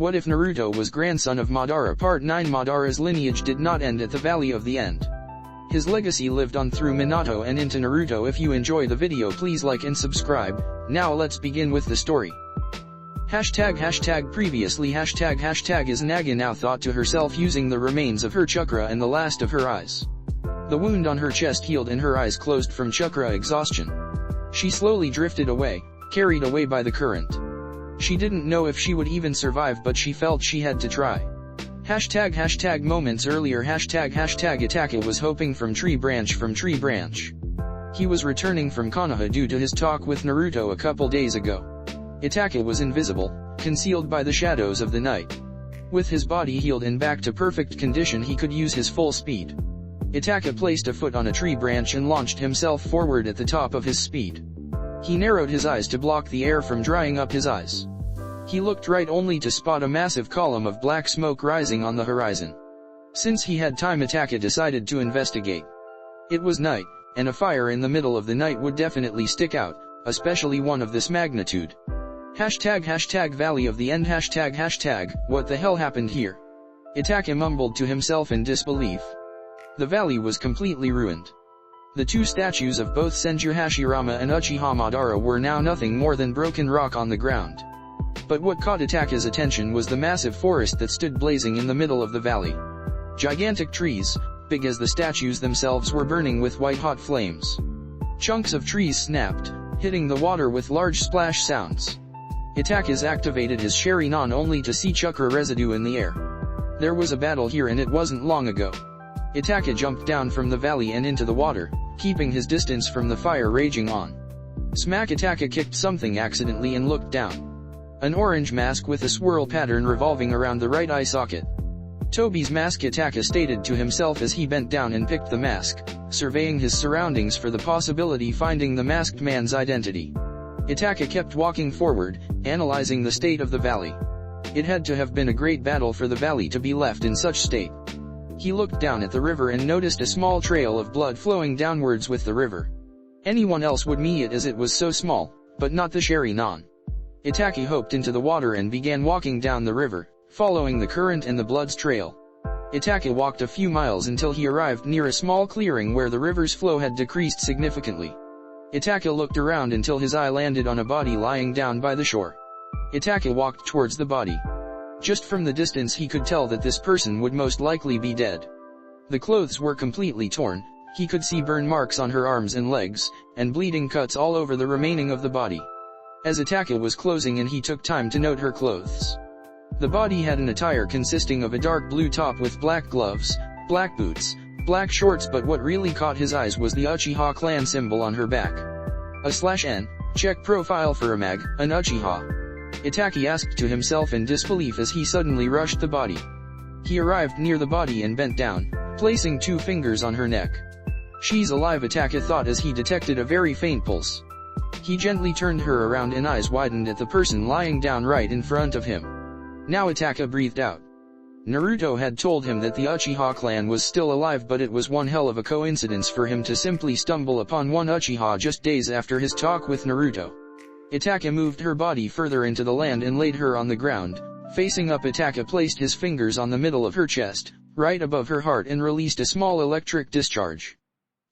What if Naruto was grandson of Madara? Part 9. Madara's lineage did not end at the Valley of the End. His legacy lived on through Minato and into Naruto. If you enjoy the video, please like and subscribe. Now let's begin with the story. Previously is Naga now thought to herself using the remains of her chakra and the last of her eyes. The wound on her chest healed and her eyes closed from chakra exhaustion. She slowly drifted away, carried away by the current. She didn't know if she would even survive, but she felt she had to try. Moments earlier Itaka was hoping from tree branch. He was returning from Konoha due to his talk with Naruto a couple days ago. Itaka was invisible, concealed by the shadows of the night. With his body healed and back to perfect condition, he could use his full speed. Itaka placed a foot on a tree branch and launched himself forward at the top of his speed. He narrowed his eyes to block the air from drying up his eyes. He looked right only to spot a massive column of black smoke rising on the horizon. Since he had time, Itaka decided to investigate. It was night, and a fire in the middle of the night would definitely stick out, especially one of this magnitude. Valley of the End What the hell happened here? Itaka mumbled to himself in disbelief. The valley was completely ruined. The two statues of both Senju Hashirama and Uchiha Madara were now nothing more than broken rock on the ground. But what caught Itaka's attention was the massive forest that stood blazing in the middle of the valley. Gigantic trees, big as the statues themselves, were burning with white-hot flames. Chunks of trees snapped, hitting the water with large splash sounds. Itaka activated his Sharingan only to see chakra residue in the air. There was a battle here, and it wasn't long ago. Itaka jumped down from the valley and into the water, keeping his distance from the fire raging on. Smack! Itaka kicked something accidentally and looked down. An orange mask with a swirl pattern revolving around the right eye socket. Toby's mask, Itaka stated to himself as he bent down and picked the mask, surveying his surroundings for the possibility finding the masked man's identity. Itaka kept walking forward, analyzing the state of the valley. It had to have been a great battle for the valley to be left in such state. He looked down at the river and noticed a small trail of blood flowing downwards with the river. Anyone else would see it as it was so small, but not the Sharingan. Itaka hopped into the water and began walking down the river, following the current and the blood's trail. Itaka walked a few miles until he arrived near a small clearing where the river's flow had decreased significantly. Itaka looked around until his eye landed on a body lying down by the shore. Itaka walked towards the body. Just from the distance he could tell that this person would most likely be dead. The clothes were completely torn, he could see burn marks on her arms and legs, and bleeding cuts all over the remaining of the body. As Itaka was closing in, he took time to note her clothes. The body had an attire consisting of a dark blue top with black gloves, black boots, black shorts, but what really caught his eyes was the Uchiha clan symbol on her back. /N, check profile for an Uchiha. Itaka asked to himself in disbelief as he suddenly rushed the body. He arrived near the body and bent down, placing 2 fingers on her neck. She's alive, Itaka thought as he detected a very faint pulse. He gently turned her around and eyes widened at the person lying down right in front of him. Now Itaka breathed out. Naruto had told him that the Uchiha clan was still alive, but it was one hell of a coincidence for him to simply stumble upon one Uchiha just days after his talk with Naruto. Itaka moved her body further into the land and laid her on the ground. Facing up, Itaka placed his fingers on the middle of her chest, right above her heart, and released a small electric discharge.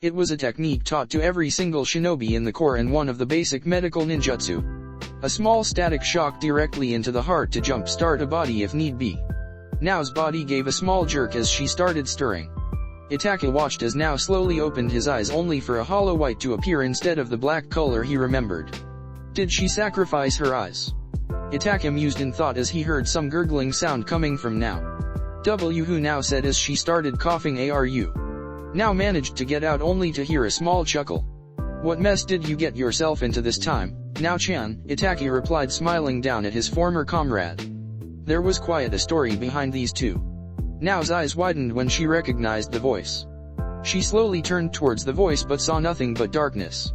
It was a technique taught to every single shinobi in the Corps and one of the basic medical ninjutsu. A small static shock directly into the heart to jump-start a body if need be. Nao's body gave a small jerk as she started stirring. Itaka watched as Nao slowly opened his eyes only for a hollow white to appear instead of the black color he remembered. Did she sacrifice her eyes? Itaka mused in thought as he heard some gurgling sound coming from Nao. Who Nao said as she started coughing. Aru. Nao managed to get out only to hear a small chuckle. What mess did you get yourself into this time, Nao-chan? Itaka replied, smiling down at his former comrade. There was quite a story behind these two. Nao's eyes widened when she recognized the voice. She slowly turned towards the voice but saw nothing but darkness.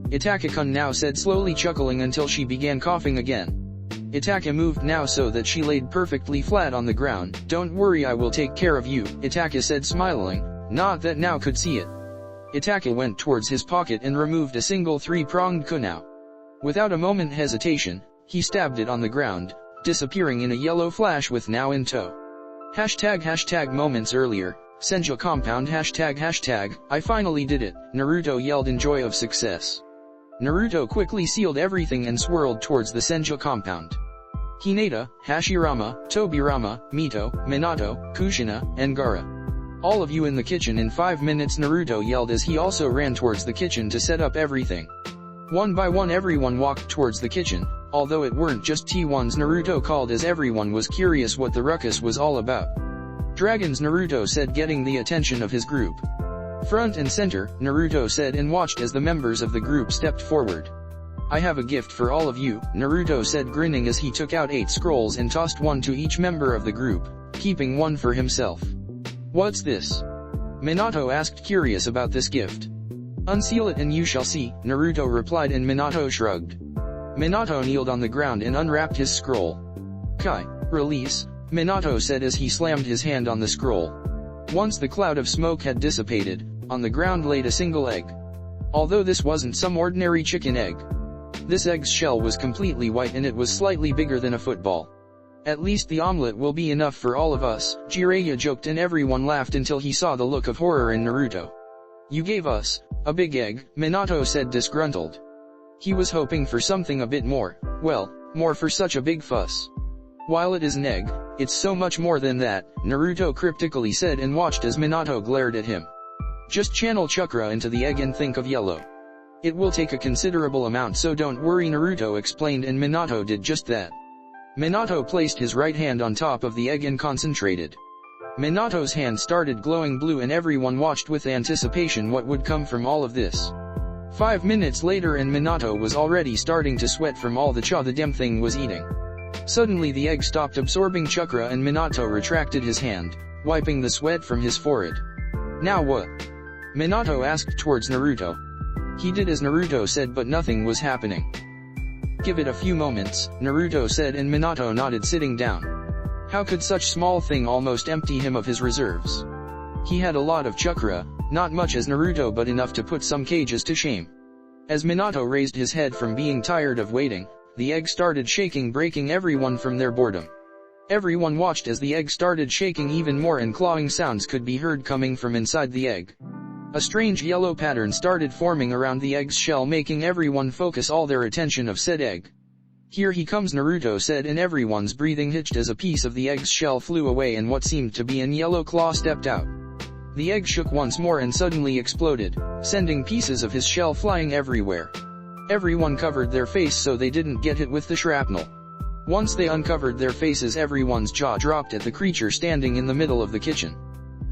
Itaka-kun, Nao said, slowly chuckling until she began coughing again. Itaka moved Nao so that she laid perfectly flat on the ground. Don't worry, I will take care of you, Itaka said, smiling, not that Nao could see it. Itaka went towards his pocket and removed a single 3-pronged kunai. Without a moment hesitation, he stabbed it on the ground, disappearing in a yellow flash with now in tow. Hashtag moments earlier, Senju compound hashtag, I finally did it, Naruto yelled in joy of success. Naruto quickly sealed everything and swirled towards the Senju compound. Hinata, Hashirama, Tobirama, Mito, Minato, Kushina, and Gaara. All of you in the kitchen in 5 minutes, Naruto yelled as he also ran towards the kitchen to set up everything. One by one everyone walked towards the kitchen, although it weren't just T1s Naruto called as everyone was curious what the ruckus was all about. Dragons, Naruto said, getting the attention of his group. Front and center, Naruto said, and watched as the members of the group stepped forward. I have a gift for all of you, Naruto said, grinning as he took out 8 scrolls and tossed one to each member of the group, keeping one for himself. What's this? Minato asked, curious about this gift. Unseal it and you shall see, Naruto replied, and Minato shrugged. Minato kneeled on the ground and unwrapped his scroll. Kai, release, Minato said as he slammed his hand on the scroll. Once the cloud of smoke had dissipated, on the ground laid a single egg. Although this wasn't some ordinary chicken egg. This egg's shell was completely white and it was slightly bigger than a football. At least the omelet will be enough for all of us, Jiraiya joked, and everyone laughed until he saw the look of horror in Naruto. You gave us a big egg, Minato said, disgruntled. He was hoping for something a bit more, well, more for such a big fuss. While it is an egg, it's so much more than that, Naruto cryptically said, and watched as Minato glared at him. Just channel chakra into the egg and think of yellow. It will take a considerable amount, so don't worry, Naruto explained, and Minato did just that. Minato placed his right hand on top of the egg and concentrated. Minato's hand started glowing blue and everyone watched with anticipation what would come from all of this. 5 minutes later and Minato was already starting to sweat from all the cha the damn thing was eating. Suddenly the egg stopped absorbing chakra and Minato retracted his hand, wiping the sweat from his forehead. Now what? Minato asked towards Naruto. He did as Naruto said, but nothing was happening. Give it a few moments, Naruto said, and Minato nodded, sitting down. How could such small thing almost empty him of his reserves? He had a lot of chakra, not much as Naruto but enough to put some cages to shame. As Minato raised his head from being tired of waiting, the egg started shaking, breaking everyone from their boredom. Everyone watched as the egg started shaking even more and clawing sounds could be heard coming from inside the egg. A strange yellow pattern started forming around the egg's shell, making everyone focus all their attention of said egg. Here he comes, Naruto said, and everyone's breathing hitched as a piece of the egg's shell flew away and what seemed to be an yellow claw stepped out. The egg shook once more and suddenly exploded, sending pieces of his shell flying everywhere. Everyone covered their face so they didn't get hit with the shrapnel. Once they uncovered their faces, everyone's jaw dropped at the creature standing in the middle of the kitchen.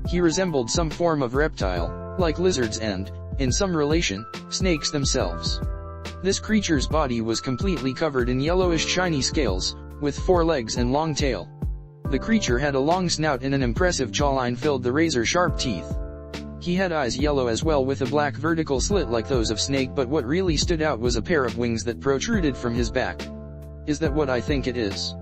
He resembled some form of reptile, like lizards and, in some relation, snakes themselves. This creature's body was completely covered in yellowish shiny scales, with 4 legs and long tail. The creature had a long snout and an impressive jawline filled the razor-sharp teeth. He had eyes yellow as well, with a black vertical slit like those of snake, but what really stood out was a pair of wings that protruded from his back. Is that what I think it is?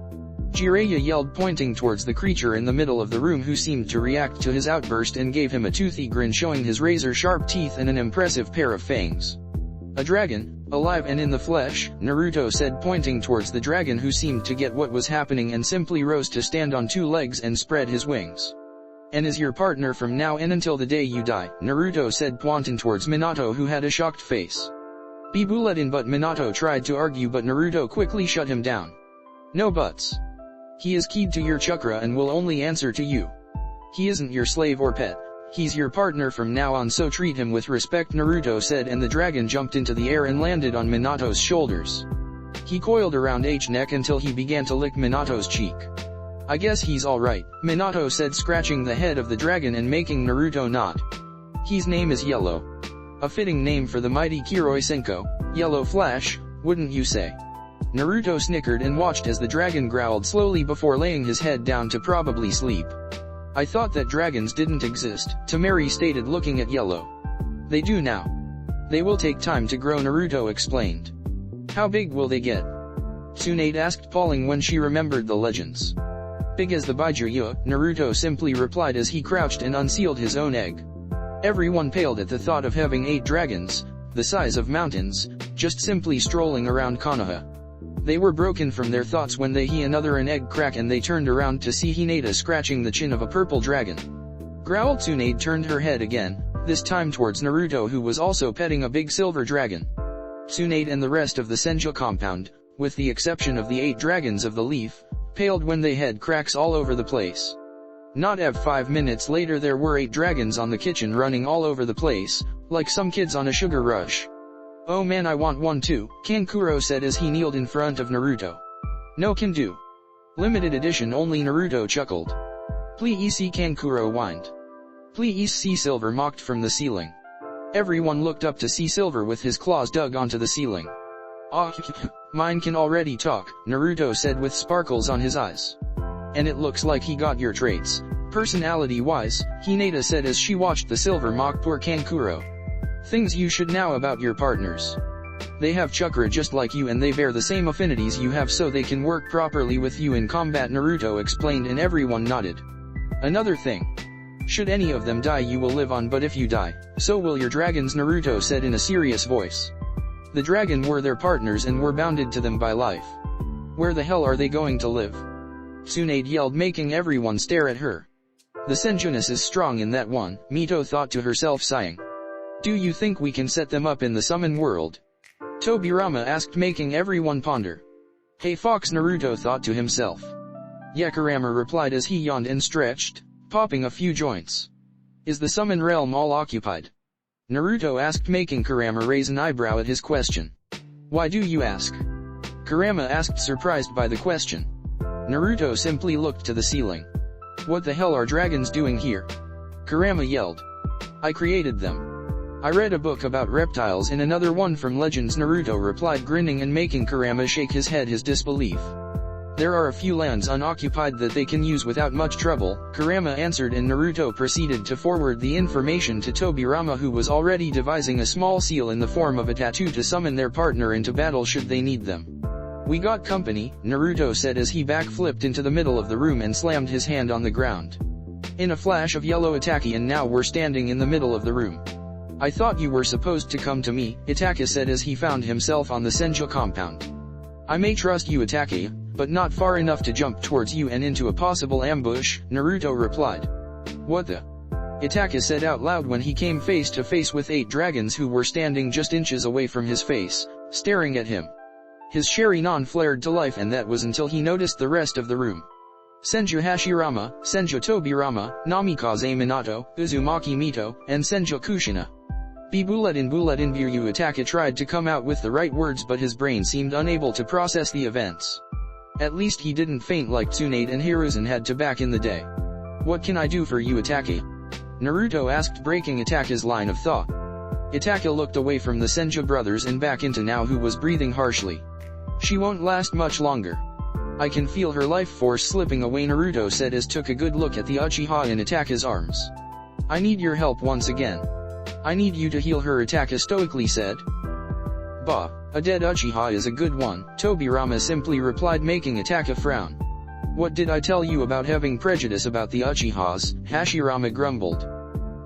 Jiraiya yelled, pointing towards the creature in the middle of the room, who seemed to react to his outburst and gave him a toothy grin showing his razor-sharp teeth and an impressive pair of fangs. A dragon, alive and in the flesh, Naruto said, pointing towards the dragon, who seemed to get what was happening and simply rose to stand on 2 legs and spread his wings. And is your partner from now and until the day you die, Naruto said, pointing towards Minato, who had a shocked face. Bibuletin, but Minato tried to argue, but Naruto quickly shut him down. No buts. He is keyed to your chakra and will only answer to you. He isn't your slave or pet. He's your partner from now on, so treat him with respect, Naruto said, and the dragon jumped into the air and landed on Minato's shoulders. He coiled around H's neck until he began to lick Minato's cheek. I guess he's alright, Minato said, scratching the head of the dragon and making Naruto nod. His name is Yellow. A fitting name for the mighty Kiroi Senko, Yellow Flash, wouldn't you say? Naruto snickered and watched as the dragon growled slowly before laying his head down to probably sleep. I thought that dragons didn't exist, Temari stated, looking at Yellow. They do now. They will take time to grow, Naruto explained. How big will they get? Tsunade asked, pausing when she remembered the legends. Big as the Baijuya, Naruto simply replied as he crouched and unsealed his own egg. Everyone paled at the thought of having 8 dragons, the size of mountains, just simply strolling around Konoha. They were broken from their thoughts when they heard another an egg crack and they turned around to see Hinata scratching the chin of a purple dragon. Growl. Tsunade turned her head again, this time towards Naruto, who was also petting a big silver dragon. Tsunade and the rest of the Senju compound, with the exception of the 8 dragons of the leaf, paled when they had cracks all over the place. Not even 5 minutes later there were 8 dragons on the kitchen running all over the place, like some kids on a sugar rush. "Oh man, I want one too," Kankuro said as he kneeled in front of Naruto. "No can do. Limited edition only," Naruto chuckled. "Please see," Kankuro whined. "Please see," Silver mocked from the ceiling. Everyone looked up to see Silver with his claws dug onto the ceiling. "Ah, mine can already talk," Naruto said with sparkles on his eyes. "And it looks like he got your traits, personality-wise," Hinata said as she watched the Silver mock poor Kankuro. "Things you should know about your partners. They have chakra just like you and they bear the same affinities you have so they can work properly with you in combat," Naruto explained and everyone nodded. "Another thing. Should any of them die you will live on, but if you die, so will your dragons," Naruto said in a serious voice. The dragon were their partners and were bounded to them by life. "Where the hell are they going to live?" Tsunade yelled, making everyone stare at her. "The Senjuness is strong in that one," Mito thought to herself, sighing. "Do you think we can set them up in the summon world?" Tobirama asked, making everyone ponder. "Hey Fox," Naruto thought to himself. "Yeah," Kurama replied as he yawned and stretched, popping a few joints. "Is the summon realm all occupied?" Naruto asked, making Kurama raise an eyebrow at his question. "Why do you ask?" Kurama asked, surprised by the question. Naruto simply looked to the ceiling. "What the hell are dragons doing here?" Kurama yelled. "I created them. I read a book about reptiles and another one from Legends," Naruto replied, grinning and making Kurama shake his head his disbelief. "There are a few lands unoccupied that they can use without much trouble," Kurama answered, and Naruto proceeded to forward the information to Tobirama, who was already devising a small seal in the form of a tattoo to summon their partner into battle should they need them. "We got company," Naruto said as he backflipped into the middle of the room and slammed his hand on the ground. In a flash of yellow, Itaki and now were standing in the middle of the room. "I thought you were supposed to come to me," Itaki said as he found himself on the Senju compound. "I may trust you, Itaki, but not far enough to jump towards you and into a possible ambush," Naruto replied. "What the?" Itaki said out loud when he came face to face with 8 dragons who were standing just inches away from his face, staring at him. His Sharingan flared to life, and that was until he noticed the rest of the room. Senju Hashirama, Senju Tobirama, Namikaze Minato, Uzumaki Mito, and Senju Kushina. Buledin Biryu. Itaki tried to come out with the right words, but his brain seemed unable to process the events. At least he didn't faint like Tsunade and Hiruzen had to back in the day. "What can I do for you, Itaki?" Naruto asked, breaking Itaki's line of thought. Itaki looked away from the Senju brothers and back into Nao, who was breathing harshly. "She won't last much longer. I can feel her life force slipping away," Naruto said as took a good look at the Uchiha in Itaki's arms. "I need your help once again. I need you to heal her," Itaki stoically said. "Bah, a dead Uchiha is a good one," Tobirama simply replied, making Itaki frown. "What did I tell you about having prejudice about the Uchihas?" Hashirama grumbled.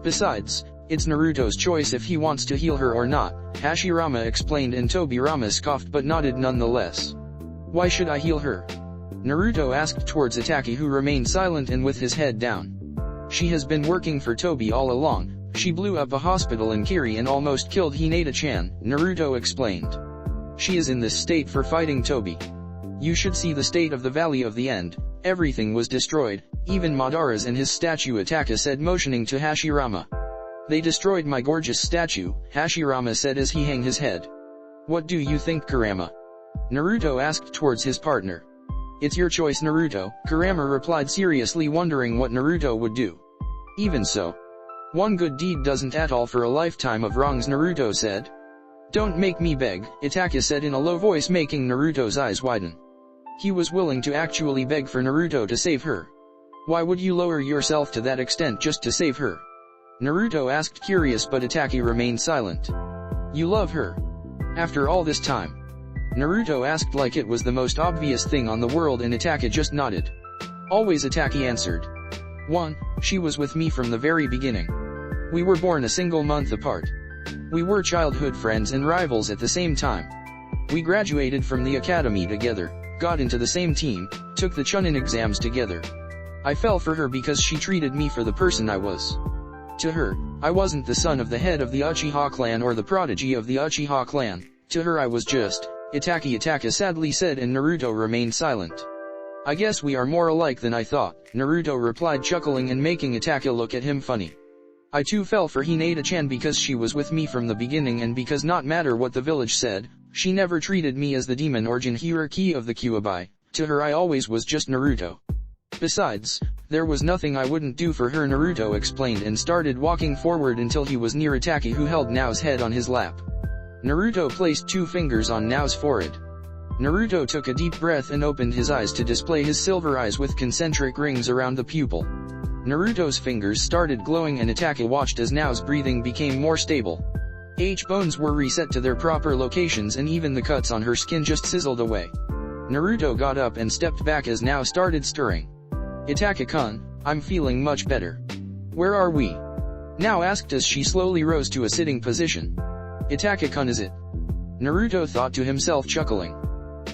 "Besides, it's Naruto's choice if he wants to heal her or not," Hashirama explained, and Tobirama scoffed but nodded nonetheless. "Why should I heal her?" Naruto asked towards Itaki, who remained silent and with his head down. "She has been working for Tobi all along. She blew up a hospital in Kiri and almost killed Hinata-chan," Naruto explained. "She is in this state for fighting Tobi. You should see the state of the Valley of the End. Everything was destroyed, even Madara's and his statue," Itaki said, motioning to Hashirama. "They destroyed my gorgeous statue," Hashirama said as he hung his head. "What do you think, Kurama?" Naruto asked towards his partner. "It's your choice, Naruto," Kurama replied, seriously wondering what Naruto would do. "Even so, one good deed doesn't at all for a lifetime of wrongs," Naruto said. "Don't make me beg," Itaki said in a low voice, making Naruto's eyes widen. He was willing to actually beg for Naruto to save her. "Why would you lower yourself to that extent just to save her?" Naruto asked, curious, but Itaki remained silent. "You love her? After all this time?" Naruto asked like it was the most obvious thing on the world, and Itaki just nodded. "Always," Itaki answered. "1. She was with me from the very beginning. We were born a single month apart. We were childhood friends and rivals at the same time. We graduated from the academy together, got into the same team, took the Chunin exams together. I fell for her because she treated me for the person I was. To her, I wasn't the son of the head of the Uchiha clan or the prodigy of the Uchiha clan. To her I was just, Itaka sadly said, and Naruto remained silent. I guess we are more alike than I thought, Naruto replied, chuckling and making Itaka look at him funny. I too fell for Hinata-chan because she was with me from the beginning, and because not matter what the village said, she never treated me as the demon origin hierarchy of the Kyuubi. To her I always was just Naruto. Besides, there was nothing I wouldn't do for her, Naruto explained, and started walking forward until he was near Itaka, who held Nao's head on his lap. Naruto placed 2 fingers on Nao's forehead. Naruto took a deep breath and opened his eyes to display his silver eyes with concentric rings around the pupil. Naruto's fingers started glowing and Itaka watched as Nao's breathing became more stable. Bones were reset to their proper locations and even the cuts on her skin just sizzled away. Naruto got up and stepped back as Nao started stirring. Itaka-kun, I'm feeling much better. Where are we? Nao asked as she slowly rose to a sitting position. Itaka-kun, is it? Naruto thought to himself, chuckling.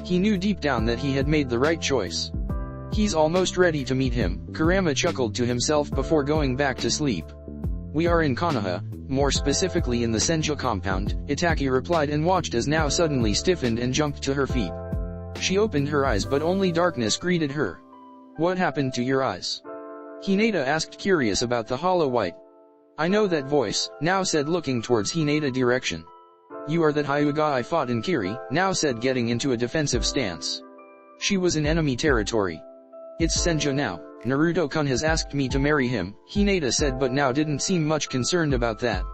He knew deep down that he had made the right choice. He's almost ready to meet him, Kurama chuckled to himself before going back to sleep. We are in Konoha, more specifically in the Senju compound, Itaka replied and watched as Nao suddenly stiffened and jumped to her feet. She opened her eyes but only darkness greeted her. What happened to your eyes? Hinata asked, curious about the hollow white. I know that voice, Nao said, looking towards Hinata direction. You are that Hyuga I fought in Kiri, Nao said, getting into a defensive stance. She was in enemy territory. It's Senju now. Naruto-kun has asked me to marry him, Hinata said, but Nao didn't seem much concerned about that.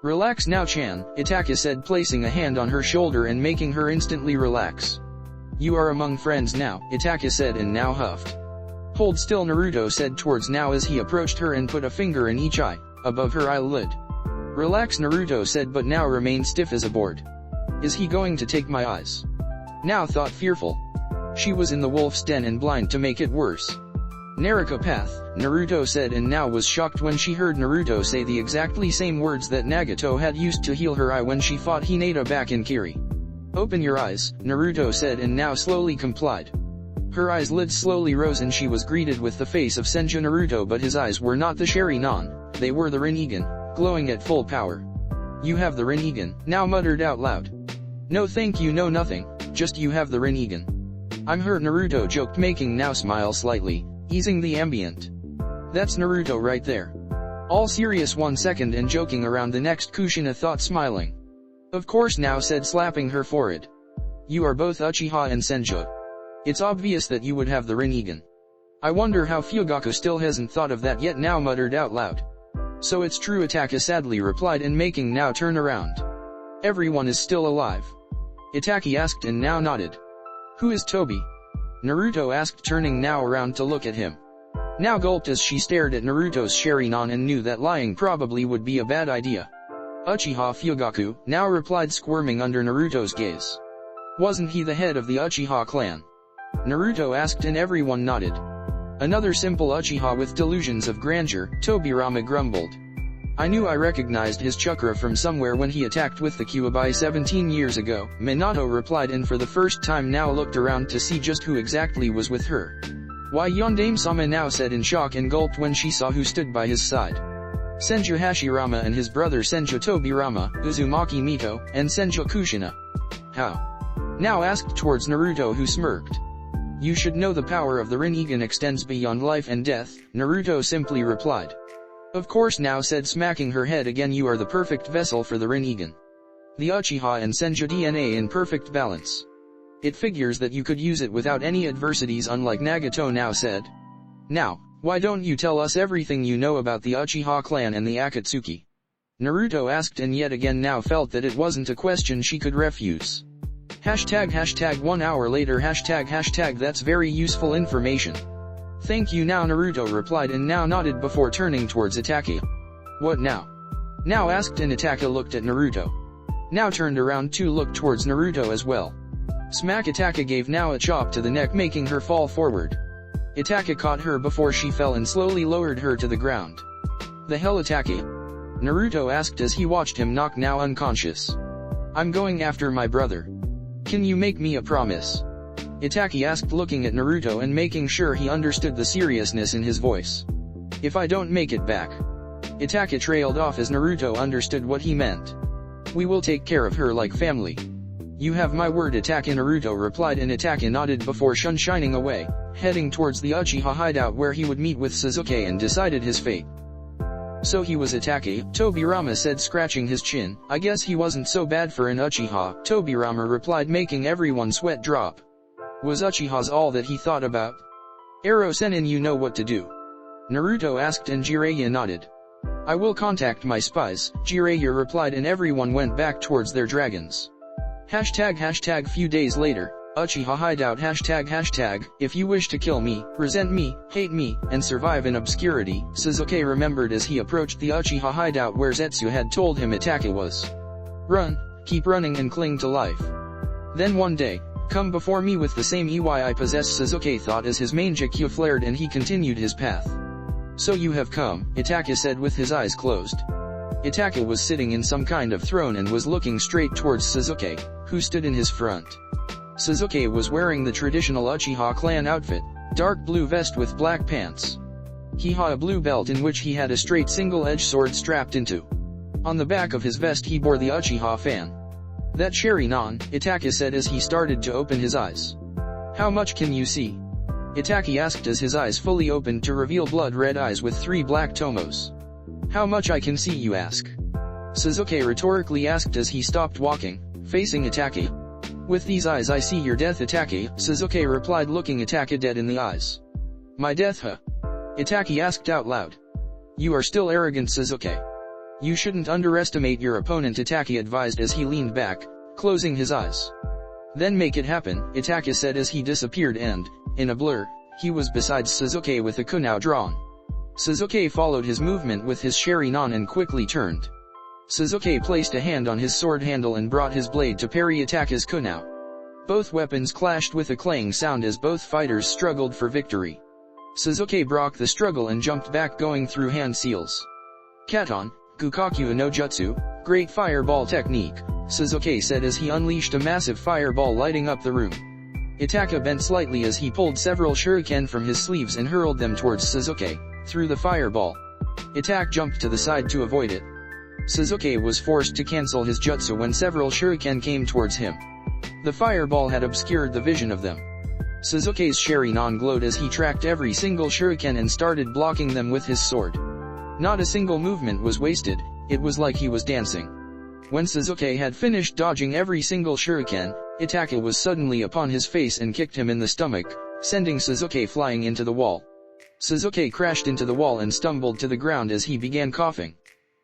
Relax Nao-chan, Itaka said, placing a hand on her shoulder and making her instantly relax. You are among friends now, Itaka said, and Nao huffed. Hold still, Naruto said towards Nao as he approached her and put a finger in each eye, above her eyelid. Relax, Naruto said, but Nao remained stiff as a board. Is he going to take my eyes? Nao thought, fearful. She was in the wolf's den and blind to make it worse. Naruto path, Naruto said, and Nao was shocked when she heard Naruto say the exactly same words that Nagato had used to heal her eye when she fought Hinata back in Kiri. Open your eyes, Naruto said, and Nao slowly complied. Her eyes lids slowly rose and she was greeted with the face of Senju Naruto, but his eyes were not the Sharingan, they were the Rinnegan, glowing at full power. You have the Rinnegan, Nao muttered out loud. No thank you, no nothing, just you have the Rinnegan. I'm hurt, Naruto joked, making Nao smile slightly, easing the ambient. That's Naruto right there. All serious 1 second and joking around the next, Kushina thought, smiling. Of course, Nao said, slapping her forehead. You are both Uchiha and Senju. It's obvious that you would have the Rinnegan. I wonder how Fugaku still hasn't thought of that yet, Nao muttered out loud. So it's true, Itaka sadly replied and making Nao turn around. Everyone is still alive? Itaki asked and Nao nodded. Who is Tobi? Naruto asked, turning Nao around to look at him. Nao gulped as she stared at Naruto's Sharingan and knew that lying probably would be a bad idea. Uchiha Fugaku, Nao replied, squirming under Naruto's gaze. Wasn't he the head of the Uchiha clan? Naruto asked and everyone nodded. Another simple Uchiha with delusions of grandeur, Tobirama grumbled. I knew I recognized his chakra from somewhere when he attacked with the Kyuubi 17 years ago, Minato replied, and for the first time Nao looked around to see just who exactly was with her. Why, Yondaime-sama, Nao said in shock and gulped when she saw who stood by his side. Senju Hashirama and his brother Senju Tobirama, Uzumaki Mito, and Senju Kushina. How? Nao asked towards Naruto, who smirked. You should know the power of the Rinnegan extends beyond life and death, Naruto simply replied. Of course, Nao said, smacking her head again, you are the perfect vessel for the Rinnegan. The Uchiha and Senju DNA in perfect balance. It figures that you could use it without any adversities, unlike Nagato, Nao said. Now, why don't you tell us everything you know about the Uchiha clan and the Akatsuki? Naruto asked, and yet again Nao felt that it wasn't a question she could refuse. ## 1 hour later ## that's very useful information. Thank you Nao, Naruto replied and Nao nodded before turning towards Itaka. What now? Nao asked and Itaka looked at Naruto. Nao turned around to look towards Naruto as well. Smack! Itaka gave Nao a chop to the neck, making her fall forward. Itaka caught her before she fell and slowly lowered her to the ground. The hell, Itaka? Naruto asked as he watched him knock Nao unconscious. I'm going after my brother. Can you make me a promise? Itachi asked, looking at Naruto and making sure he understood the seriousness in his voice. If I don't make it back. Itachi trailed off as Naruto understood what he meant. We will take care of her like family. You have my word, Itachi. Naruto replied, and Itachi nodded before shining away, heading towards the Uchiha hideout where he would meet with Sasuke and decided his fate. So he was Itachi, Tobirama said, scratching his chin. I guess he wasn't so bad for an Uchiha, Tobirama replied, making everyone's sweat drop. Was Uchiha's all that he thought about? Ero Sennin, you know what to do? Naruto asked, and Jiraiya nodded. I will contact my spies, Jiraiya replied, and everyone went back towards their dragons. Few days later, Uchiha hideout if you wish to kill me, resent me, hate me, and survive in obscurity, Sasuke remembered as he approached the Uchiha hideout where Zetsu had told him Itachi was. Run, keep running and cling to life. Then one day, come before me with the same EY I possess, Sasuke thought as his Mangekyou flared and he continued his path. So you have come, Itachi said with his eyes closed. Itachi was sitting in some kind of throne and was looking straight towards Sasuke, who stood in his front. Sasuke was wearing the traditional Uchiha clan outfit, dark blue vest with black pants. He had a blue belt in which he had a straight single-edged sword strapped into. On the back of his vest he bore the Uchiha fan. That Sharingan, Itachi said as he started to open his eyes. How much can you see? Itachi asked as his eyes fully opened to reveal blood-red eyes with 3 black tomos. How much I can see, you ask? Sasuke rhetorically asked as he stopped walking, facing Itachi. With these eyes I see your death, Itachi, Sasuke replied, looking Itachi dead in the eyes. My death, huh? Itachi asked out loud. You are still arrogant, Sasuke. You shouldn't underestimate your opponent, Itachi advised as he leaned back, closing his eyes. Then make it happen, Itachi said as he disappeared and, in a blur, he was beside Sasuke with a kunai drawn. Sasuke followed his movement with his Sharingan and quickly turned. Sasuke placed a hand on his sword handle and brought his blade to parry Itachi's kunai. Both weapons clashed with a clang sound as both fighters struggled for victory. Sasuke broke the struggle and jumped back, going through hand seals. Katon, Gukaku no Jutsu, great fireball technique, Sasuke said as he unleashed a massive fireball lighting up the room. Itachi bent slightly as he pulled several shuriken from his sleeves and hurled them towards Sasuke, through the fireball. Itachi jumped to the side to avoid it. Sasuke was forced to cancel his jutsu when several shuriken came towards him. The fireball had obscured the vision of them. Sasuke's Sharingan glowed as he tracked every single shuriken and started blocking them with his sword. Not a single movement was wasted, it was like he was dancing. When Sasuke had finished dodging every single shuriken, Itachi was suddenly upon his face and kicked him in the stomach, sending Sasuke flying into the wall. Sasuke crashed into the wall and stumbled to the ground as he began coughing.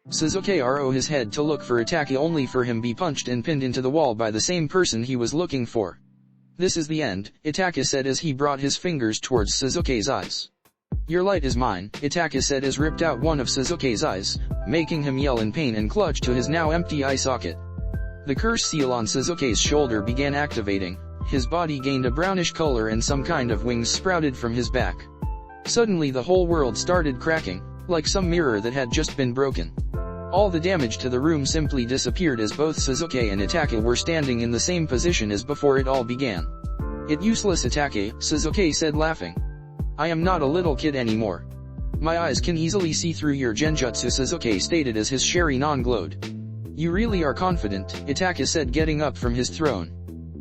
Sasuke RO his head to look for Itachi only for him be punched and pinned into the wall by the same person he was looking for. This is the end, Itachi said as he brought his fingers towards Sasuke's eyes. Your light is mine, Itachi said as ripped out one of Sasuke's eyes, making him yell in pain and clutch to his now empty eye socket. The curse seal on Sasuke's shoulder began activating, his body gained a brownish color and some kind of wings sprouted from his back. Suddenly the whole world started cracking, like some mirror that had just been broken. All the damage to the room simply disappeared as both Sasuke and Itachi were standing in the same position as before it all began. It useless, Itachi, Sasuke said laughing. I am not a little kid anymore. My eyes can easily see through your genjutsu, Sasuke stated as his Sharingan glowed. You really are confident, Itachi said getting up from his throne.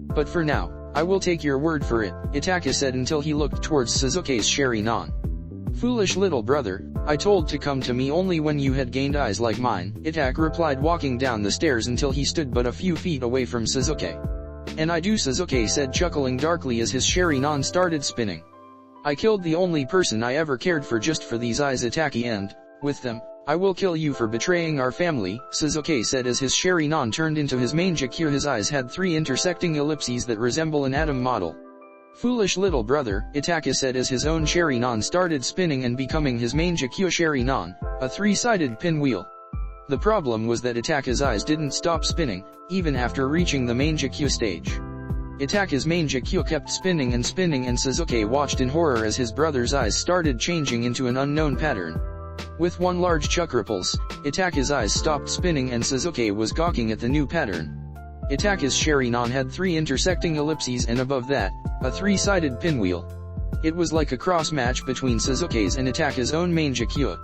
But for now, I will take your word for it, Itachi said until he looked towards Sasuke's Sharingan. Foolish little brother, I told to come to me only when you had gained eyes like mine, Itachi replied walking down the stairs until he stood but a few feet away from Sasuke. And I do, Sasuke said chuckling darkly as his Sharingan started spinning. I killed the only person I ever cared for just for these eyes, Itachi, and, with them, I will kill you for betraying our family, Sasuke said as his Sharingan turned into his Mangekyou. His eyes had 3 intersecting ellipses that resemble an atom model. Foolish little brother, Itachi said as his own Sharingan started spinning and becoming his Mangekyou Sharingan, a 3-sided pinwheel. The problem was that Itachi's eyes didn't stop spinning, even after reaching the Mangekyou stage. Itachi's Mangekyou kept spinning and spinning, and Sasuke watched in horror as his brother's eyes started changing into an unknown pattern. With one large chakra pulse, Itachi's eyes stopped spinning and Sasuke was gawking at the new pattern. Itaka's Sharingan had 3 intersecting ellipses and above that, a 3-sided pinwheel. It was like a cross match between Sasuke's and Itaka's own main Jakua.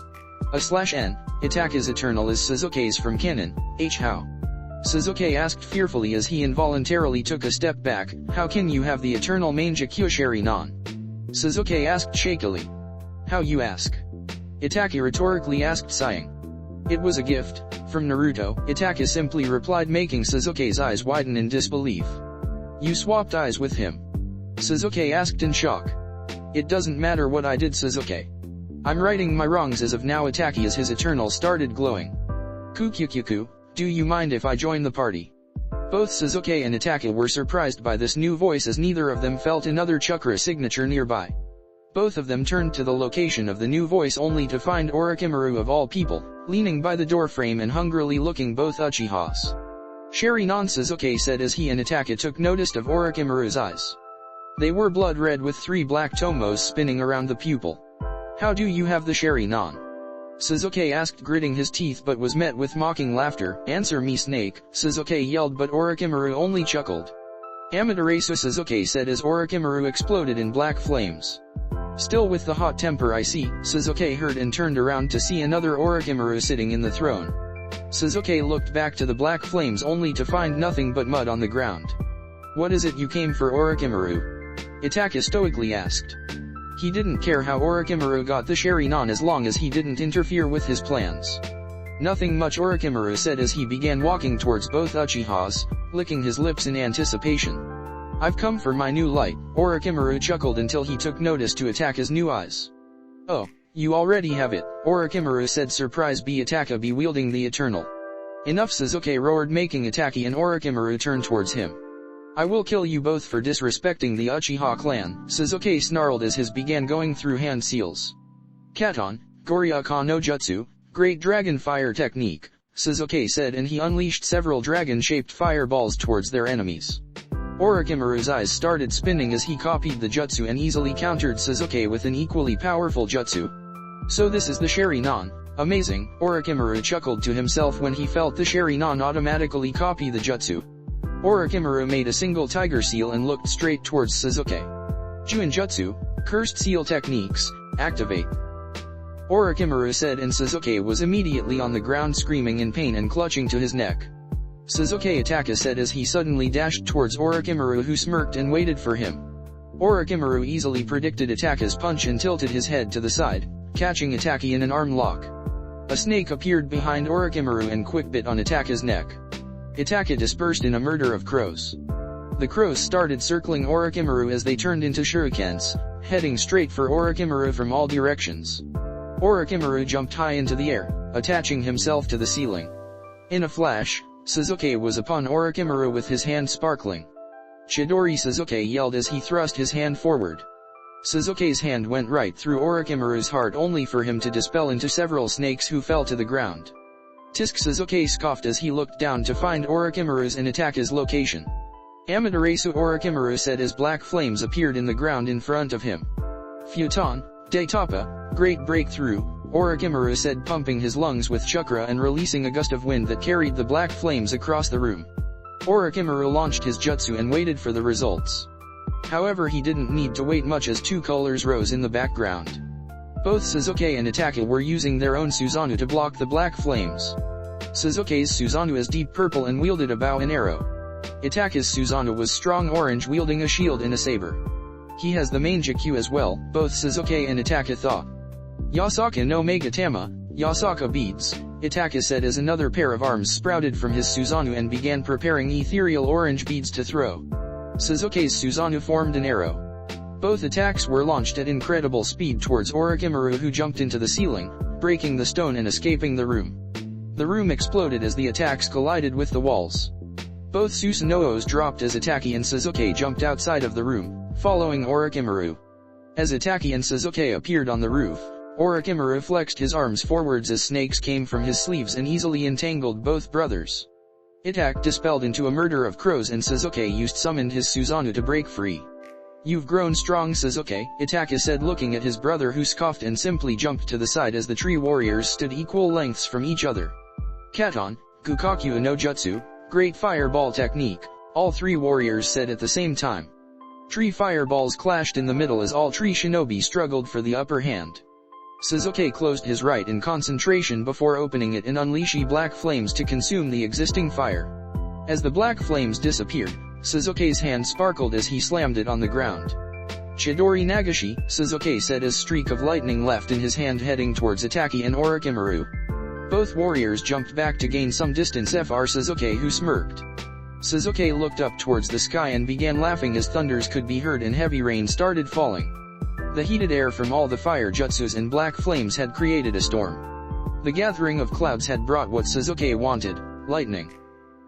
/N, Itaka's Eternal is Sasuke's from canon, how? Sasuke asked fearfully as he involuntarily took a step back, how can you have the Eternal main Jakua Sharingan? Sasuke asked shakily. How you ask? Itaka rhetorically asked sighing. It was a gift, from Naruto, Itaka simply replied, making Sasuke's eyes widen in disbelief. You swapped eyes with him? Sasuke asked in shock. It doesn't matter what I did, Sasuke. I'm righting my wrongs as of now. Itaka as his Eternal started glowing. Kukyukyuku, do you mind if I join the party? Both Sasuke and Itaka were surprised by this new voice as neither of them felt another chakra signature nearby. Both of them turned to the location of the new voice only to find Orochimaru of all people, leaning by the doorframe and hungrily looking both Uchihas. Sharingan, Sasuke said as he and Itaka took notice of Orochimaru's eyes. They were blood red with 3 black tomos spinning around the pupil. How do you have the Sharingan? Sasuke asked, gritting his teeth, but was met with mocking laughter. Answer me, snake, Sasuke yelled, but Orochimaru only chuckled. MADARA'S, Sasuke said as Orochimaru exploded in black flames. Still with the hot temper, I see, Sasuke heard and turned around to see another Orochimaru sitting in the throne. Sasuke looked back to the black flames only to find nothing but mud on the ground. What is it you came for, Orochimaru? Itaka stoically asked. He didn't care how Orochimaru got the Sharingan as long as he didn't interfere with his plans. Nothing much, Orochimaru said as he began walking towards both Uchihas, licking his lips in anticipation. I've come for my new light, Orochimaru chuckled until he took notice to Itaka's new eyes. Oh, you already have it, Orochimaru said, surprised by Itaka be wielding the Eternal. Enough, Sasuke roared, making Itaka and Orochimaru turn towards him. I will kill you both for disrespecting the Uchiha clan, Sasuke snarled as his began going through hand seals. Katon, Goryuka no Jutsu, Great Dragon Fire Technique, Sasuke said, and he unleashed several dragon-shaped fireballs towards their enemies. Orochimaru's eyes started spinning as he copied the jutsu and easily countered Sasuke with an equally powerful jutsu. So this is the Sharingan, amazing, Orochimaru chuckled to himself when he felt the Sharingan automatically copy the jutsu. Orochimaru made a single tiger seal and looked straight towards Sasuke. Juinjutsu, Cursed Seal Techniques, activate. Orochimaru said, and Sasuke was immediately on the ground screaming in pain and clutching to his neck. Sasuke, Itaka said as he suddenly dashed towards Orochimaru, who smirked and waited for him. Orochimaru easily predicted Itaka's punch and tilted his head to the side, catching Itaka in an arm lock. A snake appeared behind Orochimaru and quick bit on Itaka's neck. Itaka dispersed in a murder of crows. The crows started circling Orochimaru as they turned into shurikens, heading straight for Orochimaru from all directions. Orochimaru jumped high into the air, attaching himself to the ceiling. In a flash, Sasuke was upon Orochimaru with his hand sparkling. Chidori, Sasuke yelled as he thrust his hand forward. Sasuke's hand went right through Orochimaru's heart only for him to dispel into several snakes who fell to the ground. Tisk, Sasuke scoffed as he looked down to find Orochimaru's and Itaka's location. MADARA'S, Orochimaru said as black flames appeared in the ground in front of him. Futon, Daitapa, great breakthrough, Orochimaru said, pumping his lungs with chakra and releasing a gust of wind that carried the black flames across the room. Orochimaru launched his jutsu and waited for the results. However, he didn't need to wait much as 2 colors rose in the background. Both Sasuke and Itaka were using their own Susanoo to block the black flames. Sasuke's Susanoo is deep purple and wielded a bow and arrow. Itaka's Susanoo was strong orange, wielding a shield and a saber. He has the main Jakku as well, both Sasuke and Itaka thought. Yasaka no Megatama, Yasaka beads, Itaka said as another pair of arms sprouted from his Susanoo and began preparing ethereal orange beads to throw. Sasuke's Susanoo formed an arrow. Both attacks were launched at incredible speed towards Orochimaru, who jumped into the ceiling, breaking the stone and escaping the room. The room exploded as the attacks collided with the walls. Both Susanoos dropped as Itaka and Sasuke jumped outside of the room, following Orochimaru. As Itaka and Sasuke appeared on the roof, Orochimaru flexed his arms forwards as snakes came from his sleeves and easily entangled both brothers. Itaka dispelled into a murder of crows and Sasuke summoned his Susanoo to break free. You've grown strong, Sasuke, Itaka said, looking at his brother, who scoffed and simply jumped to the side as the tree warriors stood equal lengths from each other. Katon, Gukaku no Jutsu, Great fireball technique, all three warriors said at the same time. Tree fireballs clashed in the middle as all three shinobi struggled for the upper hand. Sasuke closed his right in concentration before opening it and unleashing black flames to consume the existing fire. As the black flames disappeared, Sasuke's hand sparkled as he slammed it on the ground. Chidori Nagashi, Sasuke said as streak of lightning left in his hand heading towards Itachi and Orochimaru. Both warriors jumped back to gain some distance fr Sasuke who smirked. Sasuke looked up towards the sky and began laughing as thunders could be heard and heavy rain started falling. The heated air from all the fire jutsus and black flames had created a storm. The gathering of clouds had brought what Sasuke wanted, lightning.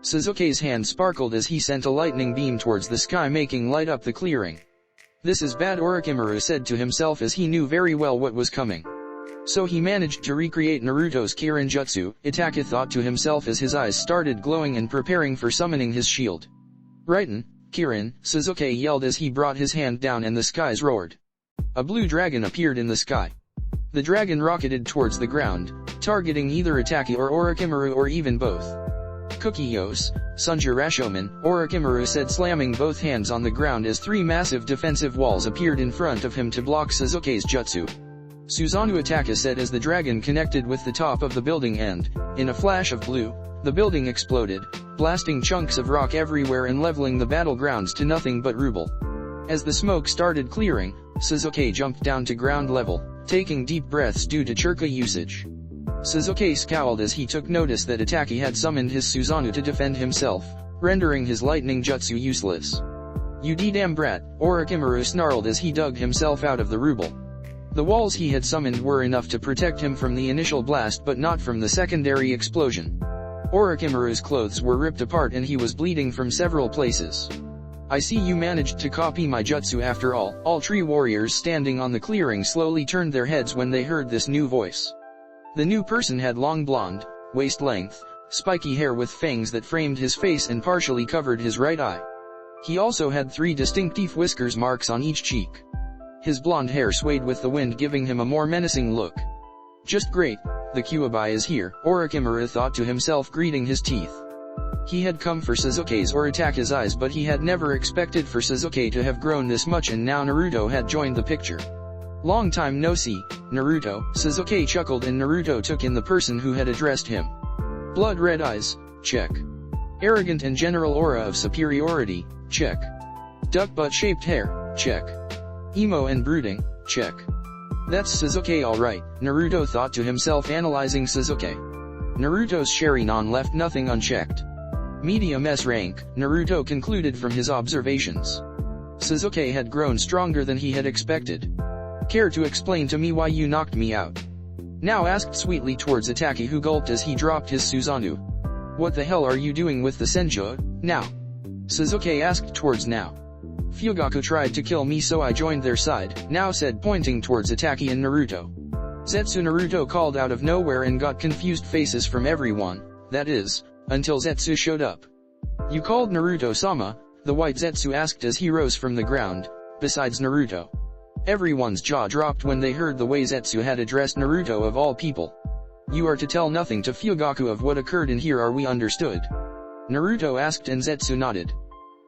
Sasuke's hand sparkled as he sent a lightning beam towards the sky making light up the clearing. This is bad, Orochimaru said to himself as he knew very well what was coming. So he managed to recreate Naruto's Kirin Jutsu, Itachi thought to himself as his eyes started glowing and preparing for summoning his shield. Raiden, Kirin, Sasuke yelled as he brought his hand down and the skies roared. A blue dragon appeared in the sky. The dragon rocketed towards the ground, targeting either Itachi or Orochimaru or even both. Kukiyos, Sunja Rashomon, Orochimaru said slamming both hands on the ground as three massive defensive walls appeared in front of him to block Sasuke's jutsu. Susanoo Itachi said as the dragon connected with the top of the building and, in a flash of blue, the building exploded, blasting chunks of rock everywhere and leveling the battlegrounds to nothing but rubble. As the smoke started clearing, Sasuke jumped down to ground level, taking deep breaths due to chakra usage. Sasuke scowled as he took notice that Itachi had summoned his Susanoo to defend himself, rendering his lightning jutsu useless. You damn brat, Orochimaru snarled as he dug himself out of the rubble. The walls he had summoned were enough to protect him from the initial blast but not from the secondary explosion. Orochimaru's clothes were ripped apart and he was bleeding from several places. I see you managed to copy my jutsu after all. All three warriors standing on the clearing slowly turned their heads when they heard this new voice. The new person had long blonde, waist-length, spiky hair with fangs that framed his face and partially covered his right eye. He also had three distinctive whiskers marks on each cheek. His blonde hair swayed with the wind giving him a more menacing look. Just great, the Kyuubi is here, Orochimaru thought to himself greeting his teeth. He had come for Sasuke's or Itachi's eyes but he had never expected for Sasuke to have grown this much and now Naruto had joined the picture. Long time no see, Naruto, Sasuke chuckled and Naruto took in the person who had addressed him. Blood red eyes, check. Arrogant and general aura of superiority, check. Duck butt shaped hair, check. Emo and brooding, check. That's Sasuke alright, Naruto thought to himself analyzing Sasuke. Naruto's Sharingan left nothing unchecked. Medium S rank, Naruto concluded from his observations. Sasuke had grown stronger than he had expected. Care to explain to me why you knocked me out? Now asked sweetly towards Itachi who gulped as he dropped his Susanoo. What the hell are you doing with the Senju, now? Sasuke asked towards now. Fugaku tried to kill me so I joined their side, now said pointing towards Itachi and Naruto. Zetsu Naruto called out of nowhere and got confused faces from everyone, that is, until Zetsu showed up. You called Naruto-sama, the white Zetsu asked as he rose from the ground, besides Naruto. Everyone's jaw dropped when they heard the way Zetsu had addressed Naruto of all people. You are to tell nothing to Fugaku of what occurred in here, are we understood? Naruto asked and Zetsu nodded.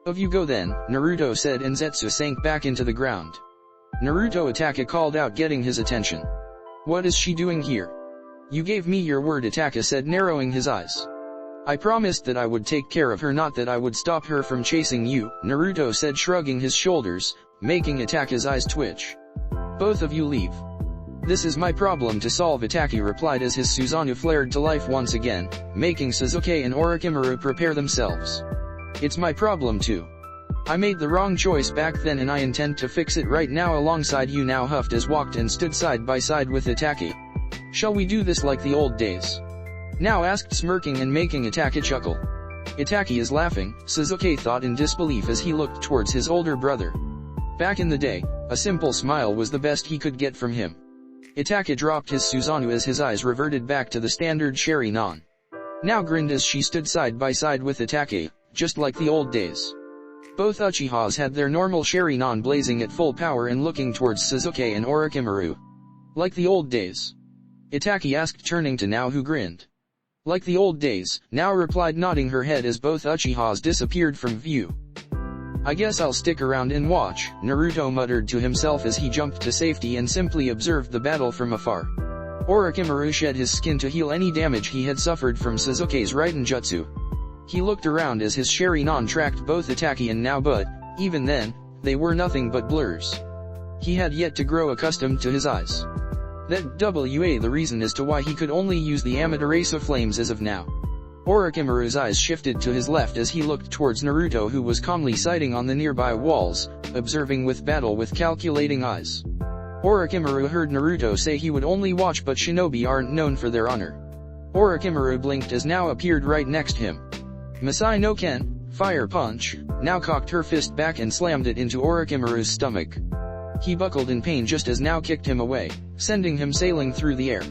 Of you go then, Naruto said and Zetsu sank back into the ground. Naruto Itachi called out getting his attention. What is she doing here? You gave me your word, Itachi said narrowing his eyes. I promised that I would take care of her, not that I would stop her from chasing you, Naruto said shrugging his shoulders, making Itachi's eyes twitch. Both of you leave. This is my problem to solve, Itachi replied as his Susanoo flared to life once again, making Sasuke and Orochimaru prepare themselves. It's my problem too. I made the wrong choice back then and I intend to fix it right now alongside you, now huffed as walked and stood side by side with Itachi. Shall we do this like the old days? Now asked smirking and making Itachi chuckle. Itachi is laughing, Sasuke thought in disbelief as he looked towards his older brother. Back in the day, a simple smile was the best he could get from him. Itachi dropped his Susanoo as his eyes reverted back to the standard Sharingan. Now grinned as she stood side by side with Itachi, just like the old days. Both Uchihas had their normal Sharingan blazing at full power and looking towards Sasuke and Orochimaru. Like the old days? Itachi asked turning to Now who grinned. Like the old days, now replied, nodding her head as both Uchihas disappeared from view. I guess I'll stick around and watch, Naruto muttered to himself as he jumped to safety and simply observed the battle from afar. Orochimaru shed his skin to heal any damage he had suffered from Sasuke's Raiden-jutsu. He looked around as his Sharingan tracked both Itachi and now, but, even then, they were nothing but blurs. He had yet to grow accustomed to his eyes. That was the reason as to why he could only use the Amaterasu flames as of now. Orochimaru's eyes shifted to his left as he looked towards Naruto, who was calmly sitting on the nearby walls, observing with battle with calculating eyes. Orochimaru heard Naruto say he would only watch, but shinobi aren't known for their honor. Orochimaru blinked as now appeared right next him. Masai no Ken, fire punch, now cocked her fist back and slammed it into Orochimaru's stomach. He buckled in pain just as now kicked him away, sending him sailing through the air.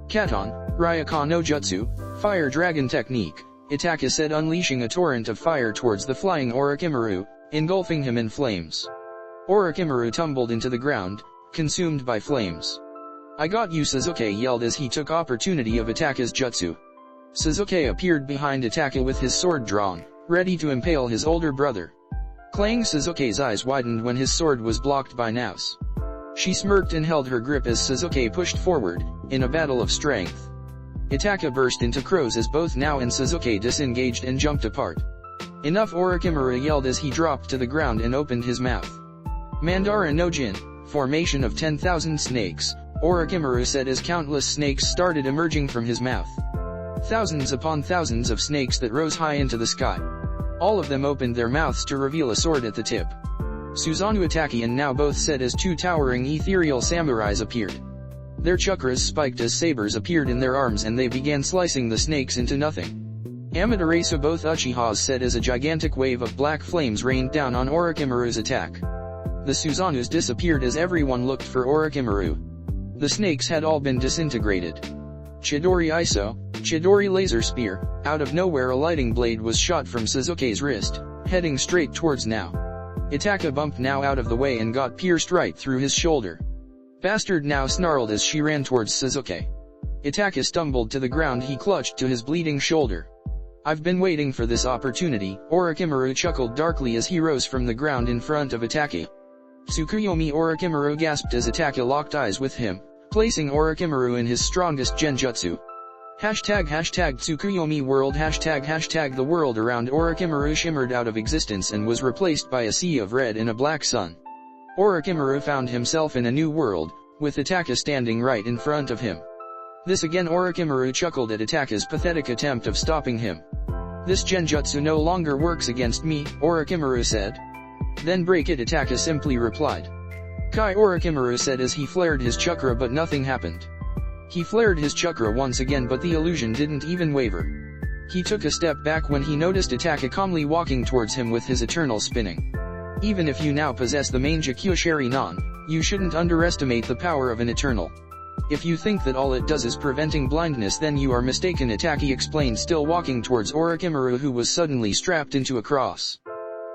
Katon, Ryukan no Jutsu, fire dragon technique, Itachi said, unleashing a torrent of fire towards the flying Orochimaru, engulfing him in flames. Orochimaru tumbled into the ground, consumed by flames. I got you, Sasuke yelled as he took opportunity of Itachi's jutsu. Sasuke appeared behind Itachi with his sword drawn, ready to impale his older brother. Clang! Sasuke's eyes widened when his sword was blocked by Nao's. She smirked and held her grip as Sasuke pushed forward, in a battle of strength. Itachi burst into crows as both Nao and Sasuke disengaged and jumped apart. Enough! Orochimaru yelled as he dropped to the ground and opened his mouth. Madara no Jin, formation of 10,000 snakes, Orochimaru said as countless snakes started emerging from his mouth. Thousands upon thousands of snakes that rose high into the sky. All of them opened their mouths to reveal a sword at the tip. Susanoo Itachi and Nao both said as two towering ethereal samurais appeared. Their chakras spiked as sabers appeared in their arms and they began slicing the snakes into nothing. Amaterasu, both Uchihas said as a gigantic wave of black flames rained down on Orochimaru's attack. The Susanoos disappeared as everyone looked for Orochimaru. The snakes had all been disintegrated. Chidori Iso, Chidori laser spear, out of nowhere a lighting blade was shot from Sasuke's wrist, heading straight towards Nao. Itachi bumped Nao out of the way and got pierced right through his shoulder. Bastard! Nao snarled as she ran towards Sasuke. Itachi stumbled to the ground, he clutched to his bleeding shoulder. I've been waiting for this opportunity, Orochimaru chuckled darkly as he rose from the ground in front of Itachi. Tsukuyomi! Orochimaru gasped as Itachi locked eyes with him, placing Orochimaru in his strongest genjutsu. Hashtag Tsukuyomi world hashtag the world around Orochimaru shimmered out of existence and was replaced by a sea of red and a black sun. Orochimaru found himself in a new world, with Itachi standing right in front of him. This again! Orochimaru chuckled at Itachi's pathetic attempt of stopping him. This genjutsu no longer works against me, Orochimaru said. Then break it, Itachi simply replied. Kai! Orochimaru said as he flared his chakra, but nothing happened. He flared his chakra once again, but the illusion didn't even waver. He took a step back when he noticed Itachi calmly walking towards him with his eternal spinning. Even if you now possess the Mangekyou Sharingan, you shouldn't underestimate the power of an eternal. If you think that all it does is preventing blindness, then you are mistaken, Itachi explained, still walking towards Orochimaru, who was suddenly strapped into a cross.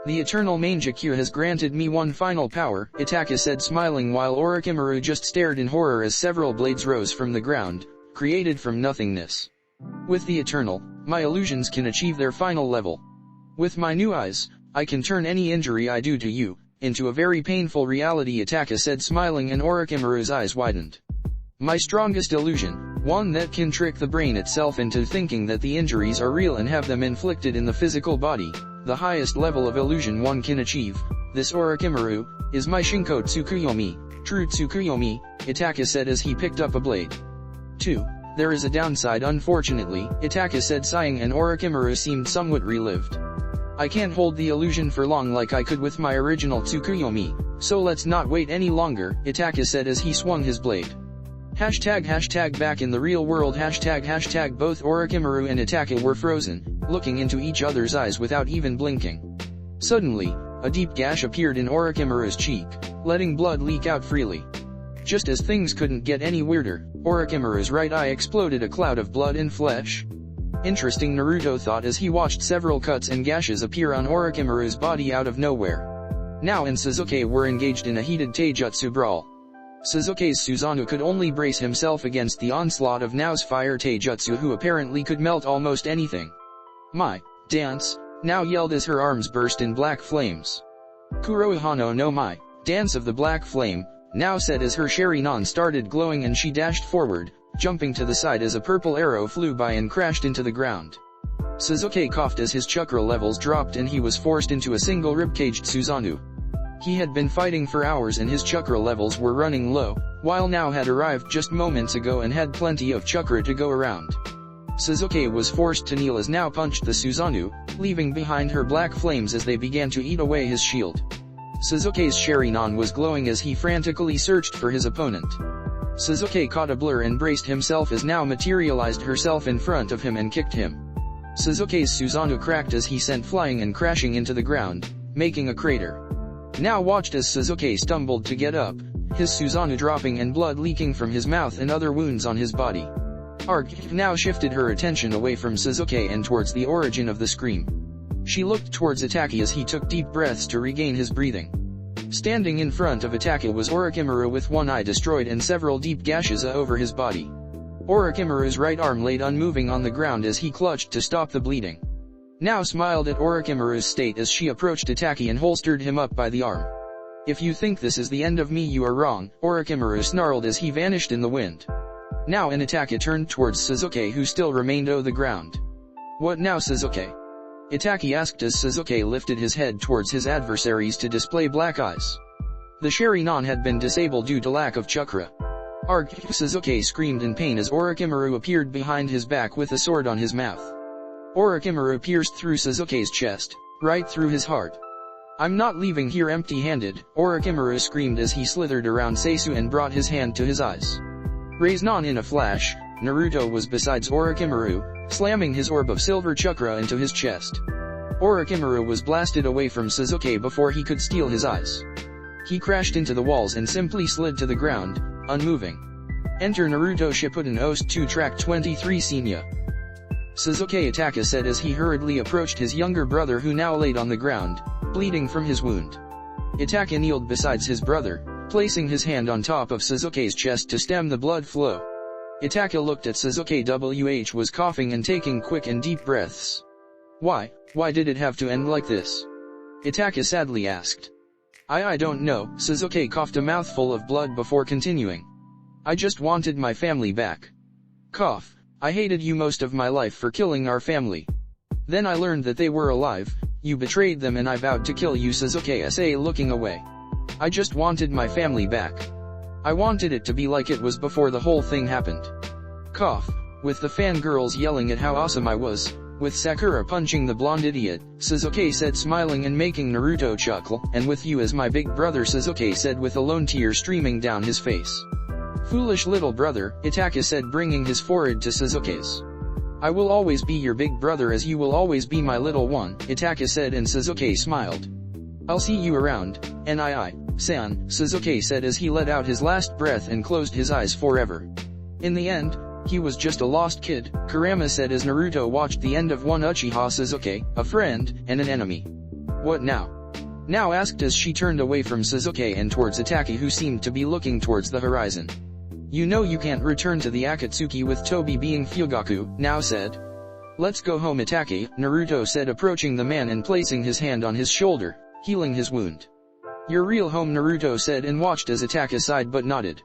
The eternal Mangekyou has granted me one final power, Itachi said, smiling, while Orochimaru just stared in horror as several blades rose from the ground, created from nothingness. With the eternal, my illusions can achieve their final level. With my new eyes, I can turn any injury I do to you into a very painful reality, Itachi said, smiling, and Orochimaru's eyes widened. My strongest illusion, one that can trick the brain itself into thinking that the injuries are real and have them inflicted in the physical body, the highest level of illusion one can achieve. This Orochimaru is my Shinko Tsukuyomi, true Tsukuyomi, Itachi said as he picked up a blade. 2. There is a downside, unfortunately, Itachi said, sighing, and Orochimaru seemed somewhat relived. I can't hold the illusion for long like I could with my original Tsukuyomi, so let's not wait any longer, Itachi said as he swung his blade. Hashtag back in the real world hashtag both Orochimaru and Itachi were frozen, looking into each other's eyes without even blinking. Suddenly, a deep gash appeared in Orochimaru's cheek, letting blood leak out freely. Just as things couldn't get any weirder, Orochimaru's right eye exploded a cloud of blood and flesh. Interesting, Naruto thought as he watched several cuts and gashes appear on Orochimaru's body out of nowhere. Nao and Sasuke were engaged in a heated taijutsu brawl. Suzuki's Susanoo could only brace himself against the onslaught of Nao's fire taijutsu, who apparently could melt almost anything. "My, dance!" Nao yelled as her arms burst in black flames. "Kurohano no my, dance of the black flame," Nao said as her Sharingan started glowing and she dashed forward, jumping to the side as a purple arrow flew by and crashed into the ground. Suzuki coughed as his chakra levels dropped and he was forced into a single ribcaged Susanoo. He had been fighting for hours and his chakra levels were running low, while Nao had arrived just moments ago and had plenty of chakra to go around. Suzuki was forced to kneel as Nao punched the Susanoo, leaving behind her black flames as they began to eat away his shield. Suzuki's Sharingan was glowing as he frantically searched for his opponent. Suzuki caught a blur and braced himself as Nao materialized herself in front of him and kicked him. Suzuki's Susanoo cracked as he sent flying and crashing into the ground, making a crater. Nao watched as Suzuki stumbled to get up, his Susanoo dropping and blood leaking from his mouth and other wounds on his body. Arg now shifted her attention away from Suzuki and towards the origin of the scream. She looked towards Itaki as he took deep breaths to regain his breathing. Standing in front of Itaki was Orochimaru with one eye destroyed and several deep gashes over his body. Orochimaru's right arm laid unmoving on the ground as he clutched to stop the bleeding. Nao smiled at Orochimaru's state as she approached Itaki and holstered him up by the arm. "If you think this is the end of me, you are wrong," Orochimaru snarled as he vanished in the wind. Nao and Itaki turned towards Suzuki, who still remained on the ground. "What now, Suzuki?" Itaki asked as Suzuki lifted his head towards his adversaries to display black eyes. The Sharingan had been disabled due to lack of chakra. "Arg!" Suzuki screamed in pain as Orochimaru appeared behind his back with a sword on his mouth. Orochimaru pierced through Suzuki's chest, right through his heart. "I'm not leaving here empty-handed," Orochimaru screamed as he slithered around Seisu and brought his hand to his eyes. Raised on in a flash, Naruto was beside Orochimaru, slamming his orb of silver chakra into his chest. Orochimaru was blasted away from Suzuki before he could steal his eyes. He crashed into the walls and simply slid to the ground, unmoving. Enter Naruto Shippuden OST 2 Track 23 Senya. Suzuki Itaka said as he hurriedly approached his younger brother, who now laid on the ground, bleeding from his wound. Itaka kneeled beside his brother, placing his hand on top of Suzuki's chest to stem the blood flow. Itaka looked at Suzuki, who was coughing and taking quick and deep breaths. Why did it have to end like this?" Itaka sadly asked. I don't know," Suzuki coughed a mouthful of blood before continuing. "I just wanted my family back. Cough. I hated you most of my life for killing our family. Then I learned that they were alive, you betrayed them and I vowed to kill you," Suzuki said, looking away. "I just wanted my family back. I wanted it to be like it was before the whole thing happened." Cough. With the fangirls yelling at how awesome I was, with Sakura punching the blonde idiot, Suzuki said, smiling and making Naruto chuckle, "and with you as my big brother," Suzuki said with a lone tear streaming down his face. "Foolish little brother," Itaka said, bringing his forehead to Suzuki's. "I will always be your big brother as you will always be my little one," Itaka said, and Suzuki smiled. "I'll see you around, San," Suzuki said as he let out his last breath and closed his eyes forever. In the end, he was just a lost kid, Kurama said as Naruto watched the end of one Uchiha Suzuki, a friend, and an enemy. "What now?" Nao asked as she turned away from Suzuki and towards Itaki, who seemed to be looking towards the horizon. "You know you can't return to the Akatsuki with Tobi being Fugaku," Nao said. "Let's go home, Itaki," Naruto said, approaching the man and placing his hand on his shoulder, healing his wound. "Your real home," Naruto said and watched as Itaka sighed but nodded.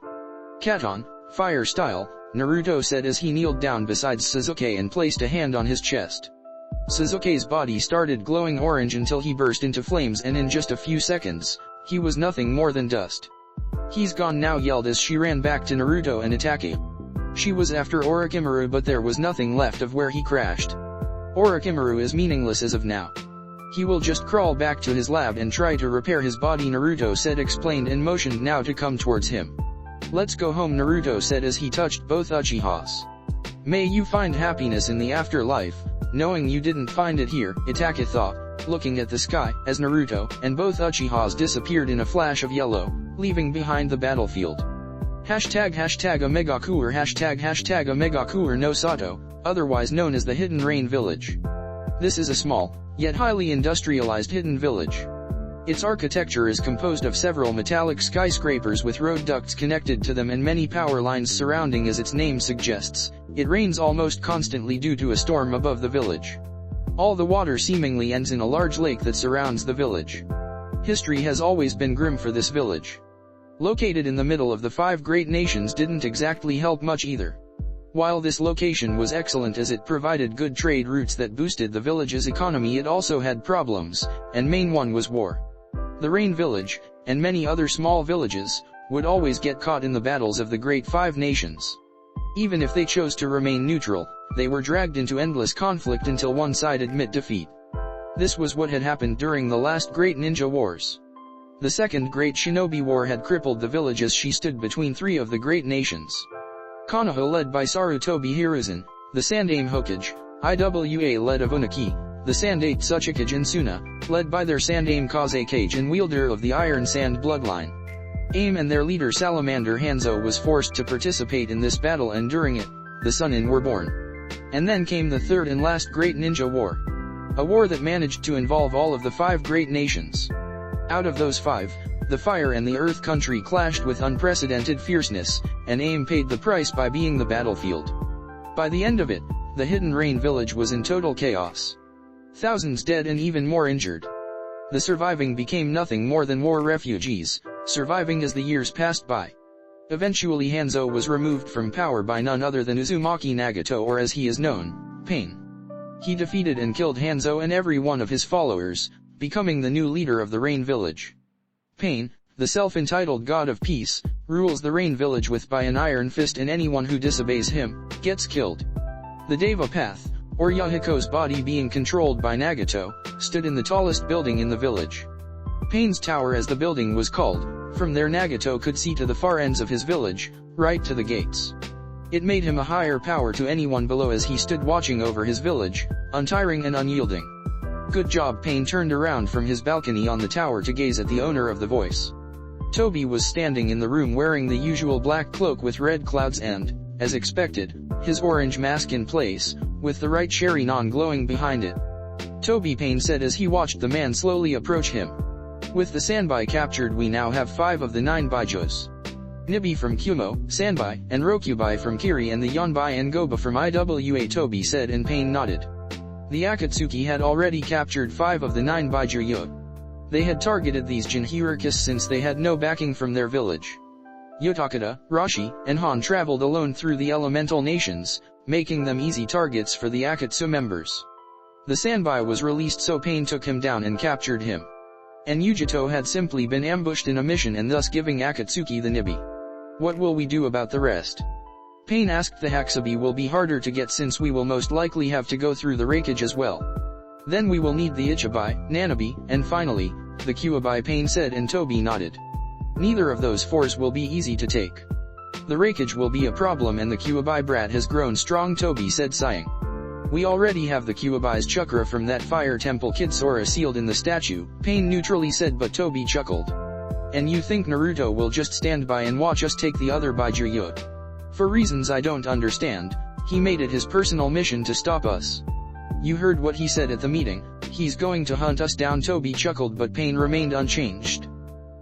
"Katon, fire style," Naruto said as he kneeled down beside Suzuki and placed a hand on his chest. Suzuki's body started glowing orange until he burst into flames, and in just a few seconds, he was nothing more than dust. "He's gone now," yelled as she ran back to Naruto and Itaki. She was after Orochimaru, but there was nothing left of where he crashed. Orochimaru is meaningless as of now. He will just crawl back to his lab and try to repair his body, Naruto said, explained, and motioned now to come towards him. "Let's go home," Naruto said as he touched both Uchihas. "May you find happiness in the afterlife, knowing you didn't find it here," Itaka thought, looking at the sky, as Naruto and both Uchihas disappeared in a flash of yellow, leaving behind the battlefield. Hashtag Omegakuur hashtag Omegakuur no Sato, otherwise known as the Hidden Rain Village. This is a small, yet highly industrialized hidden village. Its architecture is composed of several metallic skyscrapers with road ducts connected to them and many power lines surrounding. As its name suggests, it rains almost constantly due to a storm above the village. All the water seemingly ends in a large lake that surrounds the village. History has always been grim for this village. Located in the middle of the 5 great nations didn't exactly help much either. While this location was excellent as it provided good trade routes that boosted the village's economy, it also had problems, and main one was war. The Rain Village, and many other small villages, would always get caught in the battles of the Great 5 Nations. Even if they chose to remain neutral, they were dragged into endless conflict until one side admit defeat. This was what had happened during the last Great Ninja Wars. The Second Great Shinobi War had crippled the village as she stood between 3 of the great nations. Konoha led by Sarutobi Hiruzen, the Sandaime Hokage, Iwa led of Unaki, the Sandate Tsuchikage and Suna, led by their Sandaime Kazekage and wielder of the Iron Sand bloodline. AIM and their leader Salamander Hanzo was forced to participate in this battle, and during it, the Sunin were born. And then came the third and last Great Ninja War. A war that managed to involve all of the 5 great nations. Out of those 5, the Fire and the Earth country clashed with unprecedented fierceness, and AIM paid the price by being the battlefield. By the end of it, the Hidden Rain village was in total chaos. Thousands dead and even more injured. The surviving became nothing more than war refugees, surviving as the years passed by. Eventually Hanzo was removed from power by none other than Uzumaki Nagato, or as he is known, Pain. He defeated and killed Hanzo and every one of his followers, becoming the new leader of the Rain Village. Pain, the self-entitled god of peace, rules the Rain Village by an iron fist, and anyone who disobeys him, gets killed. The Deva Path, or Yahiko's body being controlled by Nagato, stood in the tallest building in the village. Pain's Tower, as the building was called. From there Nagato could see to the far ends of his village, right to the gates. It made him a higher power to anyone below as he stood watching over his village, untiring and unyielding. Good job. Pain turned around from his balcony on the tower to gaze at the owner of the voice. Toby was standing in the room wearing the usual black cloak with red clouds and, as expected, his orange mask in place, with the right Sharingan glowing behind it. Toby, Pain said as he watched the man slowly approach him. With the Sanbai captured, we now have 5 of the 9 Baijos. Nibi from Kumo, Sanbai, and Rokubai from Kiri, and the Yonbai and Goba from Iwa, Toby said, and Pain nodded. The Akatsuki had already captured 5 of the 9 Baijuyo. They had targeted these Jinhirikis since they had no backing from their village. Yotakata, Rashi, and Han traveled alone through the elemental nations, making them easy targets for the Akatsu members. The Sanbai was released, so Pain took him down and captured him. And Yujito had simply been ambushed in a mission and thus giving Akatsuki the Nibi. What will we do about the rest? Pain asked. The Hakusabi will be harder to get since we will most likely have to go through the Raikage as well. Then we will need the Ichibai, Nanabi, and finally, the Kuwabai, Pain said, and Toby nodded. Neither of those 4s will be easy to take. The Raikage will be a problem and the Kuwabai brat has grown strong, Toby said, sighing. We already have the Kuwabai's chakra from that fire temple Kid Sora sealed in the statue, Pain neutrally said, but Toby chuckled. And you think Naruto will just stand by and watch us take the other Baijuyo? For reasons I don't understand, he made it his personal mission to stop us. You heard what he said at the meeting, he's going to hunt us down, Toby chuckled, but Pain remained unchanged.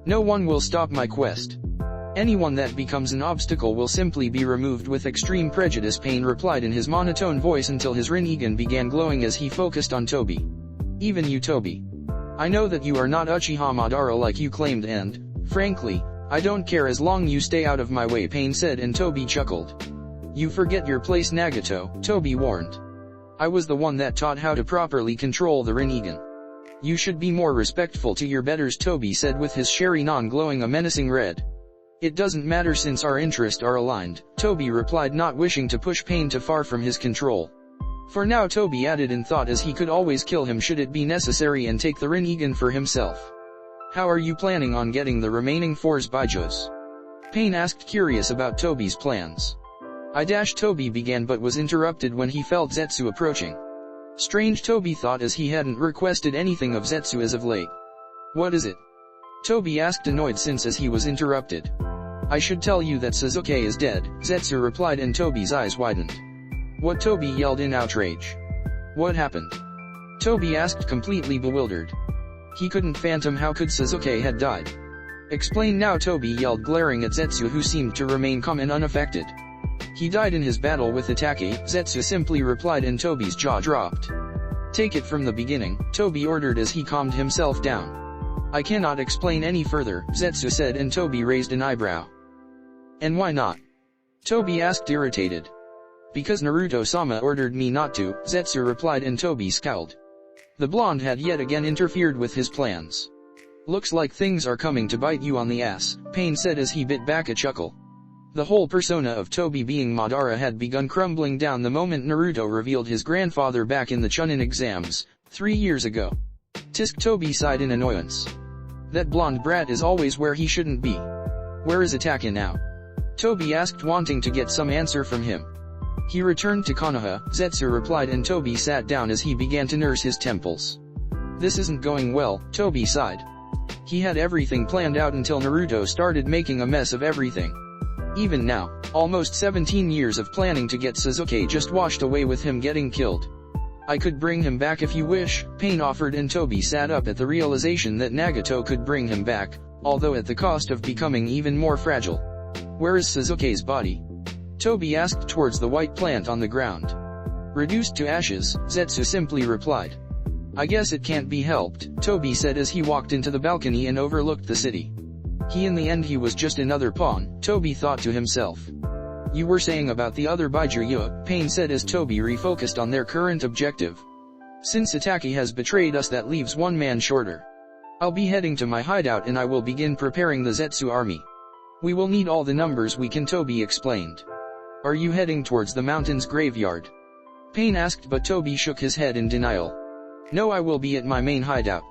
No one will stop my quest. Anyone that becomes an obstacle will simply be removed with extreme prejudice, Pain replied in his monotone voice until his Rinnegan began glowing as he focused on Toby. Even you, Toby. I know that you are not Uchiha Madara like you claimed, and, frankly, I don't care as long you stay out of my way, Pain said, and Toby chuckled. You forget your place, Nagato, Toby warned. I was the one that taught how to properly control the Rinnegan. You should be more respectful to your betters, Toby said with his Sharingan glowing a menacing red. It doesn't matter since our interests are aligned, Toby replied, not wishing to push Pain too far from his control. For now, Toby added in thought, as he could always kill him should it be necessary and take the Rinnegan for himself. How are you planning on getting the remaining 4's Baijos? Pain asked, curious about Toby's plans. Toby began but was interrupted when he felt Zetsu approaching. Strange, Toby thought, as he hadn't requested anything of Zetsu as of late. What is it? Toby asked, annoyed since as he was interrupted. I should tell you that Sasuke is dead, Zetsu replied, and Toby's eyes widened. What? Toby yelled in outrage. What happened? Toby asked, completely bewildered. He couldn't fathom how could Sasuke had died. Explain now, Toby yelled, glaring at Zetsu, who seemed to remain calm and unaffected. He died in his battle with Itachi, Zetsu simply replied, and Toby's jaw dropped. Take it from the beginning, Toby ordered as he calmed himself down. I cannot explain any further, Zetsu said, and Toby raised an eyebrow. And why not? Toby asked, irritated. Because Naruto-sama ordered me not to, Zetsu replied, and Toby scowled. The blonde had yet again interfered with his plans. Looks like things are coming to bite you on the ass, Pain said as he bit back a chuckle. The whole persona of Toby being Madara had begun crumbling down the moment Naruto revealed his grandfather back in the Chunin exams, 3 years ago. Tisk, Toby sighed in annoyance. That blonde brat is always where he shouldn't be. Where is Itachi now? Toby asked, wanting to get some answer from him. He returned to Konoha, Zetsu replied, and Toby sat down as he began to nurse his temples. This isn't going well, Toby sighed. He had everything planned out until Naruto started making a mess of everything. Even now, almost 17 years of planning to get Sasuke just washed away with him getting killed. I could bring him back if you wish, Pain offered, and Toby sat up at the realization that Nagato could bring him back, although at the cost of becoming even more fragile. Where is Sasuke's body? Toby asked towards the white plant on the ground. Reduced to ashes, Zetsu simply replied. I guess it can't be helped, Toby said as he walked into the balcony and overlooked the city. In the end he was just another pawn, Toby thought to himself. You were saying about the other Baijuya, Pain said as Toby refocused on their current objective. Since Itachi has betrayed us, that leaves one man shorter. I'll be heading to my hideout and I will begin preparing the Zetsu army. We will need all the numbers we can, Toby explained. Are you heading towards the mountain's graveyard? Pain asked, but Toby shook his head in denial. No, I will be at my main hideout.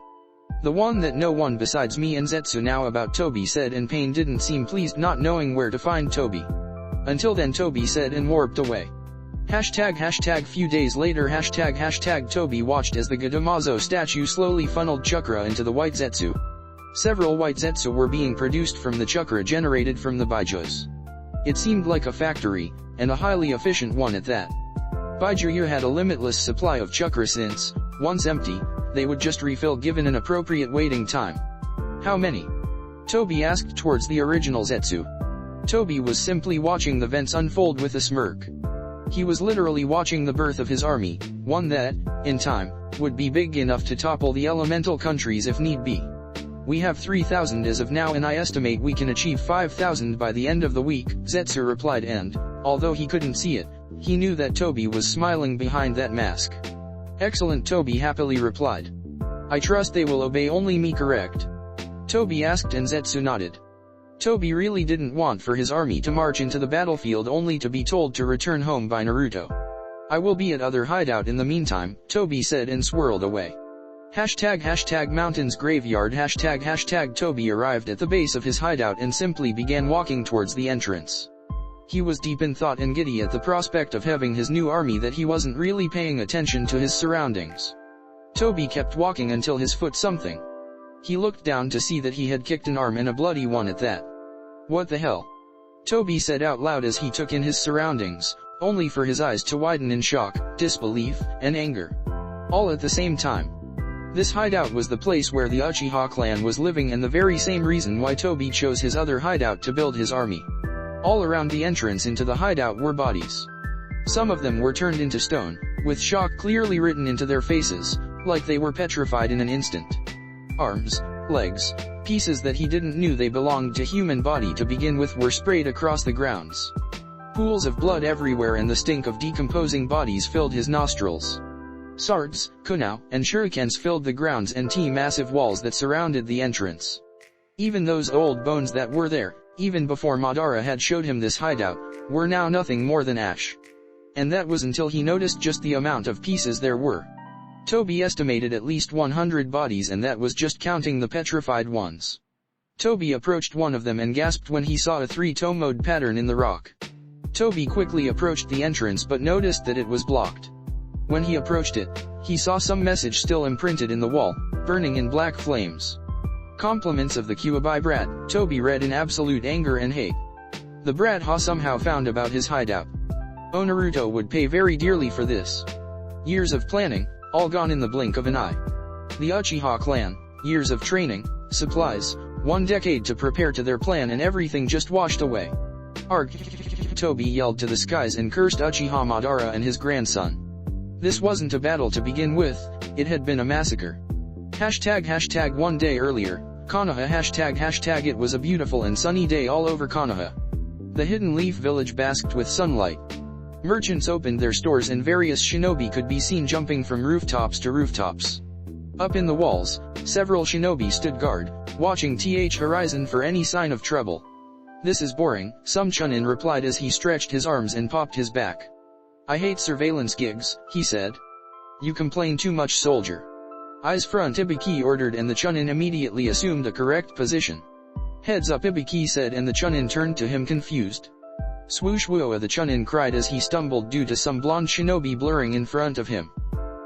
The one that no one besides me and Zetsu know about, Toby said, and Pain didn't seem pleased not knowing where to find Toby. Until then, Toby said, and warped away. Few days later Toby watched as the Gadamazo statue slowly funneled chakra into the white Zetsu. Several white Zetsu were being produced from the chakra generated from the Baijus. It seemed like a factory, and a highly efficient one at that. Baijuya had a limitless supply of chakra since, once empty, they would just refill given an appropriate waiting time. How many? Toby asked towards the original Zetsu. Toby was simply watching the events unfold with a smirk. He was literally watching the birth of his army, one that, in time, would be big enough to topple the elemental countries if need be. We have 3,000 as of now, and I estimate we can achieve 5,000 by the end of the week, Zetsu replied, and, although he couldn't see it, he knew that Toby was smiling behind that mask. Excellent, Toby happily replied. I trust they will obey only me, correct? Toby asked, and Zetsu nodded. Toby really didn't want for his army to march into the battlefield only to be told to return home by Naruto. I will be at other hideout in the meantime, Toby said and swirled away. Mountains graveyard Toby arrived at the base of his hideout and simply began walking towards the entrance. He was deep in thought and giddy at the prospect of having his new army that he wasn't really paying attention to his surroundings. Toby kept walking until his foot something. He looked down to see that he had kicked an arm, and a bloody one at that. What the hell? Toby said out loud as he took in his surroundings, only for his eyes to widen in shock, disbelief, and anger. All at the same time. This hideout was the place where the Uchiha clan was living, and the very same reason why Toby chose his other hideout to build his army. All around the entrance into the hideout were bodies. Some of them were turned into stone, with shock clearly written into their faces, like they were petrified in an instant. Arms, legs, pieces that he didn't knew they belonged to human body to begin with were sprayed across the grounds. Pools of blood everywhere and the stink of decomposing bodies filled his nostrils. Swords, kunai, and shurikens filled the grounds and massive walls that surrounded the entrance. Even those old bones that were there, even before Madara had showed him this hideout, were now nothing more than ash. And that was until he noticed just the amount of pieces there were. Toby estimated at least 100 bodies, and that was just counting the petrified ones. Toby approached one of them and gasped when he saw a 3-toed pattern in the rock. Toby quickly approached the entrance but noticed that it was blocked. When he approached it, he saw some message still imprinted in the wall, burning in black flames. Compliments of the Kyuubi brat, Toby read in absolute anger and hate. The brat somehow found about his hideout. Oh, Naruto would pay very dearly for this. Years of planning, all gone in the blink of an eye. The Uchiha clan, years of training, supplies, 1 decade to prepare to their plan, and everything just washed away. Arg! Toby yelled to the skies and cursed Uchiha Madara and his grandson. This wasn't a battle to begin with, it had been a massacre. ### 1 day earlier, Konoha ### it was a beautiful and sunny day all over Konoha. The Hidden Leaf Village basked with sunlight. Merchants opened their stores and various shinobi could be seen jumping from rooftops to rooftops. Up in the walls, several shinobi stood guard, watching the horizon for any sign of trouble. This is boring, some Chunin replied as he stretched his arms and popped his back. I hate surveillance gigs, he said. You complain too much, soldier. Eyes front, Ibiki ordered, and the Chunin immediately assumed a correct position. Heads up, Ibiki said, and the Chunin turned to him confused. Swoosh wooa, the Chunin cried as he stumbled due to some blonde shinobi blurring in front of him.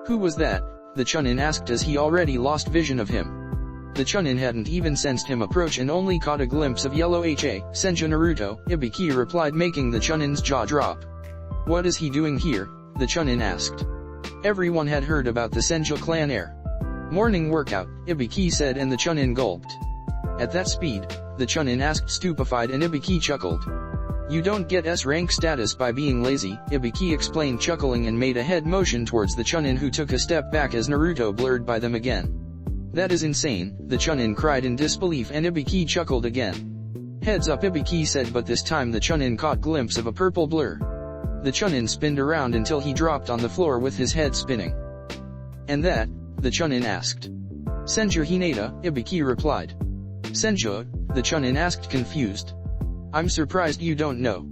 Who was that? The Chunin asked as he already lost vision of him. The Chunin hadn't even sensed him approach and only caught a glimpse of yellow Senju Naruto, Ibiki replied, making the Chunin's jaw drop. What is he doing here? The Chunin asked. Everyone had heard about the Senju clan heir. Morning workout, Ibiki said, and the Chunin gulped. At that speed? The Chunin asked, stupefied, and Ibiki chuckled. You don't get S-rank status by being lazy, Ibiki explained, chuckling, and made a head motion towards the Chunin, who took a step back as Naruto blurred by them again. That is insane, the Chunin cried in disbelief, and Ibiki chuckled again. Heads up, Ibiki said, but this time the Chunin caught glimpse of a purple blur. The Chunin spinned around until he dropped on the floor with his head spinning. And that? The Chunin asked. Senju Hinata, Ibiki replied. Senju? The Chunin asked, confused. I'm surprised you don't know.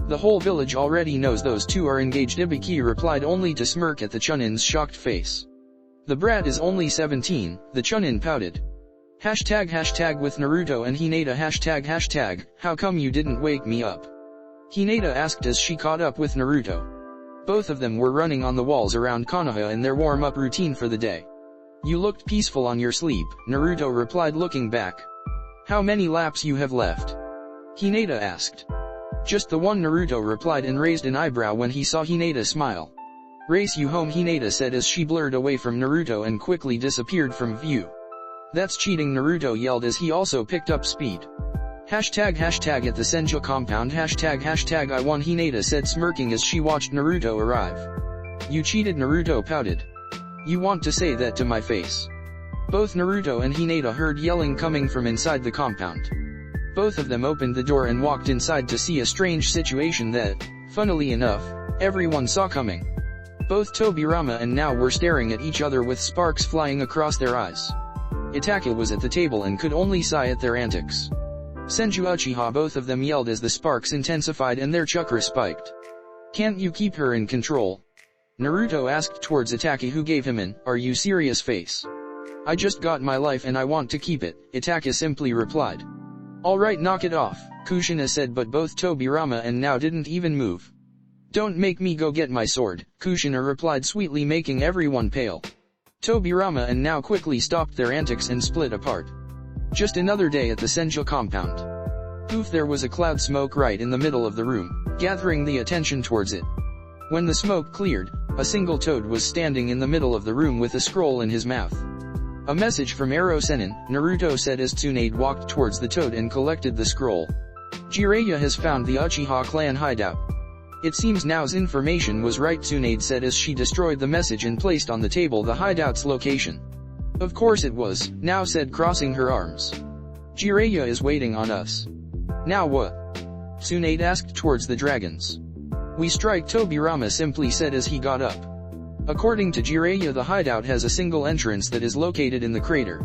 The whole village already knows those two are engaged, Ibiki replied, only to smirk at the Chunin's shocked face. The brat is only 17, the Chunin pouted. ### with Naruto and Hinata ###, how come you didn't wake me up? Hinata asked as she caught up with Naruto. Both of them were running on the walls around Konoha in their warm-up routine for the day. You looked peaceful on your sleep, Naruto replied, looking back. How many laps you have left? Hinata asked. Just the one, Naruto replied, and raised an eyebrow when he saw Hinata smile. Race you home, Hinata said as she blurred away from Naruto and quickly disappeared from view. That's cheating, Naruto yelled as he also picked up speed. ### at the Senju compound ### I won, Hinata said, smirking as she watched Naruto arrive. You cheated, Naruto pouted. You want to say that to my face? Both Naruto and Hinata heard yelling coming from inside the compound. Both of them opened the door and walked inside to see a strange situation that, funnily enough, everyone saw coming. Both Tobirama and Now were staring at each other with sparks flying across their eyes. Itaka was at the table and could only sigh at their antics. Senju Uchiha, both of them yelled as the sparks intensified and their chakra spiked. Can't you keep her in control? Naruto asked towards Itaka, who gave him an "Are you serious?" face. I just got my life and I want to keep it, Itaka simply replied. Alright, knock it off, Kushina said, but both Tobirama and Now didn't even move. Don't make me go get my sword, Kushina replied sweetly, making everyone pale. Tobirama and Now quickly stopped their antics and split apart. Just another day at the Senju compound. Poof, there was a cloud smoke right in the middle of the room, gathering the attention towards it. When the smoke cleared, a single toad was standing in the middle of the room with a scroll in his mouth. A message from Ero Sennin, Naruto said as Tsunade walked towards the toad and collected the scroll. Jiraiya has found the Uchiha clan hideout. It seems Now's information was right, Tsunade said as she destroyed the message and placed on the table the hideout's location. Of course it was, Now said, crossing her arms. Jiraiya is waiting on us. Now what? Tsunade asked towards the dragons. We strike, Tobirama simply said as he got up. According to Jiraiya, the hideout has a single entrance that is located in the crater.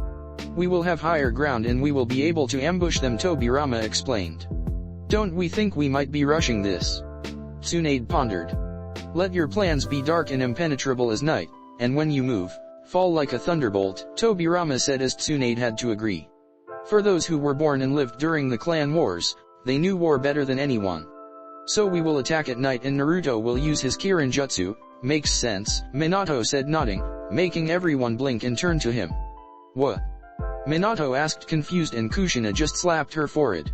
We will have higher ground and we will be able to ambush them, Tobirama explained. Don't we think we might be rushing this? Tsunade pondered. Let your plans be dark and impenetrable as night, and when you move, fall like a thunderbolt, Tobirama said as Tsunade had to agree. For those who were born and lived during the clan wars, they knew war better than anyone. So we will attack at night and Naruto will use his Kirin Jutsu. Makes sense, Minato said, nodding, making everyone blink and turn to him. What? Minato asked, confused, and Kushina just slapped her forehead.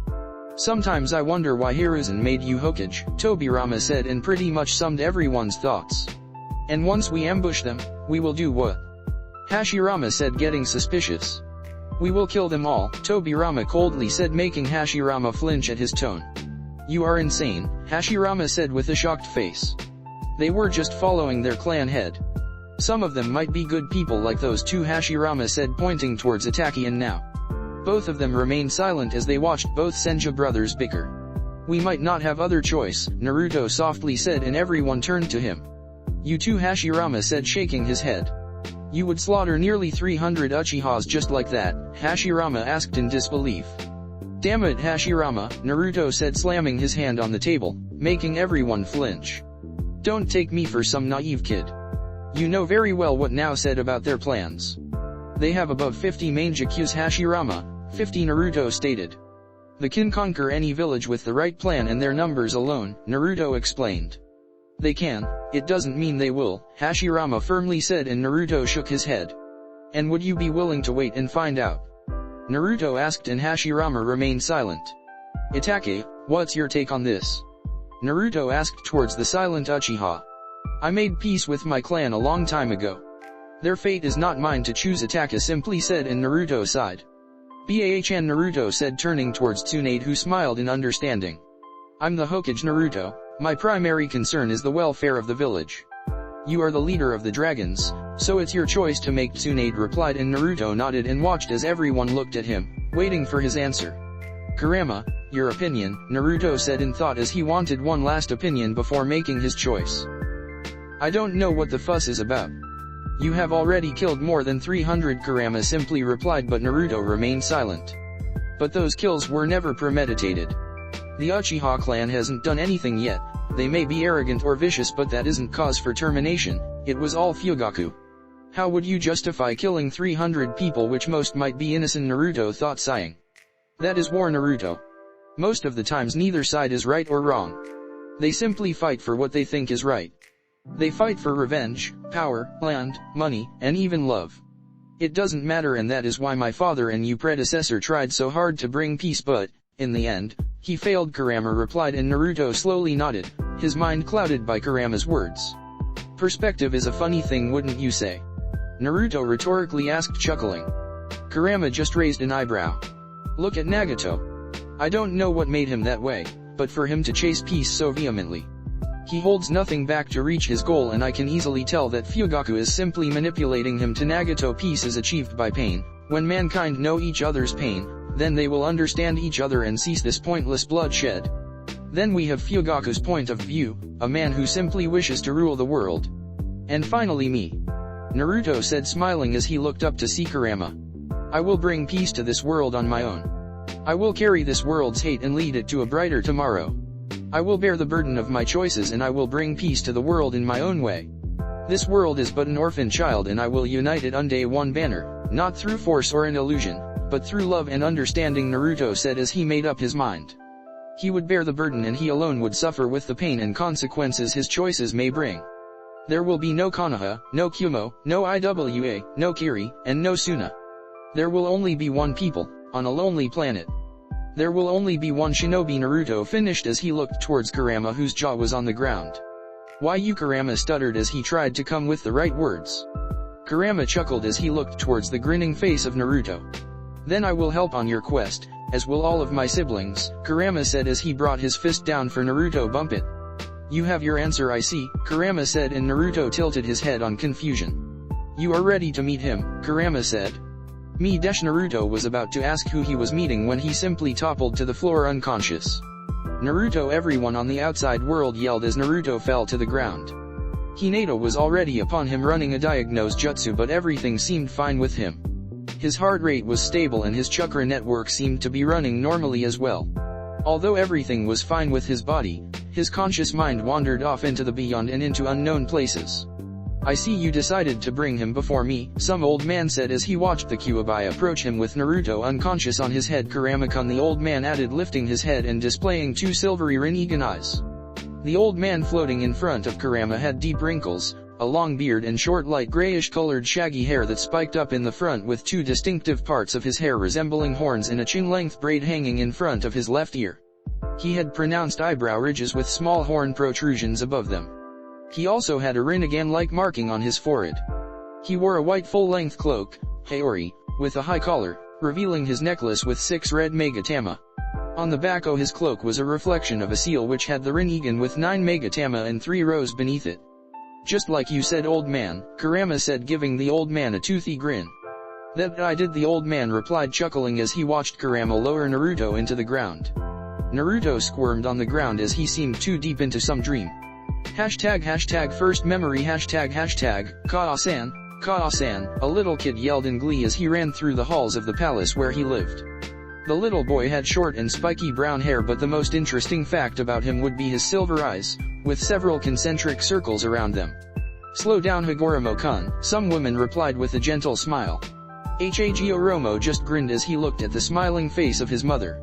Sometimes I wonder why Hiruzen made you Hokage, Tobirama said, and pretty much summed everyone's thoughts. And once we ambush them, we will do what? Hashirama said, getting suspicious. We will kill them all, Tobirama coldly said, making Hashirama flinch at his tone. You are insane, Hashirama said with a shocked face. They were just following their clan head. Some of them might be good people like those two, Hashirama said, pointing towards Itaki and Now. Both of them remained silent as they watched both Senja brothers bicker. We might not have other choice, Naruto softly said, and everyone turned to him. You too, Hashirama said, shaking his head. You would slaughter nearly 300 Uchihas just like that, Hashirama asked in disbelief. Damn it, Hashirama, Naruto said, slamming his hand on the table, making everyone flinch. Don't take me for some naive kid. You know very well what Now said about their plans. They have above 50 mangakyus, Hashirama, 50, Naruto stated. They can conquer any village with the right plan and their numbers alone, Naruto explained. They can, it doesn't mean they will, Hashirama firmly said, and Naruto shook his head. And would you be willing to wait and find out? Naruto asked, and Hashirama remained silent. Itake, what's your take on this? Naruto asked towards the silent Uchiha. I made peace with my clan a long time ago. Their fate is not mine to choose, Itake simply said, and Naruto sighed. Bah-chan, Naruto said, turning towards Tsunade, who smiled in understanding. I'm the Hokage, Naruto. My primary concern is the welfare of the village. You are the leader of the dragons, so it's your choice to make, Tsunade replied, and Naruto nodded and watched as everyone looked at him, waiting for his answer. Kurama, your opinion, Naruto said in thought as he wanted one last opinion before making his choice. I don't know what the fuss is about. You have already killed more than 300, Kurama simply replied, but Naruto remained silent. But those kills were never premeditated. The Uchiha clan hasn't done anything yet. They may be arrogant or vicious, but that isn't cause for termination. It was all Fugaku. How would you justify killing 300 people, which most might be innocent, Naruto thought, sighing. That is war, Naruto. Most of the times neither side is right or wrong. They simply fight for what they think is right. They fight for revenge, power, land, money, and even love. It doesn't matter, and that is why my father and you predecessor tried so hard to bring peace, but, in the end, he failed, Kurama replied, and Naruto slowly nodded, his mind clouded by Kurama's words. Perspective is a funny thing, wouldn't you say? Naruto rhetorically asked, chuckling. Kurama just raised an eyebrow. Look at Nagato. I don't know what made him that way, but for him to chase peace so vehemently. He holds nothing back to reach his goal, and I can easily tell that Fugaku is simply manipulating him to Nagato. Peace is achieved by pain. When mankind know each other's pain, then they will understand each other and cease this pointless bloodshed. Then we have Fugaku's point of view, a man who simply wishes to rule the world. And finally me. Naruto said, smiling as he looked up to see Kurama. I will bring peace to this world on my own. I will carry this world's hate and lead it to a brighter tomorrow. I will bear the burden of my choices, and I will bring peace to the world in my own way. This world is but an orphan child, and I will unite it under one banner, not through force or an illusion, but through love and understanding, Naruto said as he made up his mind. He would bear the burden, and he alone would suffer with the pain and consequences his choices may bring. There will be no Konoha, no Kumo, no Iwa, no Kiri, and no Suna. There will only be one people, on a lonely planet. There will only be one shinobi, Naruto finished as he looked towards Kurama, whose jaw was on the ground. Why you, Kurama stuttered as he tried to come with the right words. Kurama chuckled as he looked towards the grinning face of Naruto. Then I will help on your quest, as will all of my siblings, Kurama said as he brought his fist down for Naruto. Bump it. You have your answer, I see, Kurama said, and Naruto tilted his head on confusion. You are ready to meet him, Kurama said. Naruto was about to ask who he was meeting when he simply toppled to the floor unconscious. Naruto! Everyone on the outside world yelled as Naruto fell to the ground. Hinata was already upon him running a diagnose jutsu, but everything seemed fine with him. His heart rate was stable and his chakra network seemed to be running normally as well. Although everything was fine with his body, his conscious mind wandered off into the beyond and into unknown places. I see you decided to bring him before me, some old man said as he watched the Kyuubi approach him with Naruto unconscious on his head. Kurama-kun, the old man added, lifting his head and displaying two silvery Rinnegan eyes. The old man floating in front of Kurama had deep wrinkles, a long beard and short light grayish-colored shaggy hair that spiked up in the front with two distinctive parts of his hair resembling horns and a chin-length braid hanging in front of his left ear. He had pronounced eyebrow ridges with small horn protrusions above them. He also had a Rinnegan-like marking on his forehead. He wore a white full-length cloak, haori, with a high collar, revealing his necklace with 6 red megatama. On the back of his cloak was a reflection of a seal which had the Rinnegan with 9 megatama and 3 rows beneath it. "Just like you said, old man," Kurama said, giving the old man a toothy grin. "That I did," the old man replied, chuckling as he watched Kurama lower Naruto into the ground. Naruto squirmed on the ground as he seemed too deep into some dream. First memory Kaa-san, Kaa-san, a little kid yelled in glee as he ran through the halls of the palace where he lived. The little boy had short and spiky brown hair, but the most interesting fact about him would be his silver eyes, with several concentric circles around them. "Slow down, Higoromo-kun," some woman replied with a gentle smile. Hagoromo just grinned as he looked at the smiling face of his mother.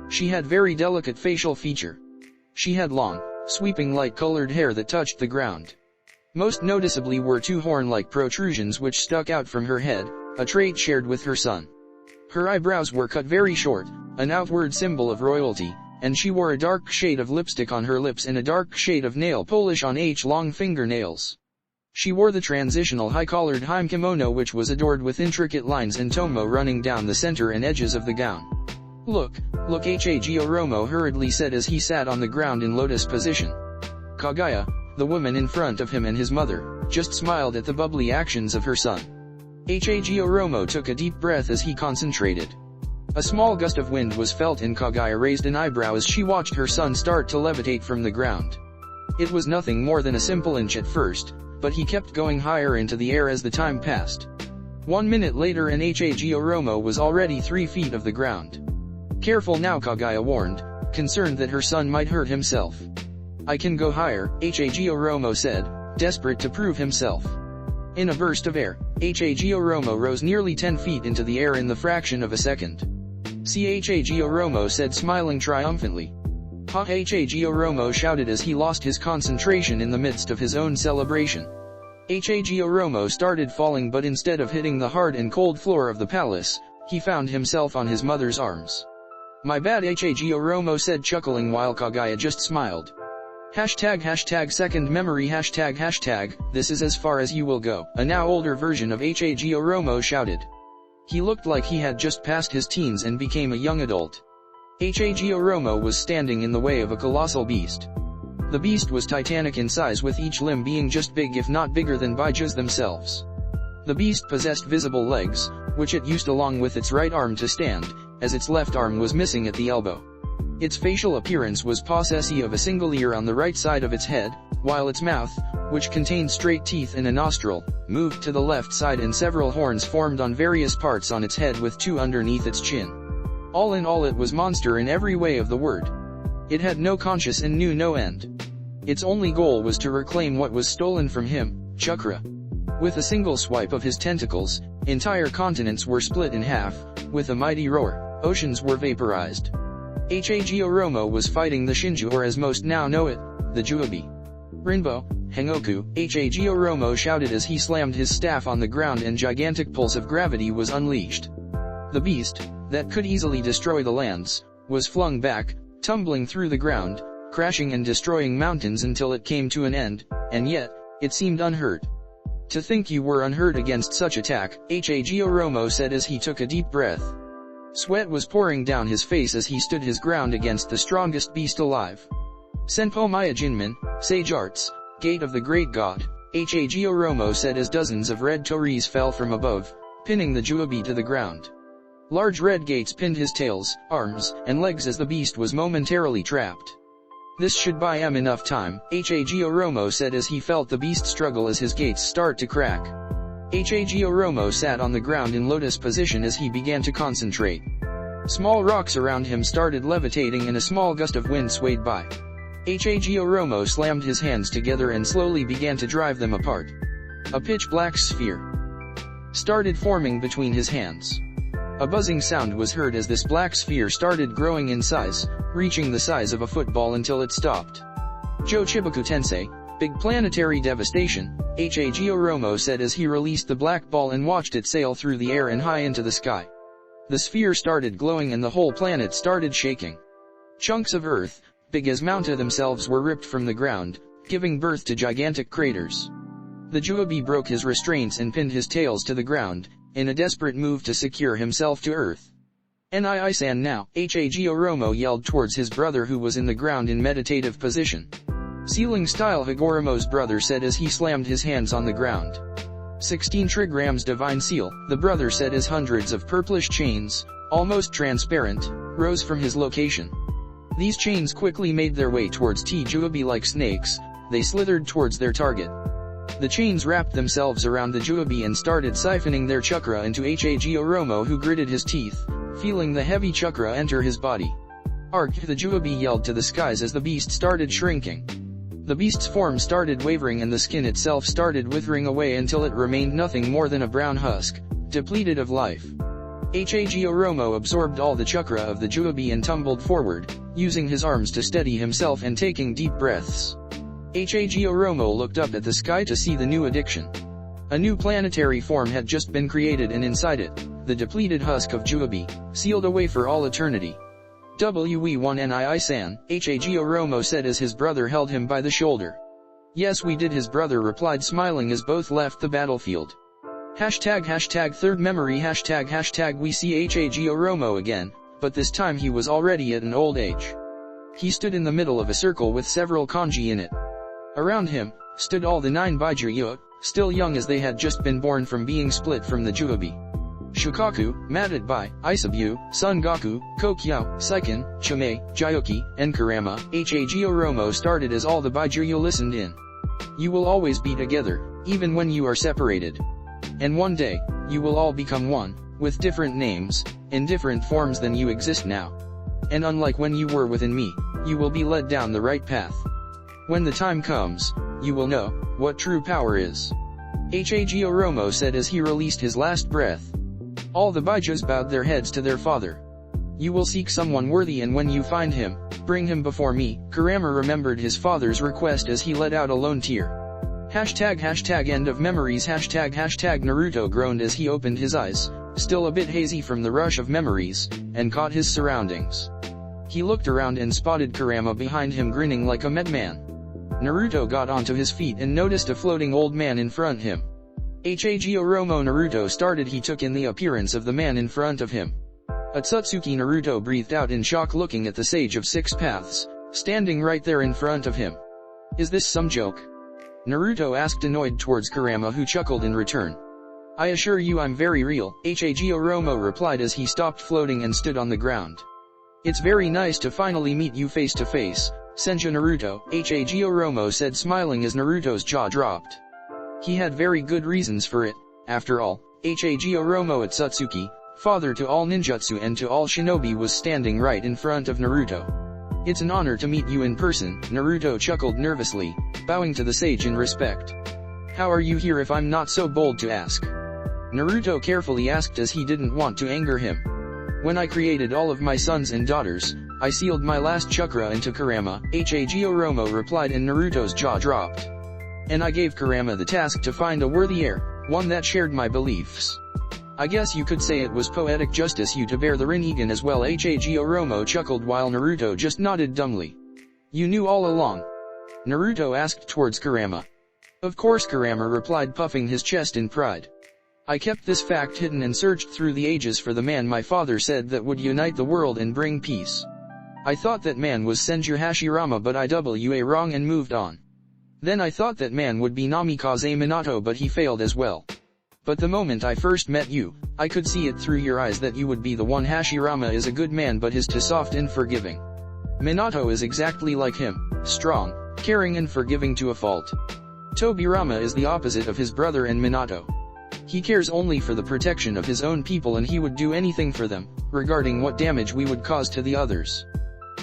She had very delicate facial feature. She had long, sweeping light-colored hair that touched the ground. Most noticeably were 2 horn-like protrusions which stuck out from her head, a trait shared with her son. Her eyebrows were cut very short, an outward symbol of royalty, and she wore a dark shade of lipstick on her lips and a dark shade of nail polish on long fingernails. She wore the transitional high-collared hime kimono which was adored with intricate lines and tomo running down the center and edges of the gown. Look, Hagoromo hurriedly said as he sat on the ground in lotus position. Kaguya, the woman in front of him and his mother, just smiled at the bubbly actions of her son. Hagoromo took a deep breath as he concentrated. A small gust of wind was felt and Kaguya raised an eyebrow as she watched her son start to levitate from the ground. It was nothing more than a simple inch at first, but he kept going higher into the air as the time passed. 1 minute later and Hagoromo was already 3 feet of the ground. "Careful now," Kaguya warned, concerned that her son might hurt himself. "I can go higher," Hagoromo said, desperate to prove himself. In a burst of air, Hagoromo rose nearly 10 feet into the air in the fraction of a second. "See," Hagoromo said, smiling triumphantly. "Ha!" Hagoromo shouted as he lost his concentration in the midst of his own celebration. Hagoromo started falling, but instead of hitting the hard and cold floor of the palace, he found himself on his mother's arms. "My bad," Hagoromo said, chuckling while Kaguya just smiled. Second memory "This is as far as you will go," a now older version of Hagoromo shouted. He looked like he had just passed his teens and became a young adult. Hagoromo was standing in the way of a colossal beast. The beast was titanic in size, with each limb being just big if not bigger than Baijas themselves. The beast possessed visible legs, which it used along with its right arm to stand, as its left arm was missing at the elbow. Its facial appearance was possessive of a single ear on the right side of its head, while its mouth, which contained straight teeth and a nostril, moved to the left side, and several horns formed on various parts on its head with 2 underneath its chin. All in all, it was monster in every way of the word. It had no conscience and knew no end. Its only goal was to reclaim what was stolen from him, chakra. With a single swipe of his tentacles, entire continents were split in half. With a mighty roar, oceans were vaporized. Hagoromo was fighting the Shinju, or as most now know it, the Juabi. "Rinbo, Hengoku," Hagoromo shouted as he slammed his staff on the ground and gigantic pulse of gravity was unleashed. The beast, that could easily destroy the lands, was flung back, tumbling through the ground, crashing and destroying mountains until it came to an end, and yet, it seemed unhurt. "To think you were unhurt against such attack," Hagoromo said as he took a deep breath. Sweat was pouring down his face as he stood his ground against the strongest beast alive. "Senpo Maya Jinmin, Sage Arts, Gate of the Great God," Hagoromo said as dozens of red tories fell from above, pinning the Juabi to the ground. Large red gates pinned his tails, arms, and legs as the beast was momentarily trapped. "This should buy him enough time," Hagoromo said as he felt the beast struggle as his gates start to crack. Hagoromo sat on the ground in lotus position as he began to concentrate. Small rocks around him started levitating and a small gust of wind swayed by. Hagoromo slammed his hands together and slowly began to drive them apart. A pitch-black sphere started forming between his hands. A buzzing sound was heard as this black sphere started growing in size, reaching the size of a football until it stopped. "Jo Chibaku Tensei, big planetary devastation," Hagoromo said as he released the black ball and watched it sail through the air and high into the sky. The sphere started glowing and the whole planet started shaking. Chunks of earth, big as mountains themselves, were ripped from the ground, giving birth to gigantic craters. The Juabi broke his restraints and pinned his tails to the ground, in a desperate move to secure himself to Earth. "Nii-san now," Hagoromo yelled towards his brother who was in the ground in meditative position. "Ceiling style," Hagoromo's brother said as he slammed his hands on the ground. 16 trigrams divine seal, the brother said as hundreds of purplish chains, almost transparent, rose from his location. These chains quickly made their way towards Juabi like snakes. They slithered towards their target. The chains wrapped themselves around the Juabi and started siphoning their chakra into Hagoromo, who gritted his teeth, feeling the heavy chakra enter his body. "Arg!" the Juabi yelled to the skies as the beast started shrinking. The beast's form started wavering and the skin itself started withering away until it remained nothing more than a brown husk, depleted of life. Hagoromo absorbed all the chakra of the Juabi and tumbled forward, using his arms to steady himself and taking deep breaths. Hagoromo looked up at the sky to see the new addiction. A new planetary form had just been created, and inside it, the depleted husk of Juabi, sealed away for all eternity. "We-1-Nii-san," Hagoromo said as his brother held him by the shoulder. "Yes, we did," his brother replied, smiling as both left the battlefield. #third memory ##. We see Hagoromo again, but this time he was already at an old age. He stood in the middle of a circle with several kanji in it. Around him, stood all the 9 Baijuyu, still young as they had just been born from being split from the Juabi. Shukaku, Madarai, Isabu, Sungaku, Kokyao, Seiken, Chimei, Jyoki, and Kurama. Hagoromo started as all the Baijuyu listened in. "You will always be together, even when you are separated. And one day, you will all become one, with different names, in different forms than you exist now. And unlike when you were within me, you will be led down the right path. When the time comes, you will know what true power is." Hagoromo said as he released his last breath. All the Baijus bowed their heads to their father. "You will seek someone worthy, and when you find him, bring him before me." Kurama remembered his father's request as he let out a lone tear. #end of memories #Naruto groaned as he opened his eyes, still a bit hazy from the rush of memories, and caught his surroundings. He looked around and spotted Kurama behind him grinning like a madman. Naruto got onto his feet and noticed a floating old man in front of him. Hagoromo Naruto started. He took in the appearance of the man in front of him. Atsutsuki Naruto breathed out in shock, looking at the Sage of Six Paths, standing right there in front of him. "Is this some joke?" Naruto asked, annoyed towards Kurama, who chuckled in return. "I assure you I'm very real," Hagoromo replied as he stopped floating and stood on the ground. "It's very nice to finally meet you face to face, Senju Naruto," Hagoromo said, smiling as Naruto's jaw dropped. He had very good reasons for it. After all, Hagoromo Atsutsuki, father to all ninjutsu and to all shinobi, was standing right in front of Naruto. "It's an honor to meet you in person," Naruto chuckled nervously, bowing to the sage in respect. "How are you here if I'm not so bold to ask?" Naruto carefully asked as he didn't want to anger him. "When I created all of my sons and daughters, I sealed my last chakra into Kurama," Hagoromo replied, and Naruto's jaw dropped. "And I gave Kurama the task to find a worthy heir, one that shared my beliefs. I guess you could say it was poetic justice you to bear the Rinnegan as well." Hagoromo chuckled while Naruto just nodded dumbly. "You knew all along?" Naruto asked towards Kurama. "Of course," Kurama replied, puffing his chest in pride. "I kept this fact hidden and searched through the ages for the man my father said that would unite the world and bring peace. I thought that man was Senju Hashirama, but I was wrong and moved on. Then I thought that man would be Namikaze Minato, but he failed as well. But the moment I first met you, I could see it through your eyes that you would be the one. Hashirama is a good man but is too soft and forgiving. Minato is exactly like him, strong, caring and forgiving to a fault. Tobirama is the opposite of his brother and Minato. He cares only for the protection of his own people, and he would do anything for them, regarding what damage we would cause to the others.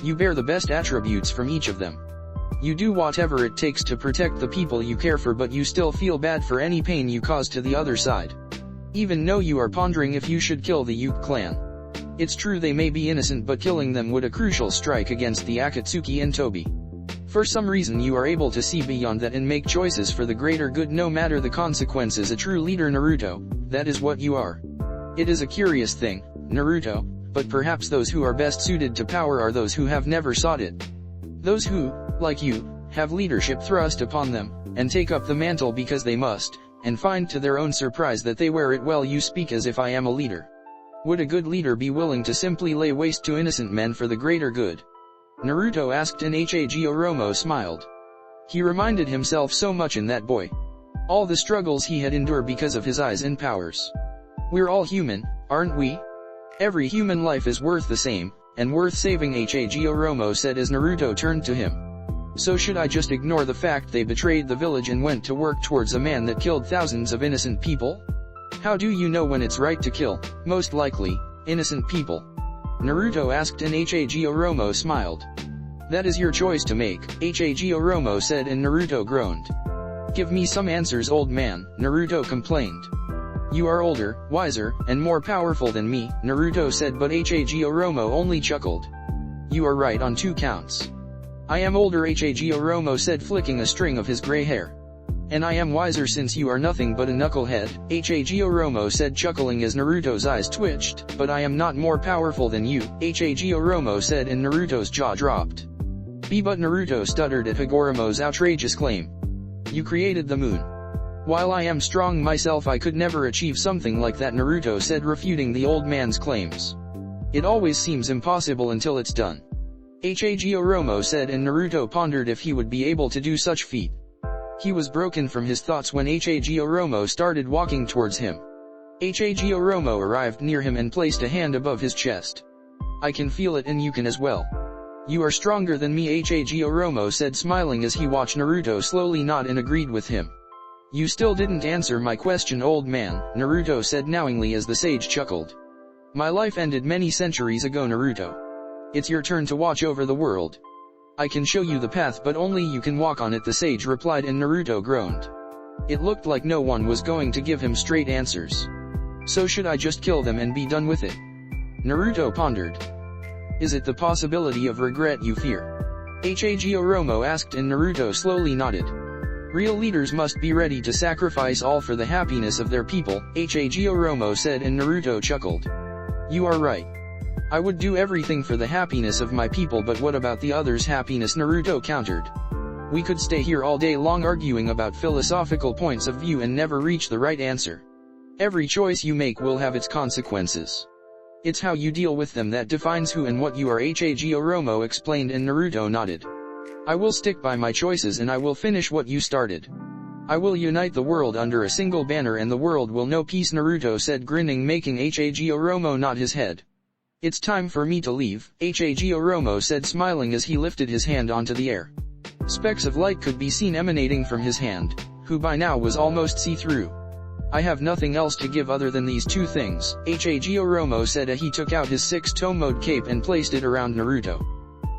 You bear the best attributes from each of them. You do whatever it takes to protect the people you care for, but you still feel bad for any pain you cause to the other side. Even though you are pondering if you should kill the Yuki clan. It's true they may be innocent, but killing them would a crucial strike against the Akatsuki and Tobi. For some reason you are able to see beyond that and make choices for the greater good no matter the consequences. A true leader, Naruto, that is what you are. It is a curious thing, Naruto, but perhaps those who are best suited to power are those who have never sought it. Those who, like you, have leadership thrust upon them, and take up the mantle because they must. and find to their own surprise that they wear it well. You speak as if I am a leader. Would a good leader be willing to simply lay waste to innocent men for the greater good? Naruto asked, and Hagoromo smiled. He reminded himself so much in that boy. All the struggles he had endured because of his eyes and powers. We're all human, aren't we? Every human life is worth the same, and worth saving, Hagoromo said as Naruto turned to him. So should I just ignore the fact they betrayed the village and went to work towards a man that killed thousands of innocent people? How do you know when it's right to kill, most likely, innocent people? Naruto asked, and Hagoromo smiled. That is your choice to make, Hagoromo said, and Naruto groaned. Give me some answers, old man, Naruto complained. You are older, wiser, and more powerful than me, Naruto said, but Hagoromo only chuckled. You are right on 2 counts. I am older, Hagoromo said, flicking a string of his gray hair. And I am wiser since you are nothing but a knucklehead, Hagoromo said, chuckling as Naruto's eyes twitched. But I am not more powerful than you, Hagoromo said, and Naruto's jaw dropped. But Naruto stuttered at Hagoromo's outrageous claim. You created the moon. While I am strong myself, I could never achieve something like that, Naruto said, refuting the old man's claims. It always seems impossible until it's done. Hagoromo said, and Naruto pondered if he would be able to do such feat. He was broken from his thoughts when Hagoromo started walking towards him. Hagoromo arrived near him and placed a hand above his chest. I can feel it, and you can as well. You are stronger than me, Hagoromo said, smiling as he watched Naruto slowly nod and agreed with him. You still didn't answer my question, old man, Naruto said knowingly as the sage chuckled. My life ended many centuries ago, Naruto. It's your turn to watch over the world. I can show you the path, but only you can walk on it, the sage replied, and Naruto groaned. It looked like no one was going to give him straight answers. So should I just kill them and be done with it? Naruto pondered. Is it the possibility of regret you fear? Hagoromo asked, and Naruto slowly nodded. Real leaders must be ready to sacrifice all for the happiness of their people, Hagoromo said, and Naruto chuckled. You are right. I would do everything for the happiness of my people, but what about the others' happiness? Naruto countered. We could stay here all day long arguing about philosophical points of view and never reach the right answer. Every choice you make will have its consequences. It's how you deal with them that defines who and what you are, Hagoromo explained, and Naruto nodded. I will stick by my choices and I will finish what you started. I will unite the world under a single banner and the world will know peace, Naruto said, grinning, making Hagoromo nod his head. It's time for me to leave, Hagoromo said, smiling as he lifted his hand onto the air. Specks of light could be seen emanating from his hand, who by now was almost see-through. I have nothing else to give other than these 2 things, Hagoromo said as he took out his 6-toe mode cape and placed it around Naruto.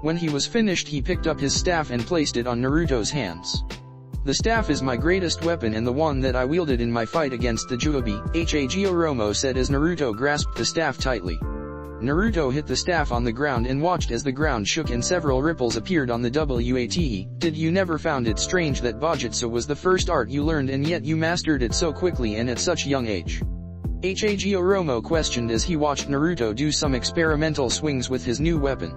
When he was finished, he picked up his staff and placed it on Naruto's hands. The staff is my greatest weapon and the one that I wielded in my fight against the Juobi, Hagoromo said as Naruto grasped the staff tightly. Naruto hit the staff on the ground and watched as the ground shook and several ripples appeared on the WATE. Did you never found it strange that Bojutsu was the first art you learned and yet you mastered it so quickly and at such young age? Hagoromo questioned as he watched Naruto do some experimental swings with his new weapon.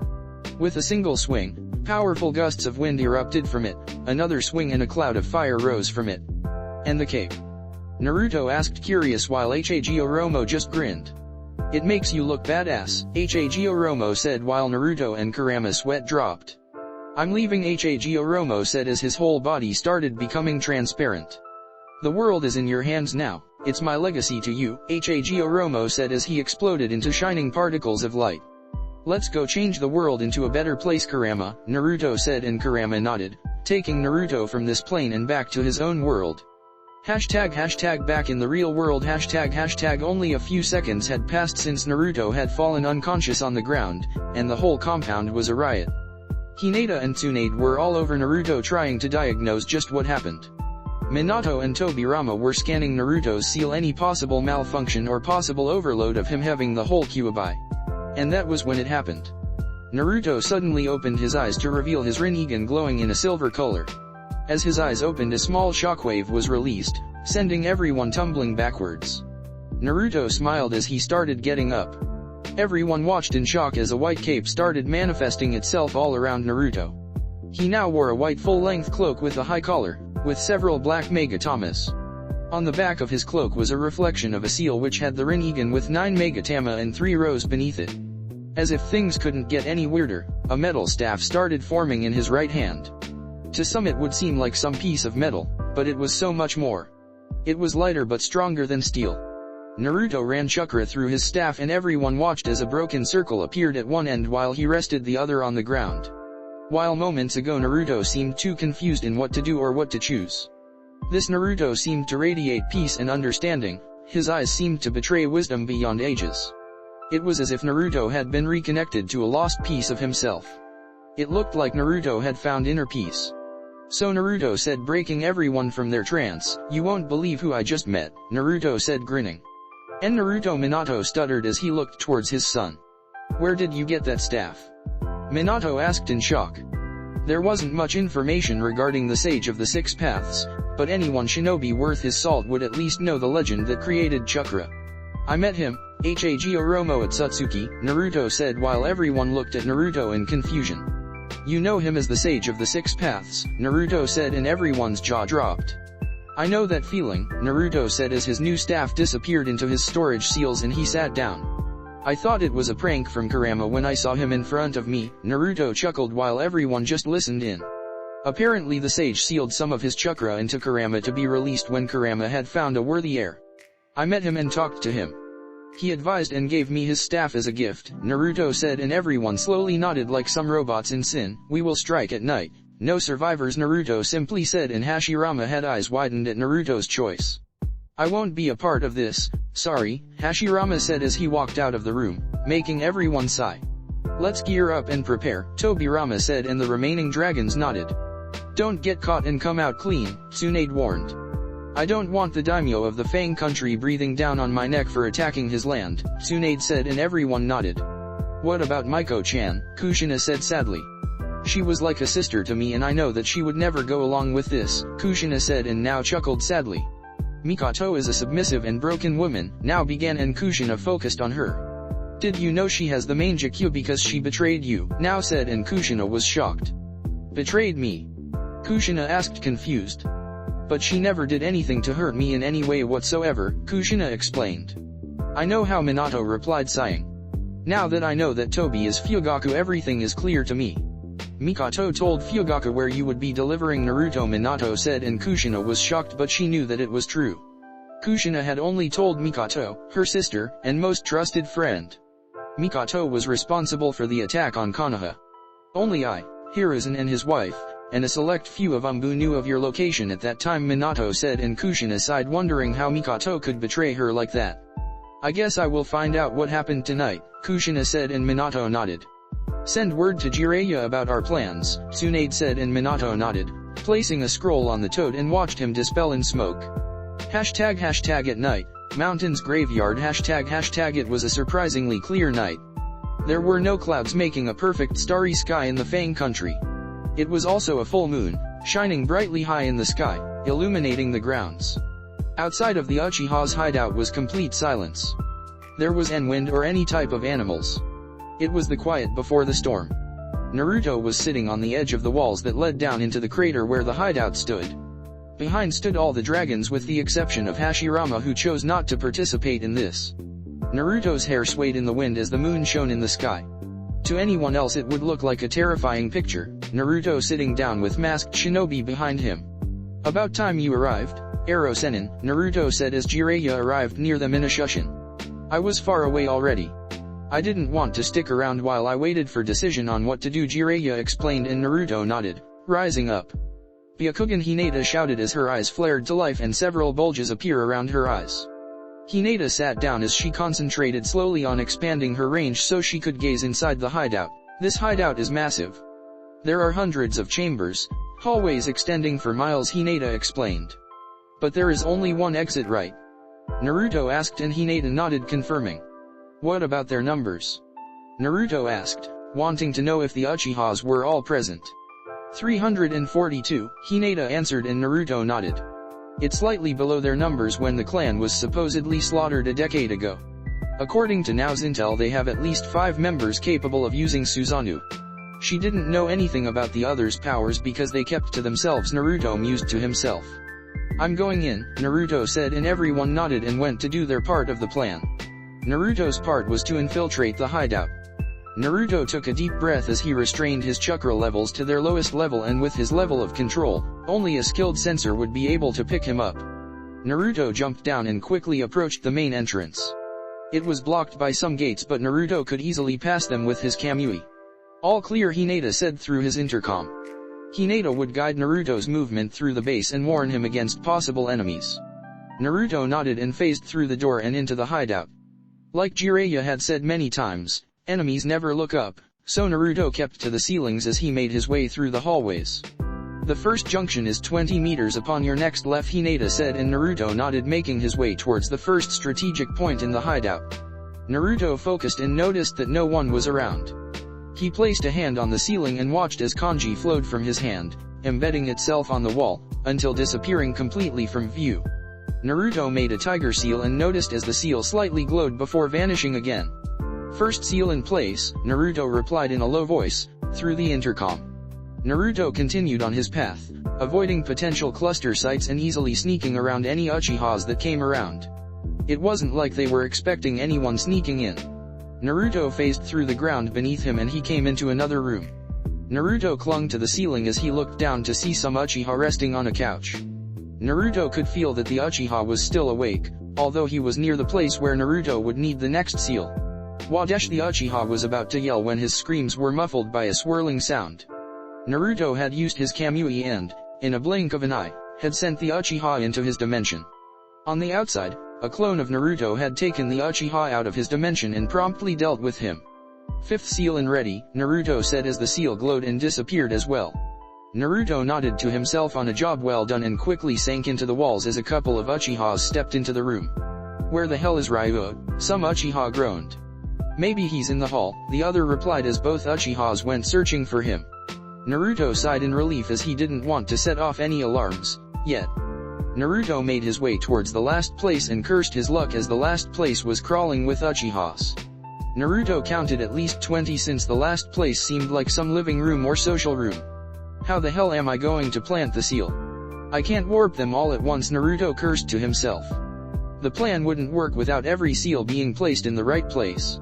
With a single swing, powerful gusts of wind erupted from it, another swing and a cloud of fire rose from it. And the cape? Naruto asked, curious, while Hagoromo just grinned. It makes you look badass, Hagoromo said while Naruto and Kurama's sweat dropped. I'm leaving, Hagoromo said as his whole body started becoming transparent. The world is in your hands now, it's my legacy to you, Hagoromo said as he exploded into shining particles of light. Let's go change the world into a better place, Kurama, Naruto said, and Kurama nodded, taking Naruto from this plane and back to his own world. Hashtag back in the real world. Hashtag only a few seconds had passed since Naruto had fallen unconscious on the ground, and the whole compound was a riot. Hinata and Tsunade were all over Naruto trying to diagnose just what happened. Minato and Tobirama were scanning Naruto's seal, any possible malfunction or possible overload of him having the whole Kyuubi. And that was when it happened. Naruto suddenly opened his eyes to reveal his Rinnegan glowing in a silver color. As his eyes opened, a small shockwave was released, sending everyone tumbling backwards. Naruto smiled as he started getting up. Everyone watched in shock as a white cape started manifesting itself all around Naruto. He now wore a white full-length cloak with a high collar, with several black megatamas. On the back of his cloak was a reflection of a seal which had the Rinnegan with 9 Megatama and 3 rows beneath it. As if things couldn't get any weirder, a metal staff started forming in his right hand. To some it would seem like some piece of metal, but it was so much more. It was lighter but stronger than steel. Naruto ran chakra through his staff and everyone watched as a broken circle appeared at one end while he rested the other on the ground. While moments ago Naruto seemed too confused in what to do or what to choose. This Naruto seemed to radiate peace and understanding, his eyes seemed to betray wisdom beyond ages. It was as if Naruto had been reconnected to a lost piece of himself. It looked like Naruto had found inner peace. So Naruto said, breaking everyone from their trance, "You won't believe who I just met," Naruto said, grinning. And Naruto Minato stuttered as he looked towards his son. "Where did you get that staff?" Minato asked in shock. There wasn't much information regarding the Sage of the Six Paths, but anyone shinobi worth his salt would at least know the legend that created chakra. "I met him, Hag Oromo at Satsuki," Naruto said while everyone looked at Naruto in confusion. "You know him as the Sage of the Six Paths," Naruto said and everyone's jaw dropped. "I know that feeling," Naruto said as his new staff disappeared into his storage seals and he sat down. "I thought it was a prank from Kurama when I saw him in front of me," Naruto chuckled while everyone just listened in. Apparently the sage sealed some of his chakra into Kurama to be released when Kurama had found a worthy heir. "I met him and talked to him. He advised and gave me his staff as a gift," Naruto said and everyone slowly nodded like some robots in Sin. "We will strike at night. No survivors," Naruto simply said and Hashirama had eyes widened at Naruto's choice. "I won't be a part of this, sorry," Hashirama said as he walked out of the room, making everyone sigh. "Let's gear up and prepare," Tobirama said and the remaining dragons nodded. "Don't get caught and come out clean," Tsunade warned. "I don't want the daimyo of the Fang country breathing down on my neck for attacking his land," Tsunade said and everyone nodded. "What about Miko-chan?" Kushina said sadly. "She was like a sister to me and I know that she would never go along with this," Kushina said and now chuckled sadly. "Mikoto is a submissive and broken woman," now began and Kushina focused on her. "Did you know she has the Mangekyo because she betrayed you?" now said and Kushina was shocked. "Betrayed me?" Kushina asked confused. "But she never did anything to hurt me in any way whatsoever," Kushina explained. "I know how," Minato replied sighing. "Now that I know that Tobi is Fugaku everything is clear to me." "Mikoto told Fugaku where you would be delivering Naruto," Minato said and Kushina was shocked but she knew that it was true. Kushina had only told Mikoto, her sister, and most trusted friend. Mikoto was responsible for the attack on Konoha. Only I, Hiruzen and his wife, and a select few of Umbu knew of your location at that time, Minato said and Kushina sighed wondering how Mikoto could betray her like that. "I guess I will find out what happened tonight," Kushina said and Minato nodded. "Send word to Jiraiya about our plans," Tsunade said and Minato nodded, placing a scroll on the toad and watched him dispel in smoke. Hashtag at night, mountains graveyard hashtag it was a surprisingly clear night. There were no clouds making a perfect starry sky in the Fang country. It was also a full moon, shining brightly high in the sky, illuminating the grounds. Outside of the Uchiha's hideout was complete silence. There was no wind or any type of animals. It was the quiet before the storm. Naruto was sitting on the edge of the walls that led down into the crater where the hideout stood. Behind stood all the dragons with the exception of Hashirama who chose not to participate in this. Naruto's hair swayed in the wind as the moon shone in the sky. To anyone else it would look like a terrifying picture, Naruto sitting down with masked shinobi behind him. "About time you arrived, Ero Sennin," Naruto said as Jiraiya arrived near them in a shushin. "I was far away already. I didn't want to stick around while I waited for decision on what to do," Jiraiya explained and Naruto nodded, rising up. Byakugan Hinata shouted as her eyes flared to life and several bulges appear around her eyes. Hinata sat down as she concentrated slowly on expanding her range so she could gaze inside the hideout. This hideout is massive. There are hundreds of chambers, hallways extending for miles, Hinata explained. "But there is only one exit, right?" Naruto asked and Hinata nodded confirming. "What about their numbers?" Naruto asked, wanting to know if the Uchihas were all present. 342, Hinata answered and Naruto nodded. "It's slightly below their numbers when the clan was supposedly slaughtered a decade ago. According to now's intel they have at least 5 members capable of using Susanoo." She didn't know anything about the others' powers because they kept to themselves, Naruto mused to himself. I'm going in, Naruto said, and everyone nodded and went to do their part of the plan. Naruto's part was to infiltrate the hideout. Naruto took a deep breath as he restrained his chakra levels to their lowest level, and with his level of control, only a skilled sensor would be able to pick him up. Naruto jumped down and quickly approached the main entrance. It was blocked by some gates, but Naruto could easily pass them with his Kamui. All clear, Hinata said through his intercom. Hinata would guide Naruto's movement through the base and warn him against possible enemies. Naruto nodded and phased through the door and into the hideout. Like Jiraiya had said many times, enemies never look up, so Naruto kept to the ceilings as he made his way through the hallways. The first junction is 20 meters upon your next left, Hinata said, and Naruto nodded, making his way towards the first strategic point in the hideout. Naruto focused and noticed that no one was around. He placed a hand on the ceiling and watched as kanji flowed from his hand, embedding itself on the wall, until disappearing completely from view. Naruto made a tiger seal and noticed as the seal slightly glowed before vanishing again. First seal in place, Naruto replied in a low voice, through the intercom. Naruto continued on his path, avoiding potential cluster sites and easily sneaking around any Uchihas that came around. It wasn't like they were expecting anyone sneaking in. Naruto phased through the ground beneath him and he came into another room. Naruto clung to the ceiling as he looked down to see some Uchiha resting on a couch. Naruto could feel that the Uchiha was still awake, although he was near the place where Naruto would need the next seal. Wadesh, the Uchiha was about to yell when his screams were muffled by a swirling sound. Naruto had used his Kamui and, in a blink of an eye, had sent the Uchiha into his dimension. On the outside, a clone of Naruto had taken the Uchiha out of his dimension and promptly dealt with him. Fifth seal and ready, Naruto said as the seal glowed and disappeared as well. Naruto nodded to himself on a job well done and quickly sank into the walls as a couple of Uchihas stepped into the room. Where the hell is Ryu? Some Uchiha groaned. Maybe he's in the hall, the other replied as both Uchihas went searching for him. Naruto sighed in relief as he didn't want to set off any alarms, yet. Naruto made his way towards the last place and cursed his luck as the last place was crawling with Uchihas. Naruto counted at least 20 since the last place seemed like some living room or social room. How the hell am I going to plant the seal? I can't warp them all at once, Naruto cursed to himself. The plan wouldn't work without every seal being placed in the right place.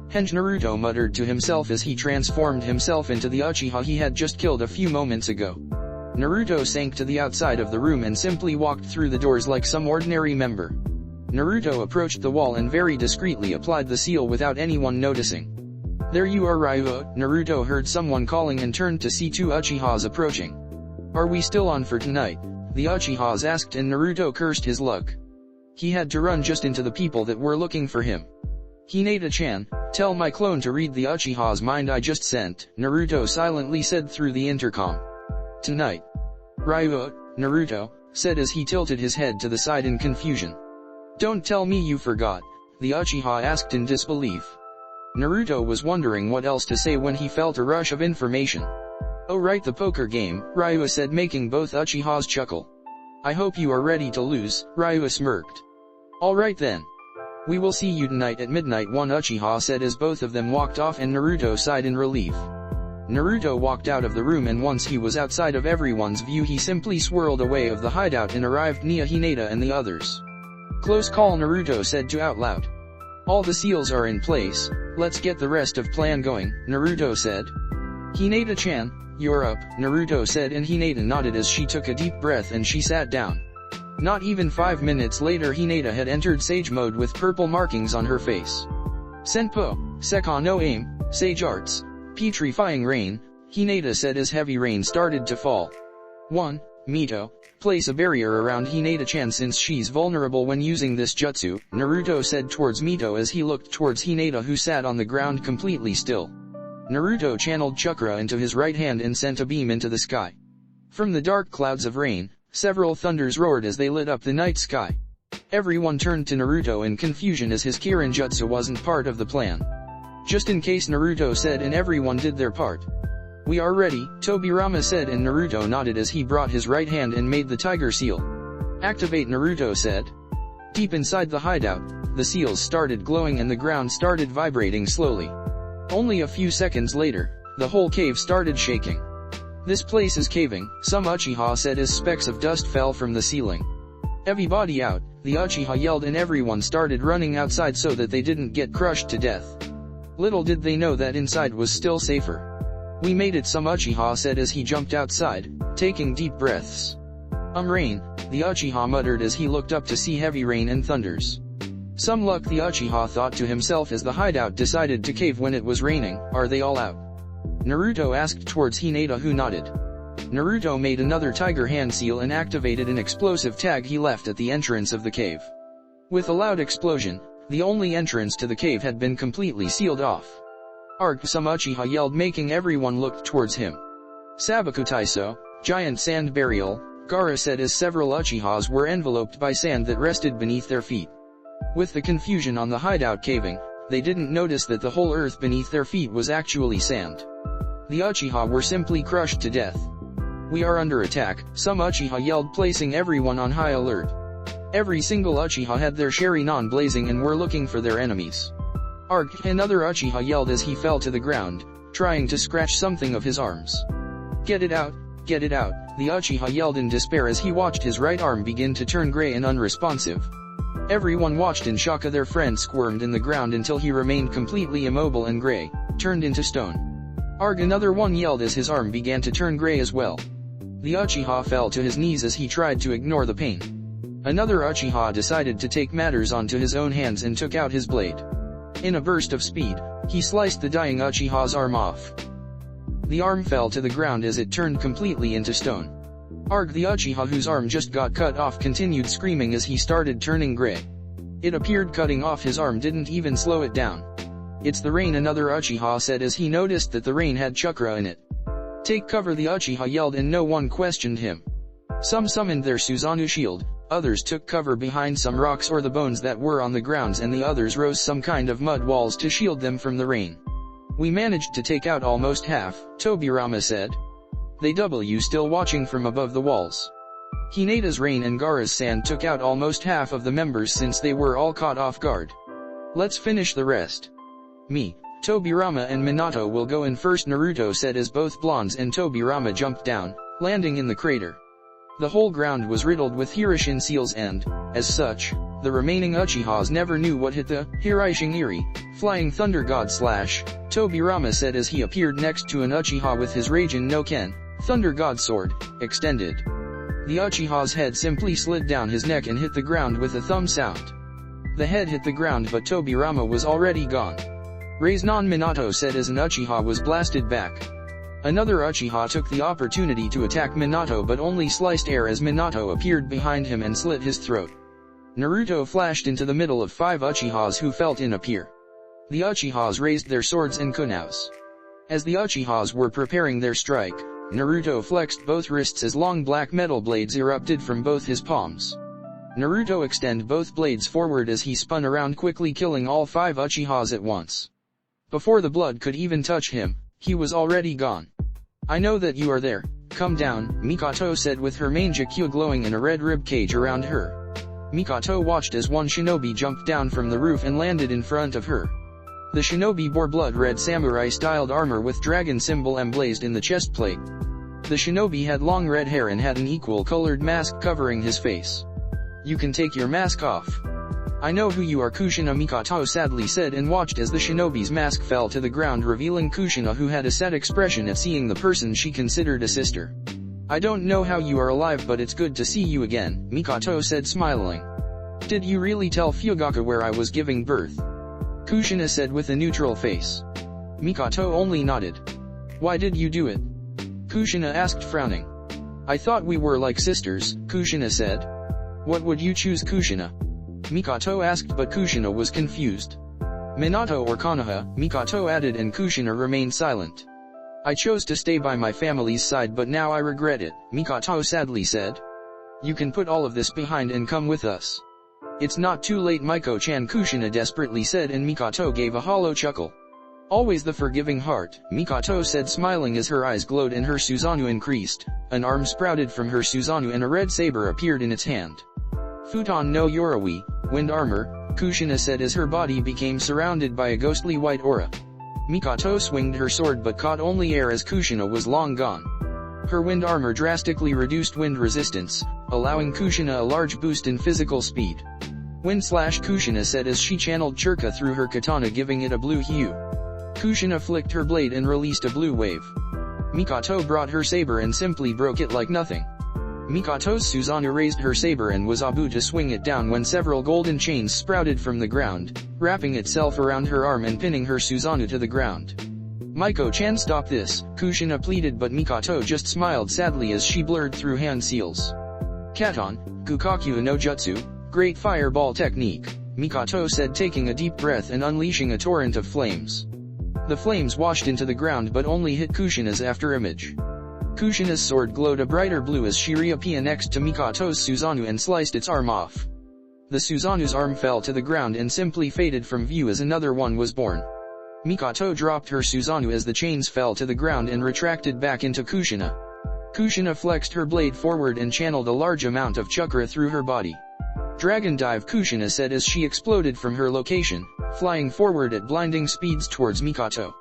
Henge, Naruto muttered to himself as he transformed himself into the Uchiha he had just killed a few moments ago. Naruto sank to the outside of the room and simply walked through the doors like some ordinary member. Naruto approached the wall and very discreetly applied the seal without anyone noticing. There you are, Ryu. Naruto heard someone calling and turned to see two Uchihas approaching. Are we still on for tonight? The Uchihas asked and Naruto cursed his luck. He had to run just into the people that were looking for him. Hinata-chan, tell my clone to read the Uchiha's mind I just sent, Naruto silently said through the intercom. Tonight. Ryu, Naruto said as he tilted his head to the side in confusion. Don't tell me you forgot, the Uchiha asked in disbelief. Naruto was wondering what else to say when he felt a rush of information. Oh right, the poker game, Ryu said, making both Uchihas chuckle. I hope you are ready to lose, Ryu smirked. Alright then. We will see you tonight at midnight, one Uchiha said as both of them walked off and Naruto sighed in relief. Naruto walked out of the room and once he was outside of everyone's view he simply swirled away of the hideout and arrived near Hinata and the others. Close call, Naruto said to out loud. All the seals are in place, let's get the rest of plan going, Naruto said. Hinata-chan, you're up, Naruto said and Hinata nodded as she took a deep breath and she sat down. Not even 5 minutes later Hinata had entered Sage mode with purple markings on her face. Senpo, Sekka no aim, Sage Arts, Petrifying Rain, Hinata said as heavy rain started to fall. 1. Mito, place a barrier around Hinata-chan since she's vulnerable when using this jutsu, Naruto said towards Mito as he looked towards Hinata who sat on the ground completely still. Naruto channeled chakra into his right hand and sent a beam into the sky. From the dark clouds of rain, several thunders roared as they lit up the night sky. Everyone turned to Naruto in confusion as his Kirin jutsu wasn't part of the plan. Just in case, Naruto said, and everyone did their part. We are ready, Tobirama said and Naruto nodded as he brought his right hand and made the tiger seal. Activate, Naruto said. Deep inside the hideout, the seals started glowing and the ground started vibrating slowly. Only a few seconds later, the whole cave started shaking. This place is caving, some Uchiha said as specks of dust fell from the ceiling. Everybody out, the Uchiha yelled and everyone started running outside so that they didn't get crushed to death. Little did they know that inside was still safer. We made it, some Uchiha said as he jumped outside, taking deep breaths. Rain, the Uchiha muttered as he looked up to see heavy rain and thunders. Some luck, the Uchiha thought to himself as the hideout decided to cave when it was raining. Are they all out? Naruto asked towards Hinata, who nodded. Naruto made another tiger hand seal and activated an explosive tag he left at the entrance of the cave. With a loud explosion, the only entrance to the cave had been completely sealed off. Arg, some Uchiha yelled, making everyone look towards him. Sabakutaiso, giant sand burial, Gaara said as several Uchihas were enveloped by sand that rested beneath their feet. With the confusion on the hideout caving, they didn't notice that the whole earth beneath their feet was actually sand. The Uchiha were simply crushed to death. We are under attack, some Uchiha yelled, placing everyone on high alert. Every single Uchiha had their Sharingan blazing and were looking for their enemies. Arg, another Uchiha yelled as he fell to the ground, trying to scratch something of his arms. Get it out, the Uchiha yelled in despair as he watched his right arm begin to turn gray and unresponsive. Everyone watched in shock as their friend squirmed in the ground until he remained completely immobile and gray, turned into stone. Arg, another one yelled as his arm began to turn gray as well. The Uchiha fell to his knees as he tried to ignore the pain. Another Uchiha decided to take matters onto his own hands and took out his blade. In a burst of speed, he sliced the dying Uchiha's arm off. The arm fell to the ground as it turned completely into stone. Arg, the Uchiha whose arm just got cut off continued screaming as he started turning gray. It appeared cutting off his arm didn't even slow it down. It's the rain, another Uchiha said as he noticed that the rain had chakra in it. Take cover, the Uchiha yelled, and no one questioned him. Some summoned their Susanoo shield, others took cover behind some rocks or the bones that were on the grounds, and the others rose some kind of mud walls to shield them from the rain. We managed to take out almost half, Tobirama said. They still watching from above the walls. Hinata's rain and Gaara's sand took out almost half of the members since they were all caught off guard. Let's finish the rest. Me, Tobirama and Minato will go in first, Naruto said as both blondes and Tobirama jumped down, landing in the crater. The whole ground was riddled with Hirishin seals and, as such, the remaining Uchihas never knew what hit the Hirishin flying thunder god / Tobirama said as he appeared next to an Uchiha with his Raijin no Ken, thunder god sword, extended. The Uchiha's head simply slid down his neck and hit the ground with a thumb sound. The head hit the ground but Tobirama was already gone. Raiznan, Minato said as an Uchiha was blasted back. Another Uchiha took the opportunity to attack Minato but only sliced air as Minato appeared behind him and slit his throat. Naruto flashed into the middle of 5 Uchihas who felt in appear. The Uchihas raised their swords and kunous. As the Uchihas were preparing their strike, Naruto flexed both wrists as long black metal blades erupted from both his palms. Naruto extended both blades forward as he spun around, quickly killing all 5 Uchihas at once. Before the blood could even touch him, he was already gone. I know that you are there, come down, Mikato said with her Mangekyo glowing in a red rib cage around her. Mikato watched as one shinobi jumped down from the roof and landed in front of her. The shinobi bore blood-red samurai-styled armor with dragon symbol emblazed in the chest plate. The shinobi had long red hair and had an equal-colored mask covering his face. You can take your mask off. I know who you are, Kushina, Mikato sadly said and watched as the shinobi's mask fell to the ground, revealing Kushina, who had a sad expression at seeing the person she considered a sister. I don't know how you are alive, but it's good to see you again, Mikato said smiling. Did you really tell Fugaku where I was giving birth? Kushina said with a neutral face. Mikato only nodded. Why did you do it? Kushina asked, frowning. I thought we were like sisters, Kushina said. What would you choose, Kushina? Mikato asked, but Kushina was confused. Minato or Konoha, Mikato added, and Kushina remained silent. I chose to stay by my family's side, but now I regret it, Mikato sadly said. You can put all of this behind and come with us. It's not too late, Miko-chan, Kushina desperately said, and Mikato gave a hollow chuckle. Always the forgiving heart, Mikato said smiling as her eyes glowed and her Susanoo increased. An arm sprouted from her Susanoo and a red saber appeared in its hand. Futon no Yorawi, wind armor, Kushina said as her body became surrounded by a ghostly white aura. Mikato swinged her sword but caught only air as Kushina was long gone. Her wind armor drastically reduced wind resistance, allowing Kushina a large boost in physical speed. Kushina said as she channeled Churka through her katana, giving it a blue hue. Kushina flicked her blade and released a blue wave. Mikato brought her saber and simply broke it like nothing. Mikato's Susanoo raised her saber and was about to swing it down when several golden chains sprouted from the ground, wrapping itself around her arm and pinning her Susanoo to the ground. Miko-chan, stop this, Kushina pleaded, but Mikato just smiled sadly as she blurred through hand seals. Katon, Gukaku no Jutsu, great fireball technique, Mikato said, taking a deep breath and unleashing a torrent of flames. The flames washed into the ground but only hit Kushina's afterimage. Kushina's sword glowed a brighter blue as she reappeared next to Mikato's Susanoo and sliced its arm off. The Susanoo's arm fell to the ground and simply faded from view as another one was born. Mikato dropped her Susanoo as the chains fell to the ground and retracted back into Kushina. Kushina flexed her blade forward and channeled a large amount of chakra through her body. Dragon dive, Kushina said as she exploded from her location, flying forward at blinding speeds towards Mikato.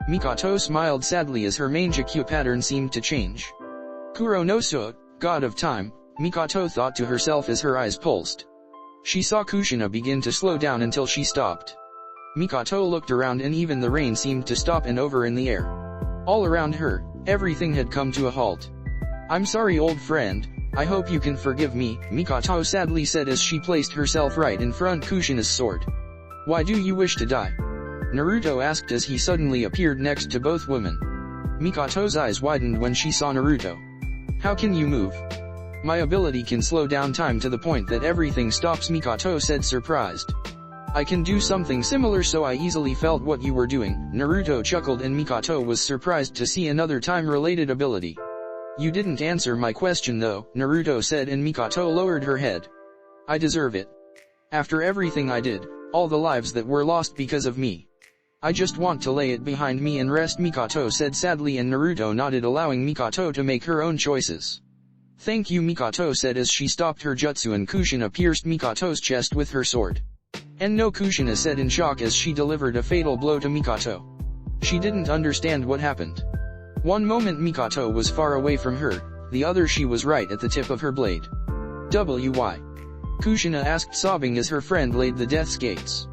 Mikato smiled sadly as her Manjikyu pattern seemed to change. Kuro no Suo, god of time, Mikato thought to herself as her eyes pulsed. She saw Kushina begin to slow down until she stopped. Mikato looked around and even the rain seemed to stop and over in the air. All around her, everything had come to a halt. I'm sorry, old friend, I hope you can forgive me, Mikato sadly said as she placed herself right in front Kushina's sword. Why do you wish to die? Naruto asked as he suddenly appeared next to both women. Mikato's eyes widened when she saw Naruto. How can you move? My ability can slow down time to the point that everything stops, Mikato said, surprised. I can do something similar, so I easily felt what you were doing, Naruto chuckled, and Mikato was surprised to see another time-related ability. You didn't answer my question though, Naruto said, and Mikato lowered her head. I deserve it. After everything I did, all the lives that were lost because of me. I just want to lay it behind me and rest, Mikato said sadly, and Naruto nodded, allowing Mikato to make her own choices. Thank you, Mikato said as she stopped her jutsu and Kushina pierced Mikato's chest with her sword. And no, Kushina said in shock as she delivered a fatal blow to Mikato. She didn't understand what happened. One moment Mikato was far away from her, the other she was right at the tip of her blade. Why? Kushina asked, sobbing as her friend laid the death's gates.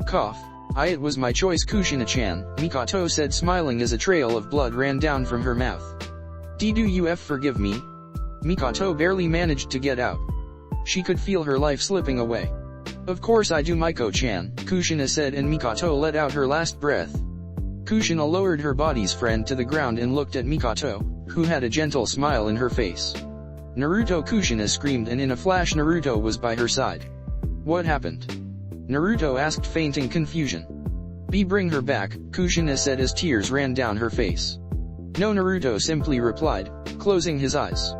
Cough. It was my choice, Kushina-chan, Mikato said, smiling as a trail of blood ran down from her mouth. Do you forgive me? Mikato barely managed to get out. She could feel her life slipping away. Of course I do, Miko-chan, Kushina said, and Mikato let out her last breath. Kushina lowered her body's friend to the ground and looked at Mikato, who had a gentle smile in her face. Naruto, Kushina screamed, and in a flash Naruto was by her side. What happened? Naruto asked, fainting confusion. Bring her back, Kushina said as tears ran down her face. No, Naruto simply replied, closing his eyes.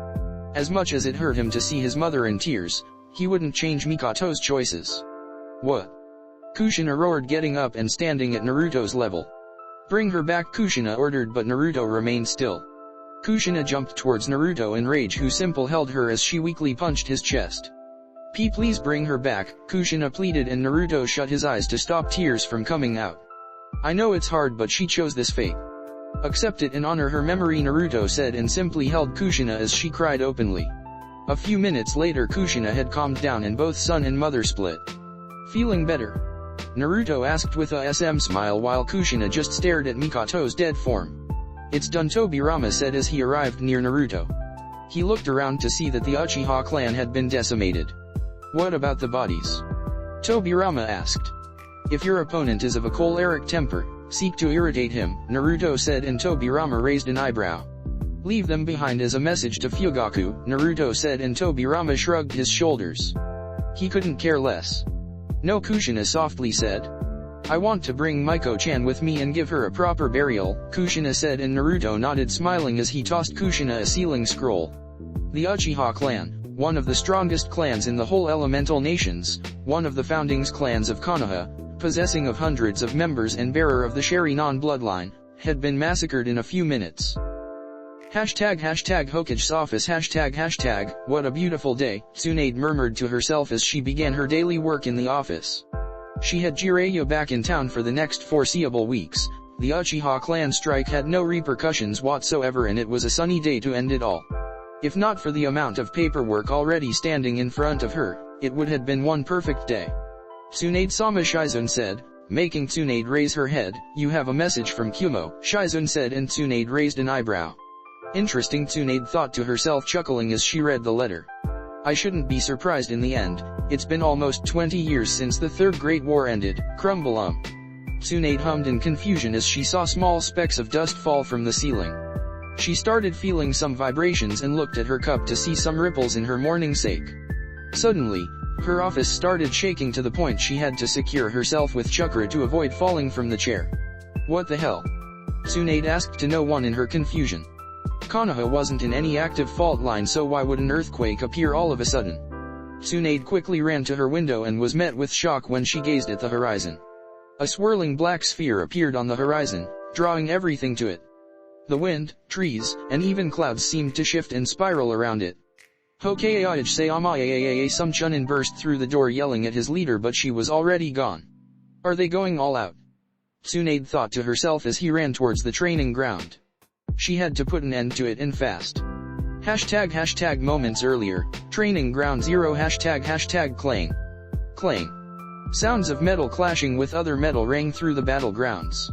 As much as it hurt him to see his mother in tears, he wouldn't change Mikato's choices. What? Kushina roared, getting up and standing at Naruto's level. Bring her back, Kushina ordered, but Naruto remained still. Kushina jumped towards Naruto in rage, who simply held her as she weakly punched his chest. Please bring her back, Kushina pleaded, and Naruto shut his eyes to stop tears from coming out. I know it's hard, but she chose this fate. Accept it and honor her memory, Naruto said, and simply held Kushina as she cried openly. A few minutes later Kushina had calmed down and both son and mother split. Feeling better? Naruto asked with a smile while Kushina just stared at Mikato's dead form. It's done, Tobirama said as he arrived near Naruto. He looked around to see that the Uchiha clan had been decimated. What about the bodies? Tobirama asked. If your opponent is of a choleric temper, seek to irritate him, Naruto said, and Tobirama raised an eyebrow. Leave them behind as a message to Fugaku, Naruto said, and Tobirama shrugged his shoulders. He couldn't care less. No, Kushina softly said. I want to bring Miko-chan with me and give her a proper burial, Kushina said, and Naruto nodded, smiling as he tossed Kushina a sealing scroll. The Uchiha clan, one of the strongest clans in the whole elemental nations, one of the founding clans of Konoha, possessing of hundreds of members and bearer of the Sharingan bloodline, had been massacred in a few minutes. Hokage's office #, what a beautiful day, Tsunade murmured to herself as she began her daily work in the office. She had Jiraiya back in town for the next foreseeable weeks. The Uchiha clan strike had no repercussions whatsoever, and it was a sunny day to end it all. If not for the amount of paperwork already standing in front of her, it would have been one perfect day. Tsunade-sama, Shizune said, making Tsunade raise her head. You have a message from Kumo, Shizune said, and Tsunade raised an eyebrow. Interesting, Tsunade thought to herself, chuckling as she read the letter. I shouldn't be surprised in the end. It's been almost 20 years since the Third Great War ended. Crumble. Tsunade hummed in confusion as she saw small specks of dust fall from the ceiling. She started feeling some vibrations and looked at her cup to see some ripples in her morning sake. Suddenly, her office started shaking to the point she had to secure herself with chakra to avoid falling from the chair. What the hell? Tsunade asked to no one in her confusion. Konoha wasn't in any active fault line, so why would an earthquake appear all of a sudden? Tsunade quickly ran to her window and was met with shock when she gazed at the horizon. A swirling black sphere appeared on the horizon, drawing everything to it. The wind, trees, and even clouds seemed to shift and spiral around it. Hokkaiage Sayama some Chunin burst through the door yelling at his leader, but she was already gone. Are they going all out? Tsunade thought to herself as he ran towards the training ground. She had to put an end to it, and fast. ## moments earlier, training ground 0 ## clang. Clang. Sounds of metal clashing with other metal rang through the battlegrounds.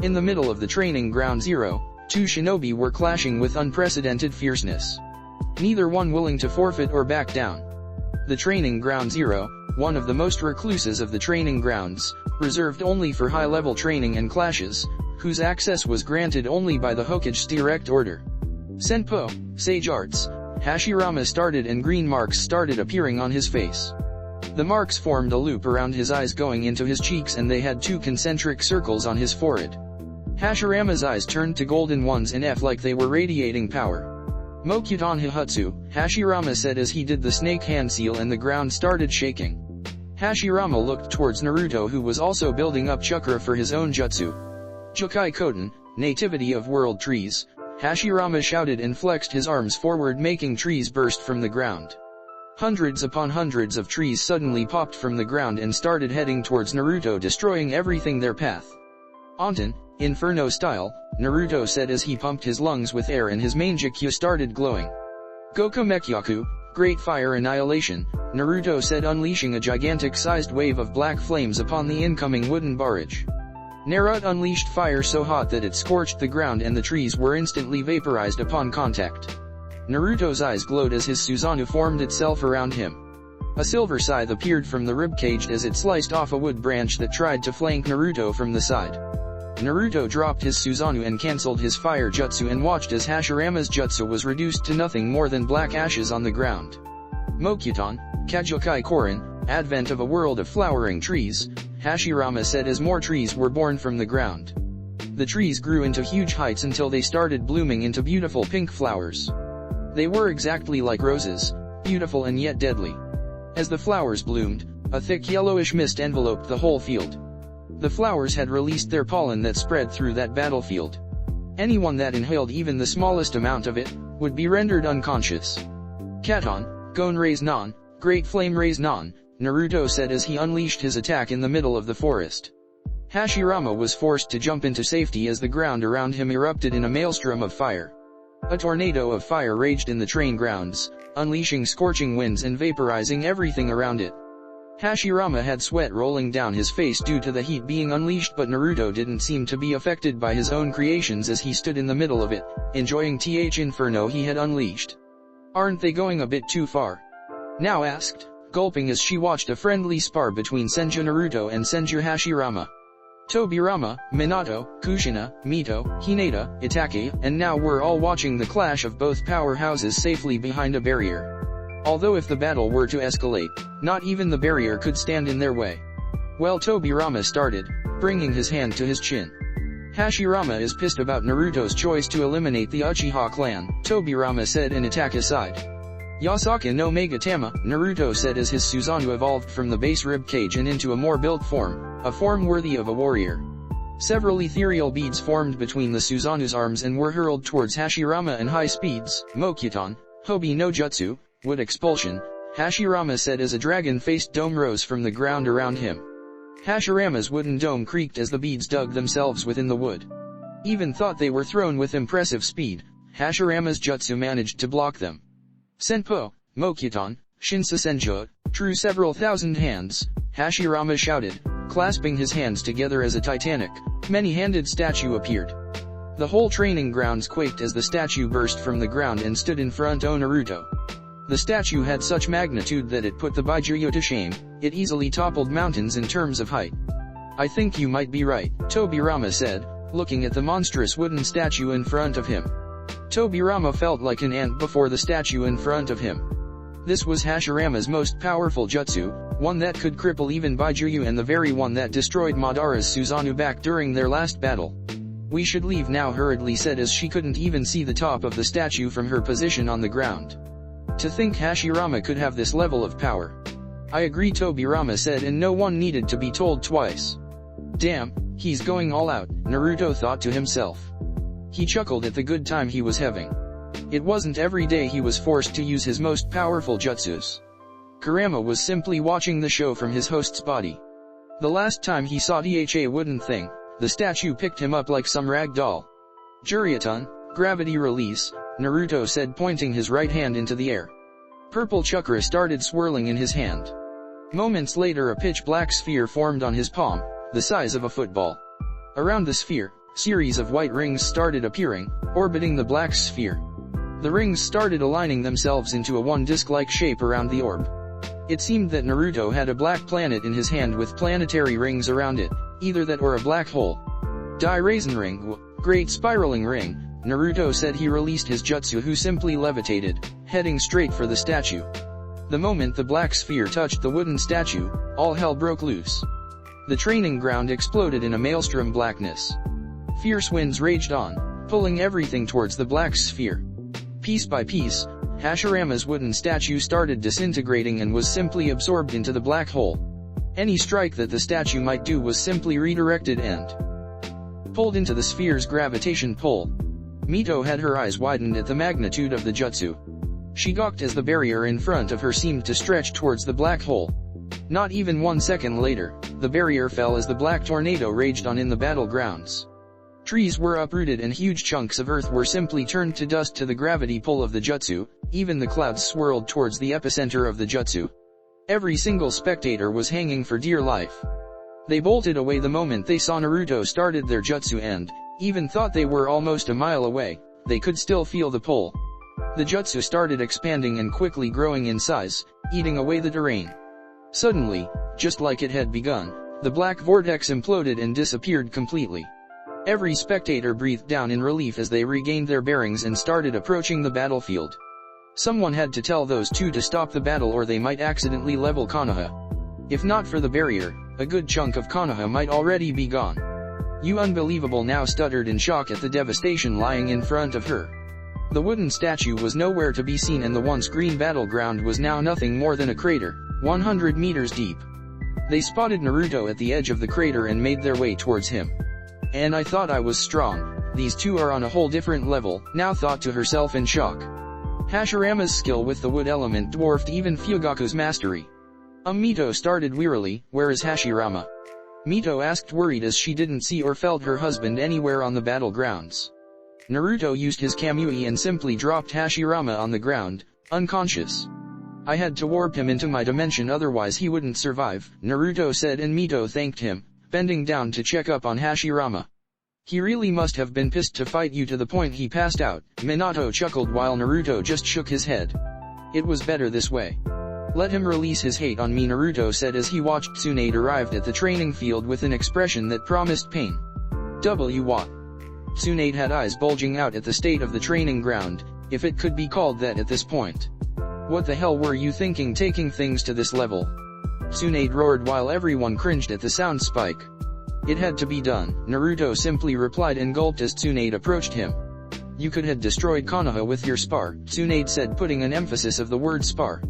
In the middle of the training ground 0, two shinobi were clashing with unprecedented fierceness. Neither one willing to forfeit or back down. The training ground 0, one of the most recluses of the training grounds, reserved only for high-level training and clashes, whose access was granted only by the Hokage's direct order. Senpo, Sage Arts, Hashirama started, and green marks started appearing on his face. The marks formed a loop around his eyes going into his cheeks, and they had two concentric circles on his forehead. Hashirama's eyes turned to golden ones and F like they were radiating power. Mokuton Hihutsu, Hashirama said as he did the snake hand seal, and the ground started shaking. Hashirama looked towards Naruto, who was also building up chakra for his own jutsu. Jukai Koten, nativity of world trees, Hashirama shouted and flexed his arms forward, making trees burst from the ground. Hundreds upon hundreds of trees suddenly popped from the ground and started heading towards Naruto, destroying everything their path. Anton, Inferno style, Naruto said as he pumped his lungs with air and his Manjikyu started glowing. Goku Mekyaku, Great Fire Annihilation, Naruto said, unleashing a gigantic-sized wave of black flames upon the incoming wooden barrage. Naruto unleashed fire so hot that it scorched the ground and the trees were instantly vaporized upon contact. Naruto's eyes glowed as his Susanoo formed itself around him. A silver scythe appeared from the ribcage as it sliced off a wood branch that tried to flank Naruto from the side. Naruto dropped his Susanoo and cancelled his fire jutsu and watched as Hashirama's jutsu was reduced to nothing more than black ashes on the ground. Mokuton, Kajukai Korin, advent of a world of flowering trees, Hashirama said as more trees were born from the ground. The trees grew into huge heights until they started blooming into beautiful pink flowers. They were exactly like roses, beautiful and yet deadly. As the flowers bloomed, a thick yellowish mist enveloped the whole field. The flowers had released their pollen that spread through that battlefield. Anyone that inhaled even the smallest amount of it would be rendered unconscious. Katon, Gon Raise Non, Great Flame Raise Non, Naruto said as he unleashed his attack in the middle of the forest. Hashirama was forced to jump into safety as the ground around him erupted in a maelstrom of fire. A tornado of fire raged in the train grounds, unleashing scorching winds and vaporizing everything around it. Hashirama had sweat rolling down his face due to the heat being unleashed, but Naruto didn't seem to be affected by his own creations as he stood in the middle of it, enjoying th inferno he had unleashed. Aren't they going a bit too far? Now asked, gulping as she watched a friendly spar between Senju Naruto and Senju Hashirama. Tobirama, Minato, Kushina, Mito, Hinata, Itake, and now we're all watching the clash of both powerhouses safely behind a barrier. Although if the battle were to escalate, not even the barrier could stand in their way. Well, Tobirama started, bringing his hand to his chin. Hashirama is pissed about Naruto's choice to eliminate the Uchiha clan, Tobirama said and attack aside. Yasaka no Megatama, Naruto said as his Susanoo evolved from the base rib cage and into a more built form, a form worthy of a warrior. Several ethereal beads formed between the Susanoo's arms and were hurled towards Hashirama in high speeds. Mokuton, Hobi no Jutsu, Wood Expulsion, Hashirama said as a dragon-faced dome rose from the ground around him. Hashirama's wooden dome creaked as the beads dug themselves within the wood. Even thought they were thrown with impressive speed, Hashirama's jutsu managed to block them. Senpo, Mokyutan, Shinsa Senjo, drew several thousand hands, Hashirama shouted, clasping his hands together as a titanic, many-handed statue appeared. The whole training grounds quaked as the statue burst from the ground and stood in front of Naruto. The statue had such magnitude that it put the Baijuyo to shame, it easily toppled mountains in terms of height. I think you might be right, Tobirama said, looking at the monstrous wooden statue in front of him. Tobirama felt like an ant before the statue in front of him. This was Hashirama's most powerful jutsu, one that could cripple even Baijuyo and the very one that destroyed Madara's Susanoo back during their last battle. We should leave now, hurriedly said as she couldn't even see the top of the statue from her position on the ground. To think Hashirama could have this level of power. I agree, Tobirama said, and no one needed to be told twice. Damn, he's going all out, Naruto thought to himself. He chuckled at the good time he was having. It wasn't every day he was forced to use his most powerful jutsus. Kurama was simply watching the show from his host's body. The last time he saw DHA wooden thing, the statue picked him up like some rag doll. Juryatun, gravity release, Naruto said, pointing his right hand into the air. Purple chakra started swirling in his hand. Moments later a pitch-black sphere formed on his palm, the size of a football. Around the sphere, series of white rings started appearing, orbiting the black sphere. The rings started aligning themselves into a one disc-like shape around the orb. It seemed that Naruto had a black planet in his hand with planetary rings around it, either that or a black hole. Dai Raisin Ring, great spiraling ring, Naruto said. He released his jutsu, who simply levitated, heading straight for the statue. The moment the black sphere touched the wooden statue, all hell broke loose. The training ground exploded in a maelstrom blackness. Fierce winds raged on, pulling everything towards the black sphere. Piece by piece, Hashirama's wooden statue started disintegrating and was simply absorbed into the black hole. Any strike that the statue might do was simply redirected and pulled into the sphere's gravitation pull. Mito had her eyes widened at the magnitude of the jutsu. She gawked as the barrier in front of her seemed to stretch towards the black hole. Not even 1 second later, the barrier fell as the black tornado raged on in the battlegrounds. Trees were uprooted and huge chunks of earth were simply turned to dust to the gravity pull of the jutsu, even the clouds swirled towards the epicenter of the jutsu. Every single spectator was hanging for dear life. They bolted away the moment they saw Naruto started their jutsu and, even thought they were almost a mile away, they could still feel the pull. The jutsu started expanding and quickly growing in size, eating away the terrain. Suddenly, just like it had begun, the black vortex imploded and disappeared completely. Every spectator breathed down in relief as they regained their bearings and started approaching the battlefield. Someone had to tell those two to stop the battle or they might accidentally level Konoha. If not for the barrier, a good chunk of Konoha might already be gone. You unbelievable, now stuttered in shock at the devastation lying in front of her. The wooden statue was nowhere to be seen and the once green battleground was now nothing more than a crater, 100 meters deep. They spotted Naruto at the edge of the crater and made their way towards him. And I thought I was strong, these two are on a whole different level, now thought to herself in shock. Hashirama's skill with the wood element dwarfed even Fugaku's mastery. Mito started wearily, where is Hashirama? Mito asked, worried as she didn't see or felt her husband anywhere on the battlegrounds. Naruto used his Kamui and simply dropped Hashirama on the ground, unconscious. I had to warp him into my dimension, otherwise he wouldn't survive, Naruto said, and Mito thanked him, bending down to check up on Hashirama. He really must have been pissed to fight you to the point he passed out, Minato chuckled while Naruto just shook his head. It was better this way. Let him release his hate on me, Naruto said as he watched Tsunade arrived at the training field with an expression that promised pain. What? Tsunade had eyes bulging out at the state of the training ground, if it could be called that at this point. What the hell were you thinking taking things to this level? Tsunade roared while everyone cringed at the sound spike. It had to be done, Naruto simply replied and gulped as Tsunade approached him. You could have destroyed Konoha with your spar, Tsunade said, putting an emphasis of the word spar.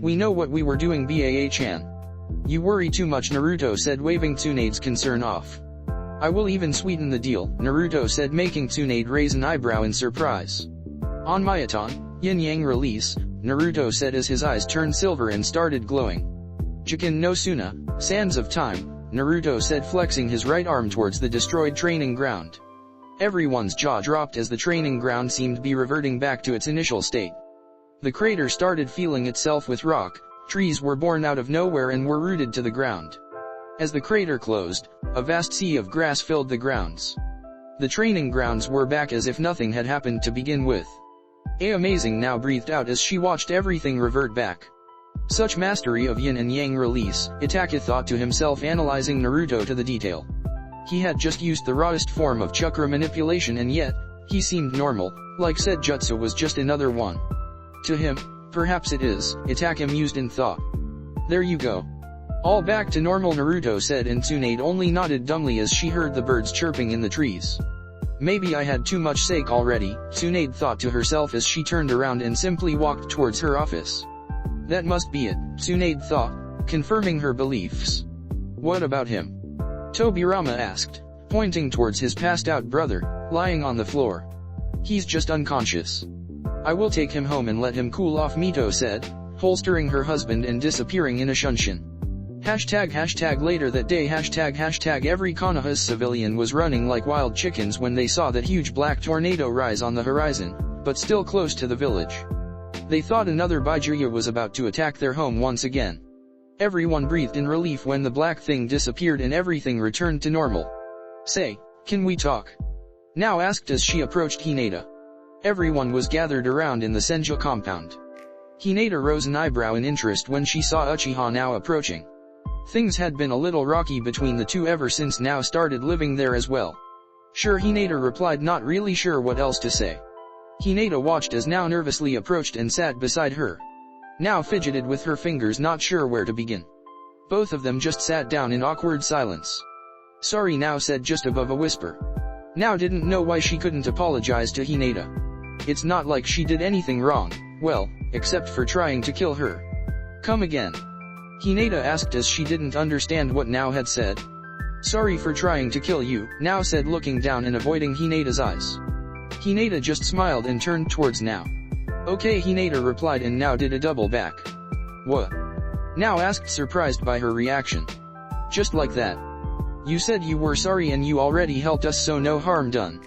We know what we were doing, Baa-chan. You worry too much, Naruto said, waving Tsunade's concern off. I will even sweeten the deal, Naruto said, making Tsunade raise an eyebrow in surprise. On Mayatan, yin-yang release, Naruto said as his eyes turned silver and started glowing. Jikin no Suna, sands of time, Naruto said, flexing his right arm towards the destroyed training ground. Everyone's jaw dropped as the training ground seemed to be reverting back to its initial state. The crater started filling itself with rock, trees were born out of nowhere and were rooted to the ground. As the crater closed, a vast sea of grass filled the grounds. The training grounds were back as if nothing had happened to begin with. Amazing now breathed out as she watched everything revert back. Such mastery of yin and yang release, Itachi thought to himself, analyzing Naruto to the detail. He had just used the rawest form of chakra manipulation and yet, he seemed normal, like said jutsu was just another one. To him, perhaps it is, Itachi mused in thought. There you go. All back to normal, Naruto said, and Tsunade only nodded dumbly as she heard the birds chirping in the trees. Maybe I had too much sake already, Tsunade thought to herself as she turned around and simply walked towards her office. That must be it, Tsunade thought, confirming her beliefs. What about him? Tobirama asked, pointing towards his passed-out brother, lying on the floor. He's just unconscious. I will take him home and let him cool off, Mito said, holstering her husband and disappearing in a shunshin. Later that day every Konoha's civilian was running like wild chickens when they saw that huge black tornado rise on the horizon, but still close to the village. They thought another Baijuya was about to attack their home once again. Everyone breathed in relief when the black thing disappeared and everything returned to normal. Say, can we talk? Now asked as she approached Hinata. Everyone was gathered around in the Senju compound. Hinata rose an eyebrow in interest when she saw Uchiha now approaching. Things had been a little rocky between the two ever since now started living there as well. Sure, Hinata replied, not really sure what else to say. Hinata watched as now nervously approached and sat beside her. Now fidgeted with her fingers, not sure where to begin. Both of them just sat down in awkward silence. Sorry, now said just above a whisper. Now didn't know why she couldn't apologize to Hinata. It's not like she did anything wrong, well, except for trying to kill her. Come again? Hinata asked as she didn't understand what Now had said. Sorry for trying to kill you, Now said, looking down and avoiding Hinata's eyes. Hinata just smiled and turned towards Now. Okay, Hinata replied, and Now did a double back. What? Now asked, surprised by her reaction. Just like that. You said you were sorry and you already helped us, so no harm done.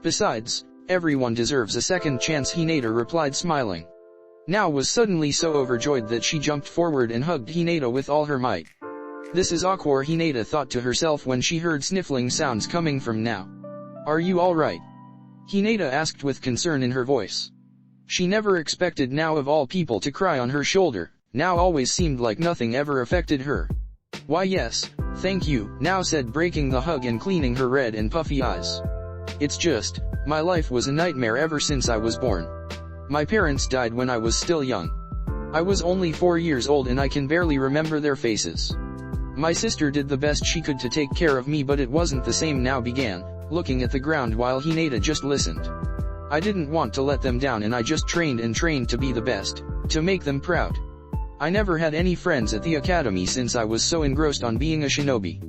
Besides, everyone deserves a second chance, Hinata replied, smiling. Now was suddenly so overjoyed that she jumped forward and hugged Hinata with all her might. This is awkward, Hinata thought to herself when she heard sniffling sounds coming from Now. Are you alright? Hinata asked with concern in her voice. She never expected Now of all people to cry on her shoulder. Now always seemed like nothing ever affected her. Why yes, thank you, Now said, breaking the hug and cleaning her red and puffy eyes. It's just, my life was a nightmare ever since I was born. My parents died when I was still young. I was only 4 years old and I can barely remember their faces. My sister did the best she could to take care of me, but it wasn't the same, Now began, looking at the ground while Hinata just listened. I didn't want to let them down and I just trained and trained to be the best, to make them proud. I never had any friends at the academy since I was so engrossed on being a shinobi.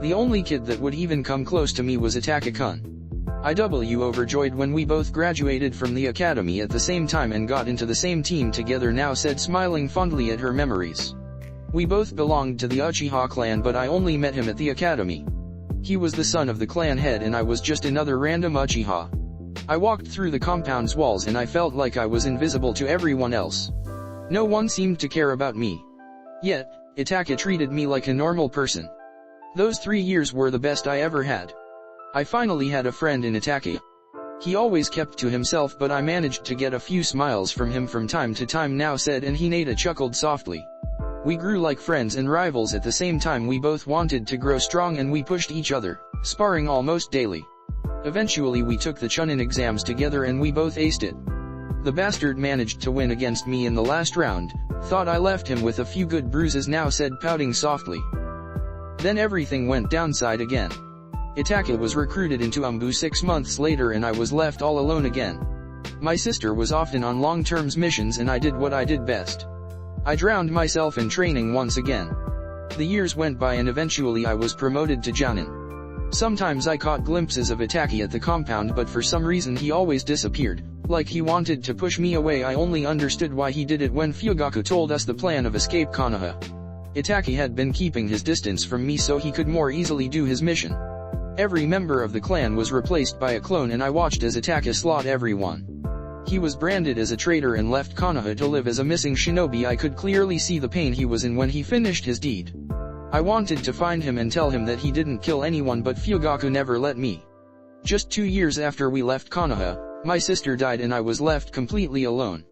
The only kid that would even come close to me was Itachi-kun. I was overjoyed when we both graduated from the academy at the same time and got into the same team together, Now said, smiling fondly at her memories. We both belonged to the Uchiha clan, but I only met him at the academy. He was the son of the clan head and I was just another random Uchiha. I walked through the compound's walls and I felt like I was invisible to everyone else. No one seemed to care about me. Yet, Itachi treated me like a normal person. Those 3 years were the best I ever had. I finally had a friend in Itachi. He always kept to himself, but I managed to get a few smiles from him from time to time, Now said, and Hinata chuckled softly. We grew like friends and rivals at the same time. We both wanted to grow strong and we pushed each other, sparring almost daily. Eventually we took the Chunin exams together and we both aced it. The bastard managed to win against me in the last round, thought I left him with a few good bruises, Now said, pouting softly. Then everything went downside again. Itachi was recruited into Umbu 6 months later and I was left all alone again. My sister was often on long-term missions and I did what I did best. I drowned myself in training once again. The years went by and eventually I was promoted to Jounin. Sometimes I caught glimpses of Itachi at the compound, but for some reason he always disappeared, like he wanted to push me away. I only understood why he did it when Fugaku told us the plan of escape Konoha. Itachi had been keeping his distance from me so he could more easily do his mission. Every member of the clan was replaced by a clone and I watched as Itachi slaughtered everyone. He was branded as a traitor and left Konoha to live as a missing shinobi. I could clearly see the pain he was in when he finished his deed. I wanted to find him and tell him that he didn't kill anyone, but Fugaku never let me. Just 2 years after we left Konoha, my sister died and I was left completely alone.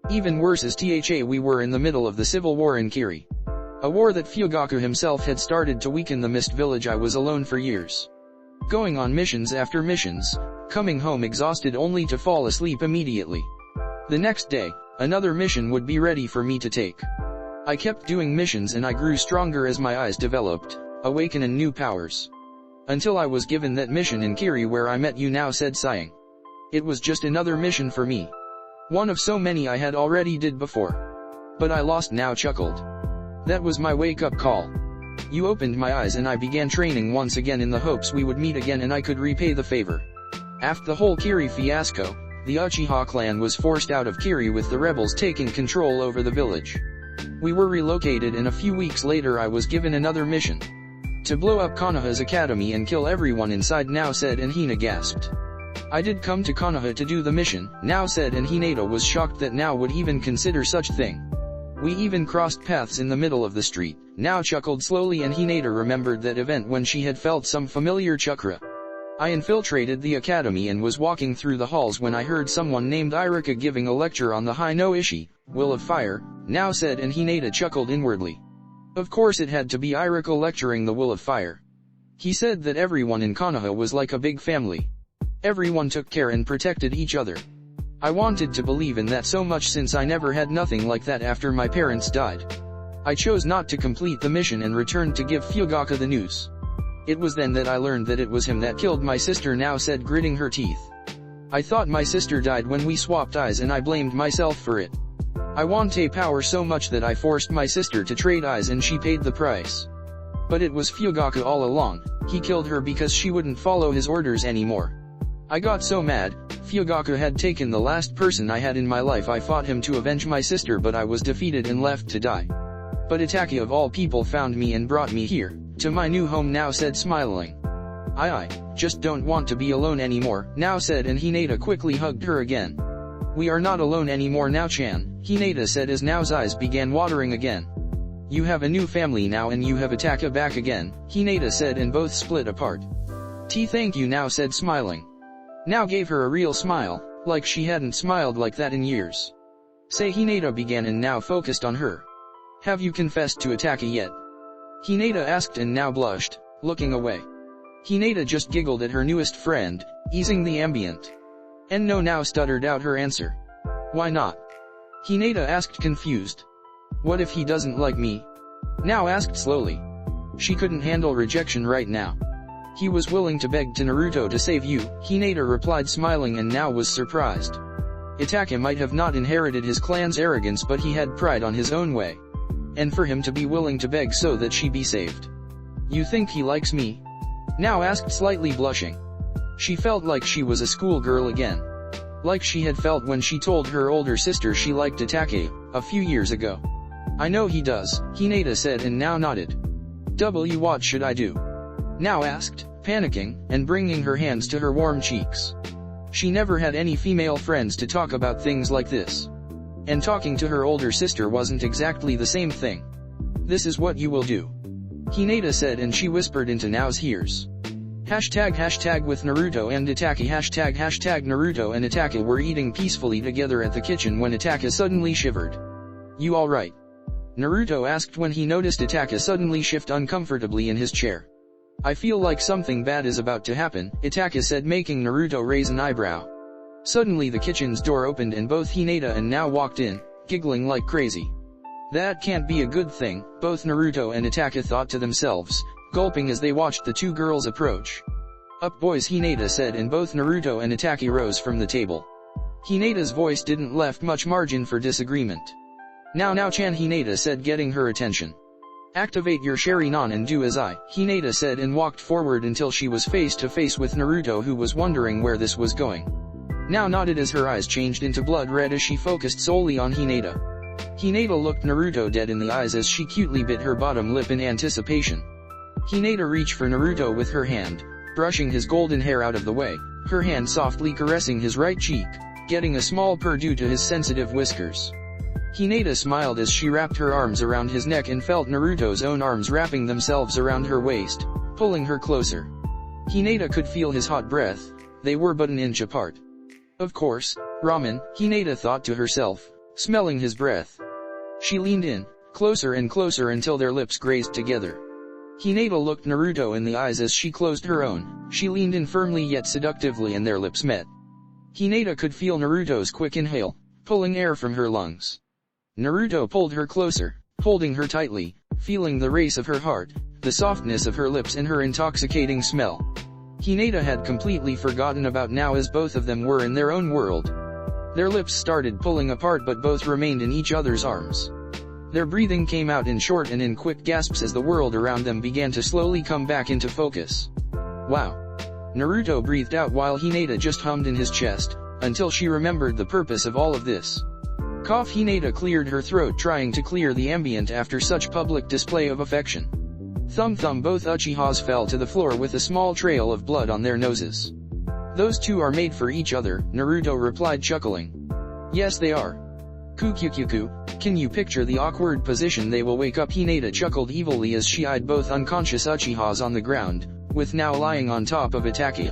Even worse is we were in the middle of the civil war in Kiri. A war that Fugaku himself had started to weaken the Mist Village. I was alone for years. Going on missions after missions, coming home exhausted only to fall asleep immediately. The next day, another mission would be ready for me to take. I kept doing missions and I grew stronger as my eyes developed, awakening new powers. Until I was given that mission in Kiri where I met you now, said sighing. It was just another mission for me. One of so many I had already did before. But I lost, now chuckled. That was my wake-up call. You opened my eyes and I began training once again in the hopes we would meet again and I could repay the favor. After the whole Kiri fiasco, the Uchiha clan was forced out of Kiri with the rebels taking control over the village. We were relocated and a few weeks later I was given another mission. To blow up Konoha's academy and kill everyone inside, now said, and Hina gasped. I did come to Konoha to do the mission, now said, and Hinata was shocked that now would even consider such thing. We even crossed paths in the middle of the street, now chuckled slowly, and Hinata remembered that event when she had felt some familiar chakra. I infiltrated the academy and was walking through the halls when I heard someone named Irika giving a lecture on the High no Ishi, Will of Fire, now said, and Hinata chuckled inwardly. Of course it had to be Irika lecturing the Will of Fire. He said that everyone in Konoha was like a big family. Everyone took care and protected each other. I wanted to believe in that so much since I never had nothing like that after my parents died. I chose not to complete the mission and returned to give Fugaku the news. It was then that I learned that it was him that killed my sister, now said, gritting her teeth. I thought my sister died when we swapped eyes and I blamed myself for it. I want a power so much that I forced my sister to trade eyes and she paid the price. But it was Fugaku all along. He killed her because she wouldn't follow his orders anymore. I got so mad. Fugaku had taken the last person I had in my life. I fought him to avenge my sister, but I was defeated and left to die. But Itachi of all people found me and brought me here, to my new home, now said, smiling. I just don't want to be alone anymore, now said, and Hinata quickly hugged her again. We are not alone anymore now, Chan, Hinata said as Nao's eyes began watering again. You have a new family now and you have Itachi back again, Hinata said, and both split apart. Thank you, now said, smiling. Now gave her a real smile, like she hadn't smiled like that in years. Say, Hinata began and now focused on her. Have you confessed to Itachi yet? Hinata asked and now blushed, looking away. Hinata just giggled at her newest friend, easing the ambient. And no, now stuttered out her answer. Why not? Hinata asked, confused. What if he doesn't like me? Now asked slowly. She couldn't handle rejection right now. He was willing to beg to Naruto to save you, Hinata replied, smiling, and now was surprised. Itachi might have not inherited his clan's arrogance, but he had pride on his own way. And for him to be willing to beg so that she be saved. You think he likes me? Now asked, slightly blushing. She felt like she was a schoolgirl again. Like she had felt when she told her older sister she liked Itachi, a few years ago. I know he does, Hinata said, and now nodded. What should I do? Now asked, panicking, and bringing her hands to her warm cheeks. She never had any female friends to talk about things like this. And talking to her older sister wasn't exactly the same thing. This is what you will do, Hinata said, and she whispered into Nao's ears. Hashtag with Naruto and Itachi. Hashtag Naruto and Itachi were eating peacefully together at the kitchen when Itachi suddenly shivered. You alright? Naruto asked when he noticed Itachi suddenly shift uncomfortably in his chair. I feel like something bad is about to happen, Itachi said, making Naruto raise an eyebrow. Suddenly the kitchen's door opened and both Hinata and Nao walked in, giggling like crazy. That can't be a good thing, both Naruto and Itachi thought to themselves, gulping as they watched the two girls approach. Up boys, Hinata said, and both Naruto and Itachi rose from the table. Hinata's voice didn't left much margin for disagreement. Now Chan, Hinata said, getting her attention. Activate your Sharingan and do as I, Hinata said, and walked forward until she was face to face with Naruto, who was wondering where this was going. Now nodded as her eyes changed into blood red as she focused solely on Hinata. Hinata looked Naruto dead in the eyes as she cutely bit her bottom lip in anticipation. Hinata reached for Naruto with her hand, brushing his golden hair out of the way, her hand softly caressing his right cheek. getting a small purr due to his sensitive whiskers. Hinata smiled as she wrapped her arms around his neck and felt Naruto's own arms wrapping themselves around her waist, pulling her closer. Hinata could feel his hot breath. They were but an inch apart. Of course, ramen, Hinata thought to herself, smelling his breath. She leaned in, closer and closer until their lips grazed together. Hinata looked Naruto in the eyes as she closed her own. She leaned in firmly yet seductively and their lips met. Hinata could feel Naruto's quick inhale, pulling air from her lungs. Naruto pulled her closer, holding her tightly, feeling the race of her heart, the softness of her lips and her intoxicating smell. Hinata had completely forgotten about now as both of them were in their own world. Their lips started pulling apart but both remained in each other's arms. Their breathing came out in short and in quick gasps as the world around them began to slowly come back into focus. Wow. Naruto breathed out while Hinata just hummed in his chest, until she remembered the purpose of all of this. Cough. Hinata cleared her throat trying to clear the ambient after such public display of affection. Thumb. Both Uchihas fell to the floor with a small trail of blood on their noses. Those two are made for each other, Naruto replied chuckling. Yes they are. Kukyukyuku, can you picture the awkward position they will wake up? Hinata chuckled evilly as she eyed both unconscious Uchihas on the ground, with now lying on top of Itachi.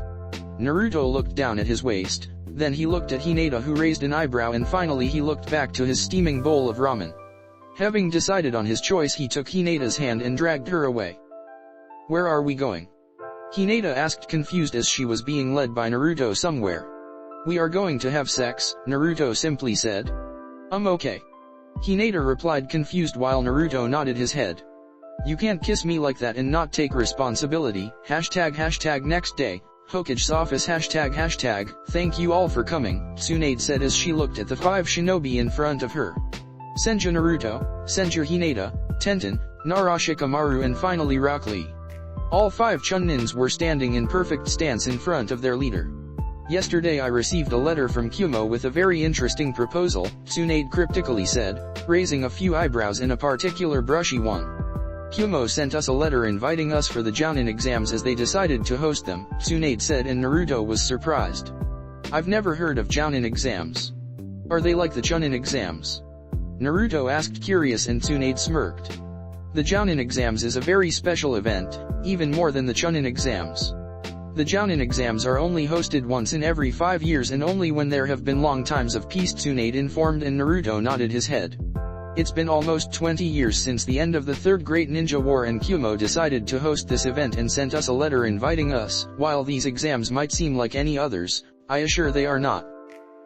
Naruto looked down at his waist, then he looked at Hinata who raised an eyebrow and finally he looked back to his steaming bowl of ramen. Having decided on his choice he took Hinata's hand and dragged her away. Where are we going? Hinata asked confused as she was being led by Naruto somewhere. We are going to have sex, Naruto simply said. Okay. Hinata replied confused while Naruto nodded his head. You can't kiss me like that and not take responsibility, ## next day, Hokage's office ##, thank you all for coming, Tsunade said as she looked at the 5 shinobi in front of her. Senju Naruto, Senju Hinata, Tenten, Narushikamaru and finally Rock Lee. All 5 Chunins were standing in perfect stance in front of their leader. Yesterday I received a letter from Kumo with a very interesting proposal, Tsunade cryptically said, raising a few eyebrows in a particular brushy one. Kumo sent us a letter inviting us for the Jounin exams as they decided to host them, Tsunade said and Naruto was surprised. I've never heard of Jounin exams. Are they like the Chunin exams? Naruto asked curious and Tsunade smirked. The Jounin exams is a very special event, even more than the Chunin exams. The Jounin exams are only hosted once in every 5 years and only when there have been long times of peace, Tsunade informed and Naruto nodded his head. It's been almost 20 years since the end of the Third Great Ninja War and Kumo decided to host this event and sent us a letter inviting us. While these exams might seem like any others, I assure they are not.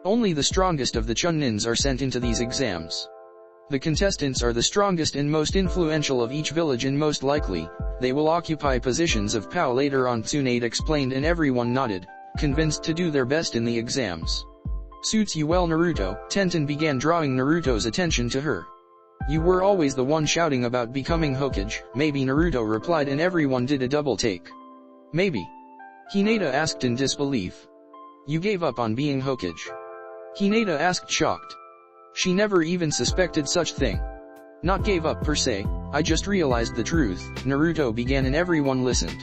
Only the strongest of the Chunins are sent into these exams. The contestants are the strongest and most influential of each village and most likely, they will occupy positions of power later on, Tsunade explained and everyone nodded, convinced to do their best in the exams. Suits you well, Naruto, Tenten began drawing Naruto's attention to her. You were always the one shouting about becoming Hokage, maybe, Naruto replied and everyone did a double take. Maybe? Hinata asked in disbelief. You gave up on being Hokage? Hinata asked shocked. She never even suspected such thing. Not gave up per se, I just realized the truth, Naruto began and everyone listened.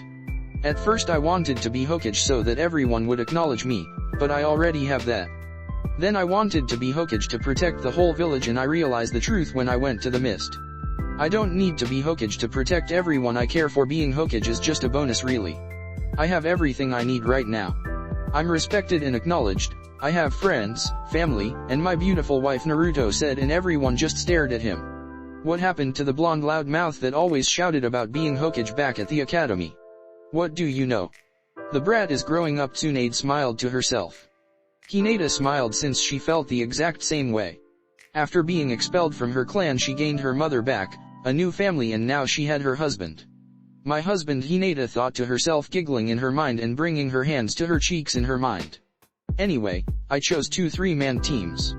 At first I wanted to be Hokage so that everyone would acknowledge me, but I already have that. Then I wanted to be Hokage to protect the whole village and I realized the truth when I went to the mist. I don't need to be Hokage to protect everyone I care for, being Hokage is just a bonus really. I have everything I need right now. I'm respected and acknowledged, I have friends, family, and my beautiful wife, Naruto said and everyone just stared at him. What happened to the blonde loudmouth that always shouted about being Hokage back at the academy? What do you know? The brat is growing up, Tsunade smiled to herself. Hinata smiled since she felt the exact same way. After being expelled from her clan she gained her mother back, a new family, and now she had her husband. My husband, Hinata thought to herself, giggling in her mind and bringing her hands to her cheeks in her mind. Anyway, I chose 2 3-man teams.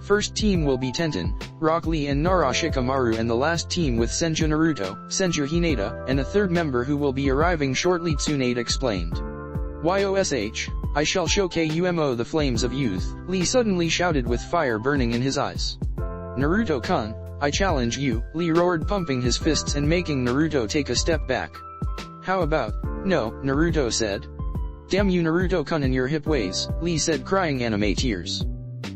First team will be Tenten, Rock Lee and Narushikamaru, and the last team with Senju Naruto, Senju Hinata, and a third member who will be arriving shortly, Tsunade explained. YOSH, I shall show Kumo the flames of youth, Lee suddenly shouted with fire burning in his eyes. Naruto-kun, I challenge you, Lee roared, pumping his fists and making Naruto take a step back. How about, no, Naruto said. Damn you, Naruto-kun, and your hip ways, Lee said, crying anime tears.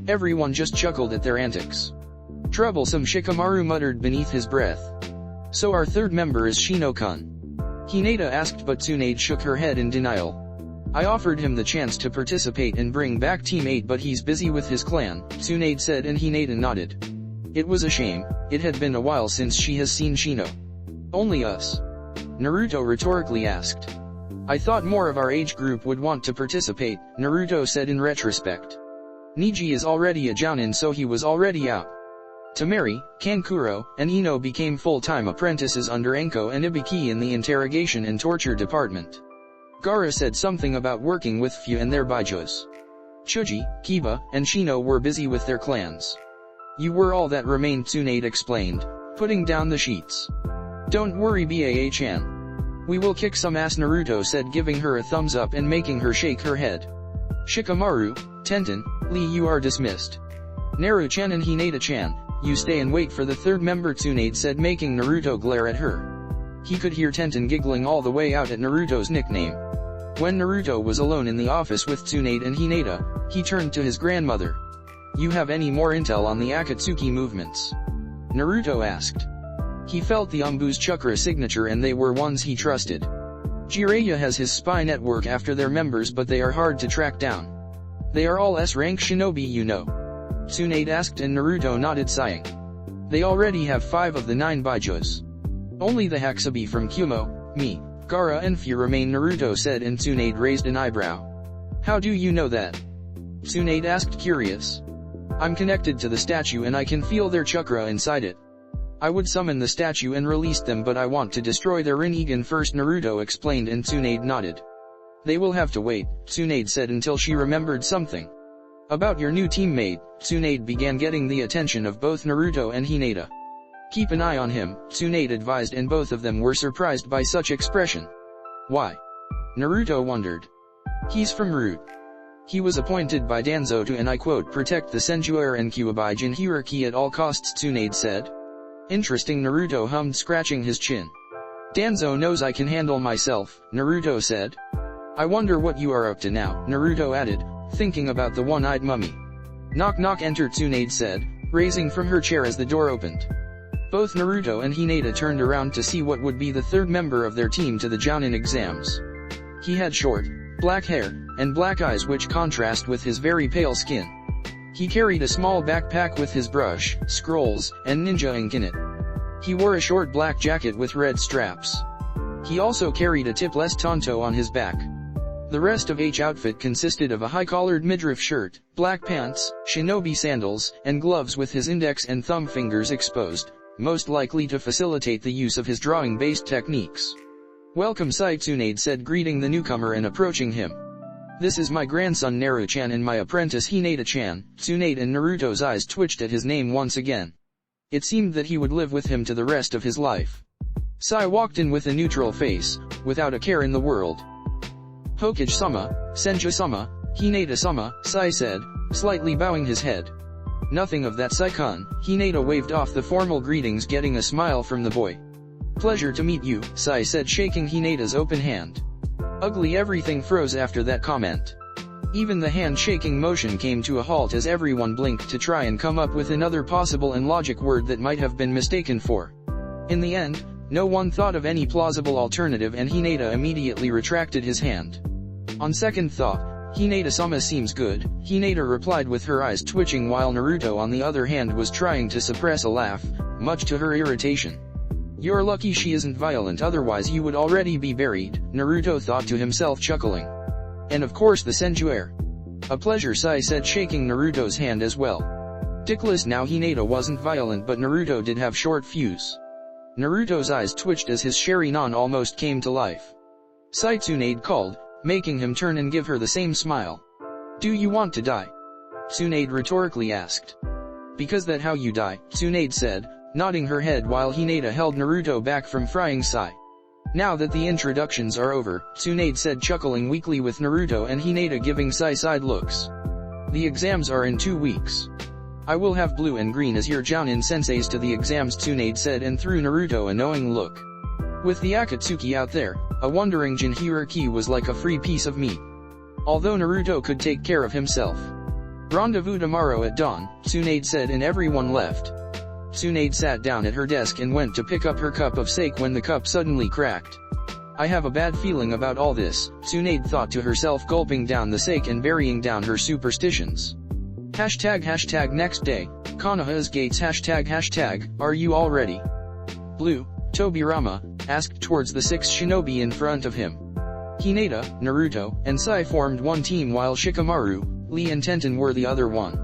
Everyone just chuckled at their antics. Troublesome, Shikamaru muttered beneath his breath. So our third member is Shino-kun? Hinata asked, but Tsunade shook her head in denial. I offered him the chance to participate and bring back Team 8, but he's busy with his clan, Tsunade said, and Hinata nodded. It was a shame, it had been a while since she has seen Shino. Only us? Naruto rhetorically asked. I thought more of our age group would want to participate, Naruto said in retrospect. Niji is already a jounin, so he was already out. Tamari, Kankuro, and Ino became full-time apprentices under Enko and Ibiki in the interrogation and torture department. Gaara said something about working with few and their bijos. Chuji, Kiba, and Shino were busy with their clans. You were all that remained, Tsunade explained, putting down the sheets. Don't worry, Baa-chan. We will kick some ass, Naruto said, giving her a thumbs up and making her shake her head. Shikamaru, Tenten, Lee, you are dismissed. Naru-chan and Hinata-chan, you stay and wait for the third member, Tsunade said, making Naruto glare at her. He could hear Tenten giggling all the way out at Naruto's nickname. When Naruto was alone in the office with Tsunade and Hinata, he turned to his grandmother. You have any more intel on the Akatsuki movements? Naruto asked. He felt the Umbu's chakra signature and they were ones he trusted. Jiraiya has his spy network after their members, but they are hard to track down. They are all S-rank shinobi, you know. Tsunade asked, and Naruto nodded, sighing. They already have 5 of the 9 bijos. Only the Hakusabi from Kumo, me, Gaara and Fu remain, Naruto said, and Tsunade raised an eyebrow. How do you know that? Tsunade asked, curious. I'm connected to the statue and I can feel their chakra inside it. I would summon the statue and release them, but I want to destroy their Rinnegan first, Naruto explained, and Tsunade nodded. They will have to wait, Tsunade said, until she remembered something. About your new teammate, Tsunade began getting the attention of both Naruto and Hinata. Keep an eye on him, Tsunade advised, and both of them were surprised by such expression. Why? Naruto wondered. He's from Root. He was appointed by Danzo to, and I quote, protect the Senjuer and Kyuabijin hierarchy at all costs, Tsunade said. Interesting, Naruto hummed, scratching his chin. Danzo knows I can handle myself, Naruto said. I wonder what you are up to now, Naruto added, thinking about the one-eyed mummy. Knock knock, enter, Tsunade said, raising from her chair as the door opened. Both Naruto and Hinata turned around to see what would be the third member of their team to the Jounin exams. He had short, black hair, and black eyes which contrast with his very pale skin. He carried a small backpack with his brush, scrolls, and ninja ink in it. He wore a short black jacket with red straps. He also carried a tipless tanto on his back. The rest of H outfit consisted of a high-collared midriff shirt, black pants, shinobi sandals, and gloves with his index and thumb fingers exposed, most likely to facilitate the use of his drawing-based techniques. Welcome, Sai, Tsunade said, greeting the newcomer and approaching him. This is my grandson Naru-chan and my apprentice Hinata-chan. Tsunade and Naruto's eyes twitched at his name once again. It seemed that he would live with him to the rest of his life. Sai walked in with a neutral face, without a care in the world. Hokage-sama, Senju-sama, Hinata-sama, Sai said, slightly bowing his head. Nothing of that, Sai-kun. Hinata waved off the formal greetings, getting a smile from the boy. Pleasure to meet you, Sai said, shaking Hinata's open hand. Ugly, everything froze after that comment. Even the hand-shaking motion came to a halt as everyone blinked to try and come up with another possible and logic word that might have been mistaken for. In the end, no one thought of any plausible alternative, and Hinata immediately retracted his hand. On second thought, Hinata-sama seems good, Hinata replied with her eyes twitching, while Naruto on the other hand was trying to suppress a laugh, much to her irritation. You're lucky she isn't violent, otherwise you would already be buried, Naruto thought to himself, chuckling. And of course the Senjuer. A pleasure, Sai said, shaking Naruto's hand as well. Dickless, now Hinata wasn't violent, but Naruto did have short fuse. Naruto's eyes twitched as his Sharingan almost came to life. Sai, Tsunade called, making him turn and give her the same smile. Do you want to die? Tsunade rhetorically asked. Because that how you die, Tsunade said, nodding her head while Hinata held Naruto back from frying Sai. Now that the introductions are over, Tsunade said, chuckling weakly, with Naruto and Hinata giving Sai side looks. The exams are in 2 weeks. I will have blue and green as your Jounin senseis to the exams, Tsunade said, and threw Naruto a knowing look. With the Akatsuki out there, a wandering Jinhiriki was like a free piece of meat. Although Naruto could take care of himself. Rendezvous tomorrow at dawn, Tsunade said, and everyone left. Tsunade sat down at her desk and went to pick up her cup of sake when the cup suddenly cracked. I have a bad feeling about all this, Tsunade thought to herself, gulping down the sake and burying down her superstitions. Hashtag next day, Konoha's gates hashtag, are you all ready? Blue, Tobirama, asked towards the 6 shinobi in front of him. Hinata, Naruto, and Sai formed one team while Shikamaru, Lee and Tenten were the other one.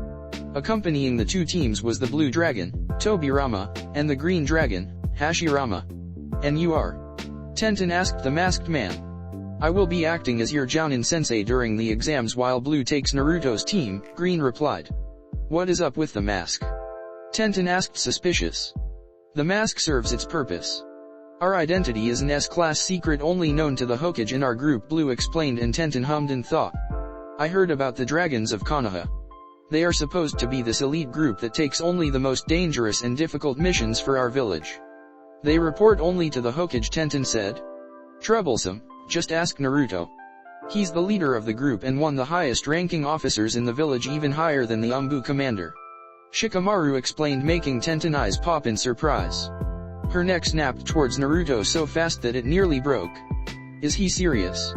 Accompanying the two teams was the Blue Dragon, Tobirama, and the Green Dragon, Hashirama. And you are? Tenten asked the masked man. I will be acting as your Jounin sensei during the exams while Blue takes Naruto's team, Green replied. What is up with the mask? Tenten asked, suspicious. The mask serves its purpose. Our identity is an S-class secret only known to the Hokage in our group, Blue explained, and Tenten hummed and thought. I heard about the dragons of Konoha. They are supposed to be this elite group that takes only the most dangerous and difficult missions for our village. They report only to the Hokage, Tenten said. Troublesome, just ask Naruto. He's the leader of the group and one of the highest ranking officers in the village, even higher than the Umbu commander. Shikamaru explained, making Tenten eyes pop in surprise. Her neck snapped towards Naruto so fast that it nearly broke. Is he serious?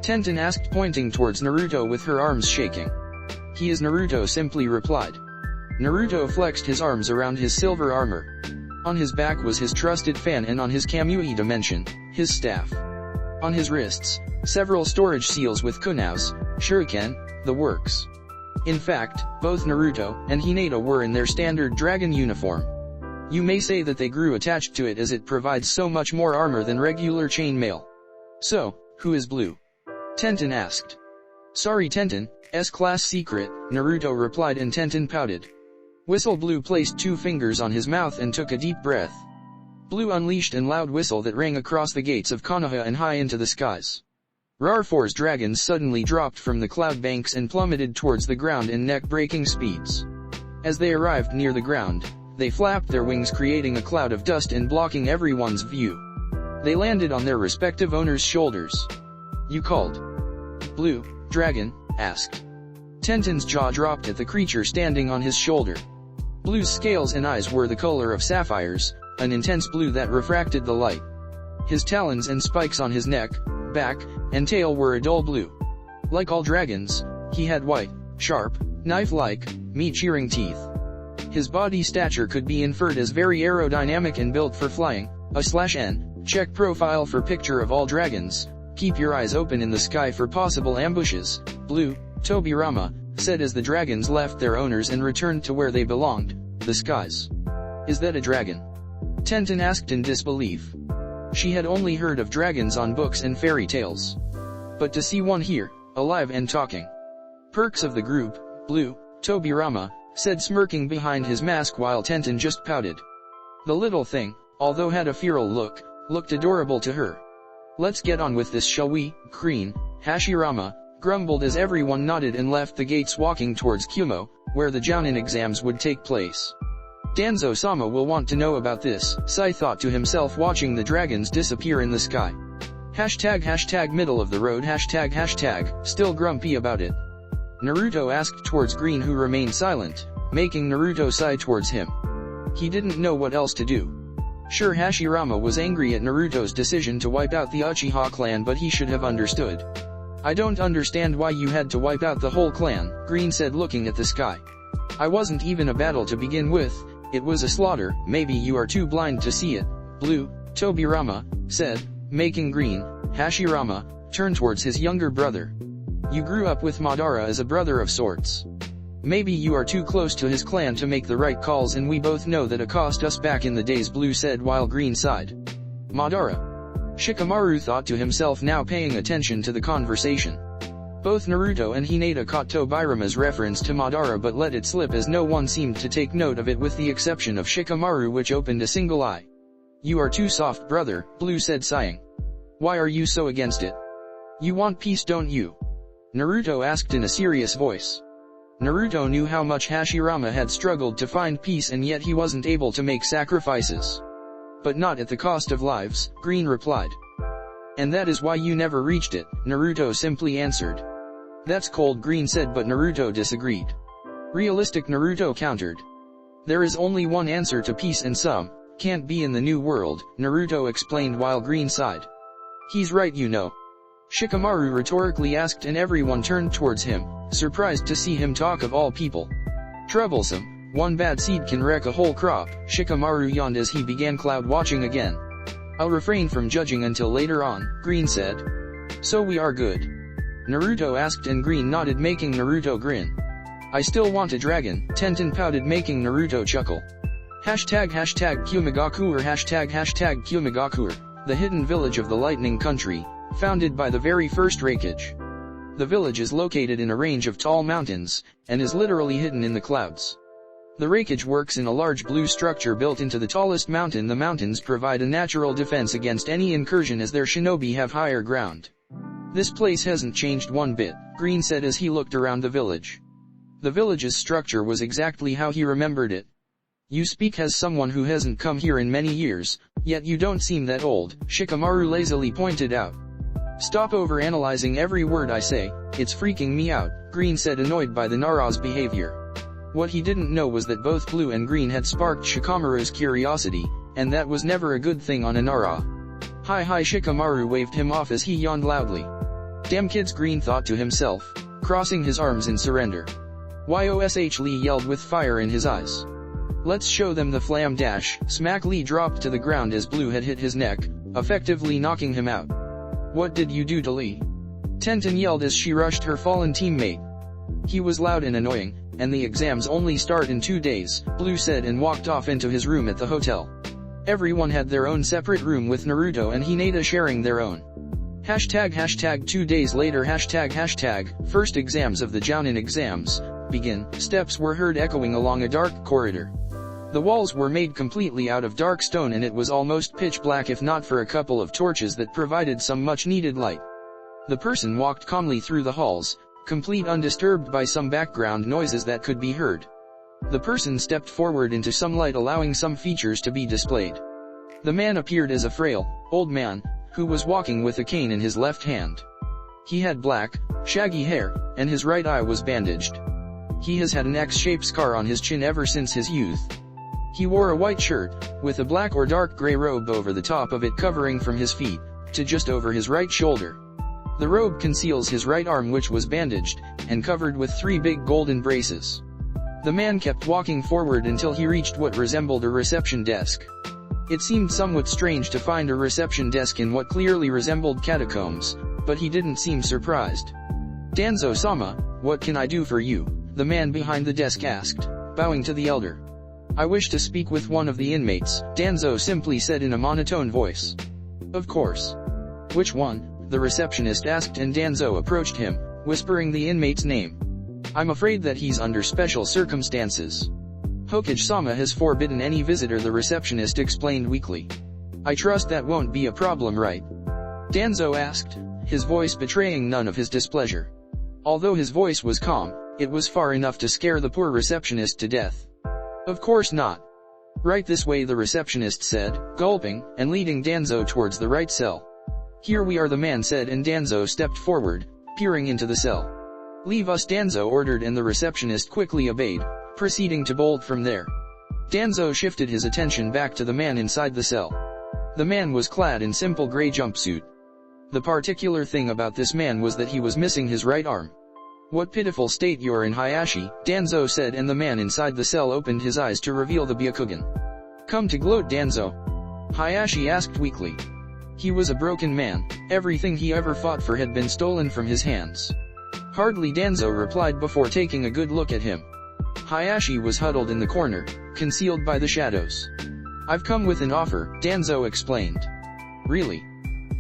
Tenten asked, pointing towards Naruto with her arms shaking. He is, Naruto simply replied. Naruto flexed his arms around his silver armor. On his back was his trusted fan, and on his Kamui dimension, his staff. On his wrists, several storage seals with kunais, shuriken, the works. In fact, both Naruto and Hinata were in their standard dragon uniform. You may say that they grew attached to it as it provides so much more armor than regular chainmail. So, who is Blue? Tenten asked. Sorry Tenten, S-class secret, Naruto replied, and Tenten pouted. Whistle. Blue placed 2 fingers on his mouth and took a deep breath. Blue unleashed a loud whistle that rang across the gates of Konoha and high into the skies. Rarfor's dragons suddenly dropped from the cloud banks and plummeted towards the ground in neck-breaking speeds. As they arrived near the ground, they flapped their wings, creating a cloud of dust and blocking everyone's view. They landed on their respective owners' shoulders. You called? Blue Dragon asked. Tenten's jaw dropped at the creature standing on his shoulder. Blue's scales and eyes were the color of sapphires, an intense blue that refracted the light. His talons and spikes on his neck, back, and tail were a dull blue. Like all dragons, he had white, sharp, knife-like, meat-shearing teeth. His body stature could be inferred as very aerodynamic and built for flying. /N, check profile for picture of all dragons. Keep your eyes open in the sky for possible ambushes, Blue Tobirama said as the dragons left their owners and returned to where they belonged, the skies. Is that a dragon? Tenten asked in disbelief. She had only heard of dragons on books and fairy tales. But to see one here, alive and talking. Perks of the group, Blue Tobirama said, smirking behind his mask while Tenten just pouted. The little thing, although had a feral look, looked adorable to her. Let's get on with this, shall we? Green Hashirama grumbled as everyone nodded and left the gates, walking towards Kumo, where the Jounin exams would take place. Danzo-sama will want to know about this, Sai thought to himself, watching the dragons disappear in the sky. Hashtag middle of the road hashtag, still grumpy about it. Naruto asked towards Green, who remained silent, making Naruto sigh towards him. He didn't know what else to do. Sure, Hashirama was angry at Naruto's decision to wipe out the Uchiha clan, but he should have understood. I don't understand why you had to wipe out the whole clan, Green said, looking at the sky. I wasn't even a battle to begin with, it was a slaughter. Maybe you are too blind to see it, Blue Tobirama said, making Green Hashirama turn towards his younger brother. You grew up with Madara as a brother of sorts. Maybe you are too close to his clan to make the right calls, and we both know that it cost us back in the days, Blue said while Green sighed. Madara. Shikamaru thought to himself, now paying attention to the conversation. Both Naruto and Hinata caught Tobirama's reference to Madara but let it slip as no one seemed to take note of it with the exception of Shikamaru, which opened a single eye. You are too soft, brother, Blue said, sighing. Why are you so against it? You want peace, don't you? Naruto asked in a serious voice. Naruto knew how much Hashirama had struggled to find peace, and yet he wasn't able to make sacrifices. But not at the cost of lives, Green replied. And that is why you never reached it, Naruto simply answered. That's cold, Green said, but Naruto disagreed. Realistic Naruto countered. There is only one answer to peace and some can't be in the new world, Naruto explained while Green sighed. He's right, you know. Shikamaru rhetorically asked and everyone turned towards him, surprised to see him talk of all people. Troublesome, one bad seed can wreck a whole crop, Shikamaru yawned as he began cloud watching again. I'll refrain from judging until later on, Green said. So we are good? Naruto asked and Green nodded making Naruto grin. I still want a dragon, Tenten pouted making Naruto chuckle. Hashtag Kyumigakuer hashtag Kyumigakuer, the hidden village of the lightning country, founded by the very first Raikage. The village is located in a range of tall mountains, and is literally hidden in the clouds. The Raikage works in a large blue structure built into the tallest mountain. The mountains provide a natural defense against any incursion as their shinobi have higher ground. This place hasn't changed one bit, Green said as he looked around the village. The village's structure was exactly how he remembered it. You speak as someone who hasn't come here in many years, yet you don't seem that old, Shikamaru lazily pointed out. Stop overanalyzing every word I say, it's freaking me out, Green said annoyed by the Nara's behavior. What he didn't know was that both Blue and Green had sparked Shikamaru's curiosity, and that was never a good thing on a Nara. Hi Shikamaru waved him off as he yawned loudly. Damn kids, Green thought to himself, crossing his arms in surrender. Yosh Lee yelled with fire in his eyes. Let's show them the flam dash. Smack. Lee dropped to the ground as Blue had hit his neck, effectively knocking him out. What did you do to Lee? Tenten yelled as she rushed her fallen teammate. He was loud and annoying, and the exams only start in 2 days, Blue said and walked off into his room at the hotel. Everyone had their own separate room with Naruto and Hinata sharing their own. Hashtag 2 days later hashtag first exams of the Jounin exams begin. Steps were heard echoing along a dark corridor. The walls were made completely out of dark stone and it was almost pitch black if not for a couple of torches that provided some much needed light. The person walked calmly through the halls, complete undisturbed by some background noises that could be heard. The person stepped forward into some light allowing some features to be displayed. The man appeared as a frail, old man, who was walking with a cane in his left hand. He had black, shaggy hair, and his right eye was bandaged. He has had an X-shaped scar on his chin ever since his youth. He wore a white shirt, with a black or dark gray robe over the top of it covering from his feet, to just over his right shoulder. The robe conceals his right arm which was bandaged, and covered with 3 big golden braces. The man kept walking forward until he reached what resembled a reception desk. It seemed somewhat strange to find a reception desk in what clearly resembled catacombs, but he didn't seem surprised. Danzo-sama, what can I do for you? The man behind the desk asked, bowing to the elder. I wish to speak with one of the inmates, Danzo simply said in a monotone voice. Of course. Which one? The receptionist asked and Danzo approached him, whispering the inmate's name. I'm afraid that he's under special circumstances. Hokage-sama has forbidden any visitor, the receptionist explained weakly. I trust that won't be a problem, right? Danzo asked, his voice betraying none of his displeasure. Although his voice was calm, it was far enough to scare the poor receptionist to death. Of course not. Right this way, the receptionist said, gulping, and leading Danzo towards the right cell. Here we are, the man said, and Danzo stepped forward, peering into the cell. Leave us, Danzo ordered, and the receptionist quickly obeyed, proceeding to bolt from there. Danzo shifted his attention back to the man inside the cell. The man was clad in simple gray jumpsuit. The particular thing about this man was that he was missing his right arm. What pitiful state you're in, Hayashi, Danzo said, and the man inside the cell opened his eyes to reveal the Byakugan. Come to gloat, Danzo? Hayashi asked weakly. He was a broken man, everything he ever fought for had been stolen from his hands. Hardly, Danzo replied before taking a good look at him. Hayashi was huddled in the corner, concealed by the shadows. I've come with an offer, Danzo explained. Really?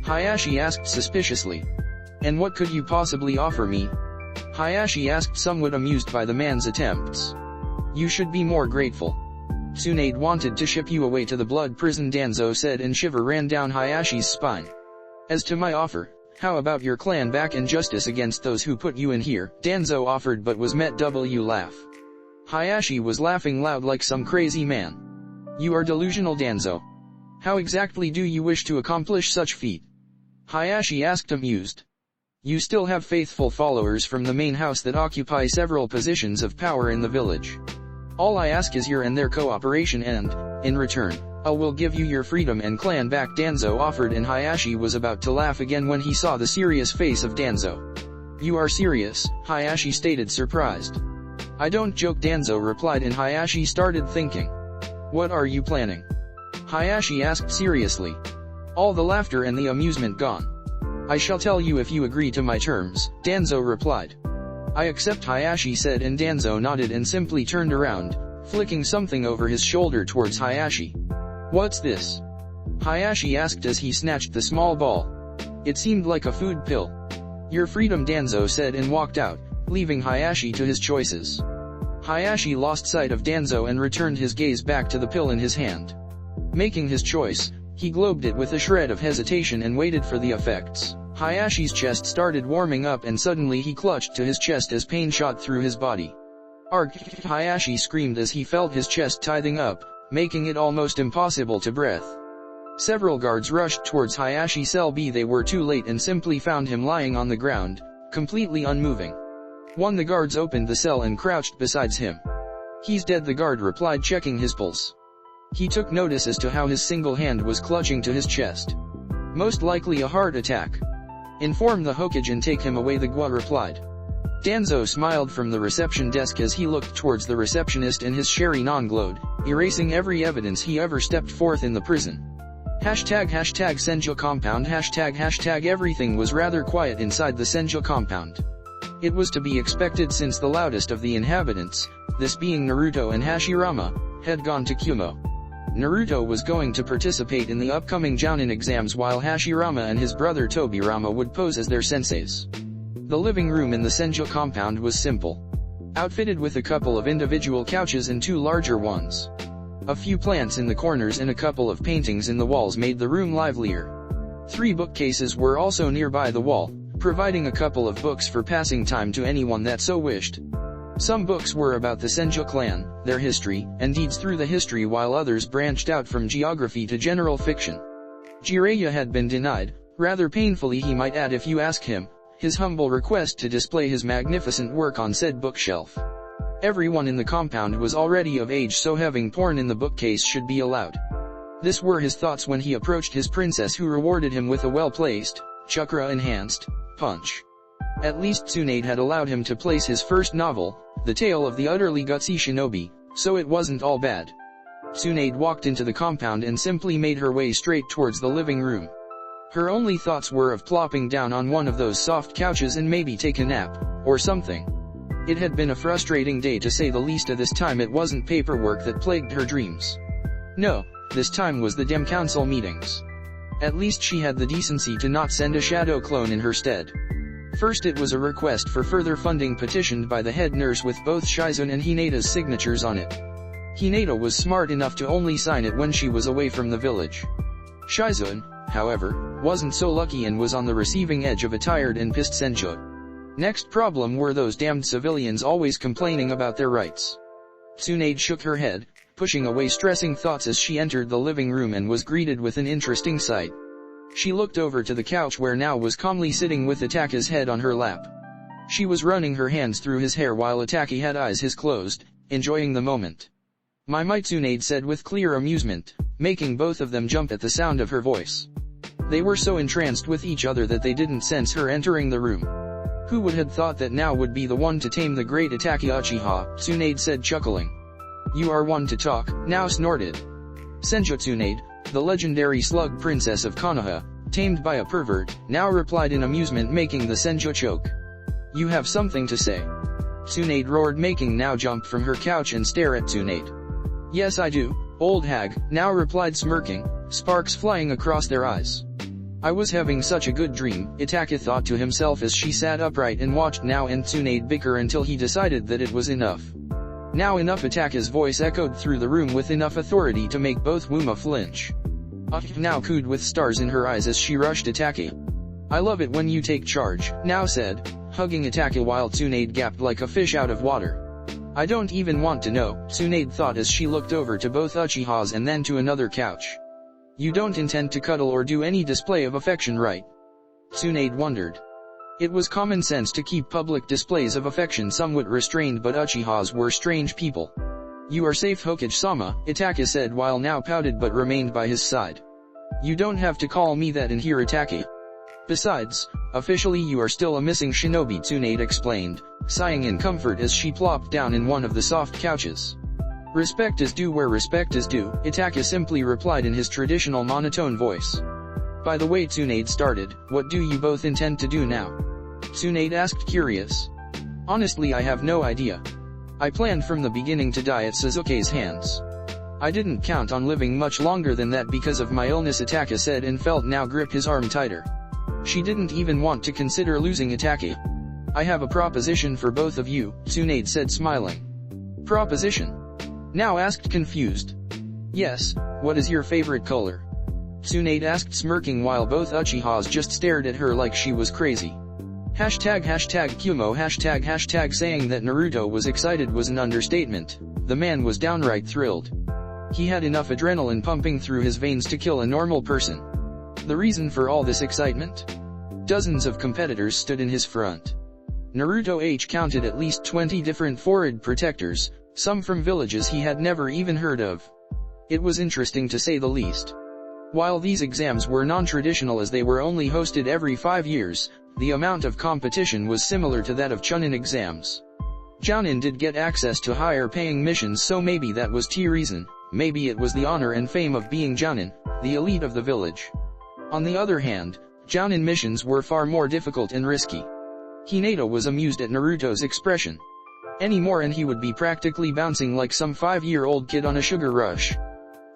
Hayashi asked suspiciously. And what could you possibly offer me? Hayashi asked, somewhat amused by the man's attempts. You should be more grateful. Tsunade wanted to ship you away to the blood prison, Danzo said, and shiver ran down Hayashi's spine. As to my offer, how about your clan back and justice against those who put you in here, Danzo offered, but was met w laugh. Hayashi was laughing loud like some crazy man. You are delusional, Danzo. How exactly do you wish to accomplish such feat? Hayashi asked, amused. You still have faithful followers from the main house that occupy several positions of power in the village. All I ask is your and their cooperation and, in return, I will give you your freedom and clan back, Danzo offered, and Hayashi was about to laugh again when he saw the serious face of Danzo. You are serious? Hayashi stated, surprised. I don't joke, Danzo replied, and Hayashi started thinking. What are you planning? Hayashi asked seriously. All the laughter and the amusement gone. I shall tell you if you agree to my terms, Danzo replied. I accept, Hayashi said, and Danzo nodded and simply turned around, flicking something over his shoulder towards Hayashi. What's this? Hayashi asked as he snatched the small ball. It seemed like a food pill. Your freedom, Danzo said, and walked out, leaving Hayashi to his choices. Hayashi lost sight of Danzo and returned his gaze back to the pill in his hand. Making his choice, he globed it with a shred of hesitation and waited for the effects. Hayashi's chest started warming up and suddenly he clutched to his chest as pain shot through his body. Argh! Hayashi screamed as he felt his chest tithing up, making it almost impossible to breathe. Several guards rushed towards Hayashi's cell, but they were too late and simply found him lying on the ground, completely unmoving. One of the guards opened the cell and crouched beside him. He's dead, the guard replied, checking his pulse. He took notice as to how his single hand was clutching to his chest. Most likely a heart attack. Inform the Hokage and take him away, the Gua replied. Danzo smiled from the reception desk as he looked towards the receptionist, and his Sharingan glowed, erasing every evidence he ever stepped forth in the prison. Hashtag Senju compound, hashtag everything was rather quiet inside the Senju compound. It was to be expected since the loudest of the inhabitants, this being Naruto and Hashirama, had gone to Kumo. Naruto was going to participate in the upcoming Jounin exams while Hashirama and his brother Tobirama would pose as their senseis. The living room in the Senju compound was simple. Outfitted with a couple of individual couches and two larger ones. A few plants in the corners and a couple of paintings in the walls made the room livelier. 3 bookcases were also nearby the wall, providing a couple of books for passing time to anyone that so wished. Some books were about the Senju clan, their history, and deeds through the history, while others branched out from geography to general fiction. Jiraiya had been denied, rather painfully he might add if you ask him, his humble request to display his magnificent work on said bookshelf. Everyone in the compound was already of age, so having porn in the bookcase should be allowed. This were his thoughts when he approached his princess, who rewarded him with a well-placed, chakra-enhanced, punch. At least Tsunade had allowed him to place his first novel, The Tale of the Utterly Gutsy Shinobi, so it wasn't all bad. Tsunade walked into the compound and simply made her way straight towards the living room. Her only thoughts were of plopping down on one of those soft couches and maybe take a nap, or something. It had been a frustrating day to say the least. At this time it wasn't paperwork that plagued her dreams. No, this time was the Dem Council meetings. At least she had the decency to not send a shadow clone in her stead. First it was a request for further funding petitioned by the head nurse with both Shizun and Hinata's signatures on it. Hinata was smart enough to only sign it when she was away from the village. Shizun, however, wasn't so lucky and was on the receiving edge of a tired and pissed Senju. Next problem were those damned civilians always complaining about their rights. Tsunade shook her head, pushing away stressing thoughts as she entered the living room and was greeted with an interesting sight. She looked over to the couch where now was calmly sitting with Ataka's head on her lap. She was running her hands through his hair while Ataki had eyes his closed, enjoying the moment. My Tsunade said with clear amusement, making both of them jump at the sound of her voice. They were so entranced with each other that they didn't sense her entering the room. Who would have thought that now would be the one to tame the great Ataki Uchiha, Tsunade said chuckling. You are one to talk, now snorted. Senju Tsunade, the legendary slug princess of Konoha, tamed by a pervert, now replied in amusement, making the Senju choke. You have something to say? Tsunade roared, making now jump from her couch and stare at Tsunade. Yes I do, old hag, now replied smirking, sparks flying across their eyes. I was having such a good dream, Itaka thought to himself as she sat upright and watched Now and Tsunade bicker until he decided that it was enough. Now enough. Ataka's voice echoed through the room with enough authority to make both Wuma flinch. Now cooed with stars in her eyes as she rushed Ataka. I love it when you take charge, Now said, hugging Ataka while Tsunade gasped like a fish out of water. I don't even want to know, Tsunade thought as she looked over to both Uchihas and then to another couch. You don't intend to cuddle or do any display of affection, right? Tsunade wondered. It was common sense to keep public displays of affection somewhat restrained, but Uchihas were strange people. "You are safe, Hokage-sama," Itachi said while now pouted but remained by his side. "You don't have to call me that in here, Itachi. Besides, officially you are still a missing shinobi," Tsunade explained, sighing in comfort as she plopped down in one of the soft couches. "Respect is due where respect is due," Itachi simply replied in his traditional monotone voice. "By the way," Tsunade started, "what do you both intend to do now?" Tsunade asked, curious. "Honestly, I have no idea. I planned from the beginning to die at Sasuke's hands. I didn't count on living much longer than that because of my illness," Itachi said and felt now grip his arm tighter. She didn't even want to consider losing Itachi. "I have a proposition for both of you," Tsunade said smiling. "Proposition?" Now asked confused. "Yes, what is your favorite color?" Tsunade asked smirking while both Uchihas just stared at her like she was crazy. #Kumo ##, saying that Naruto was excited was an understatement. The man was downright thrilled. He had enough adrenaline pumping through his veins to kill a normal person. The reason for all this excitement? Dozens of competitors stood in his front. Naruto counted at least 20 different forehead protectors, some from villages he had never even heard of. It was interesting to say the least. While these exams were non-traditional as they were only hosted every 5 years, the amount of competition was similar to that of Chunin exams. Jounin did get access to higher paying missions, so maybe that was the reason. Maybe it was the honor and fame of being Jounin, the elite of the village. On the other hand, Jounin missions were far more difficult and risky. Hinata was amused at Naruto's expression. Any more and he would be practically bouncing like some 5-year-old kid on a sugar rush.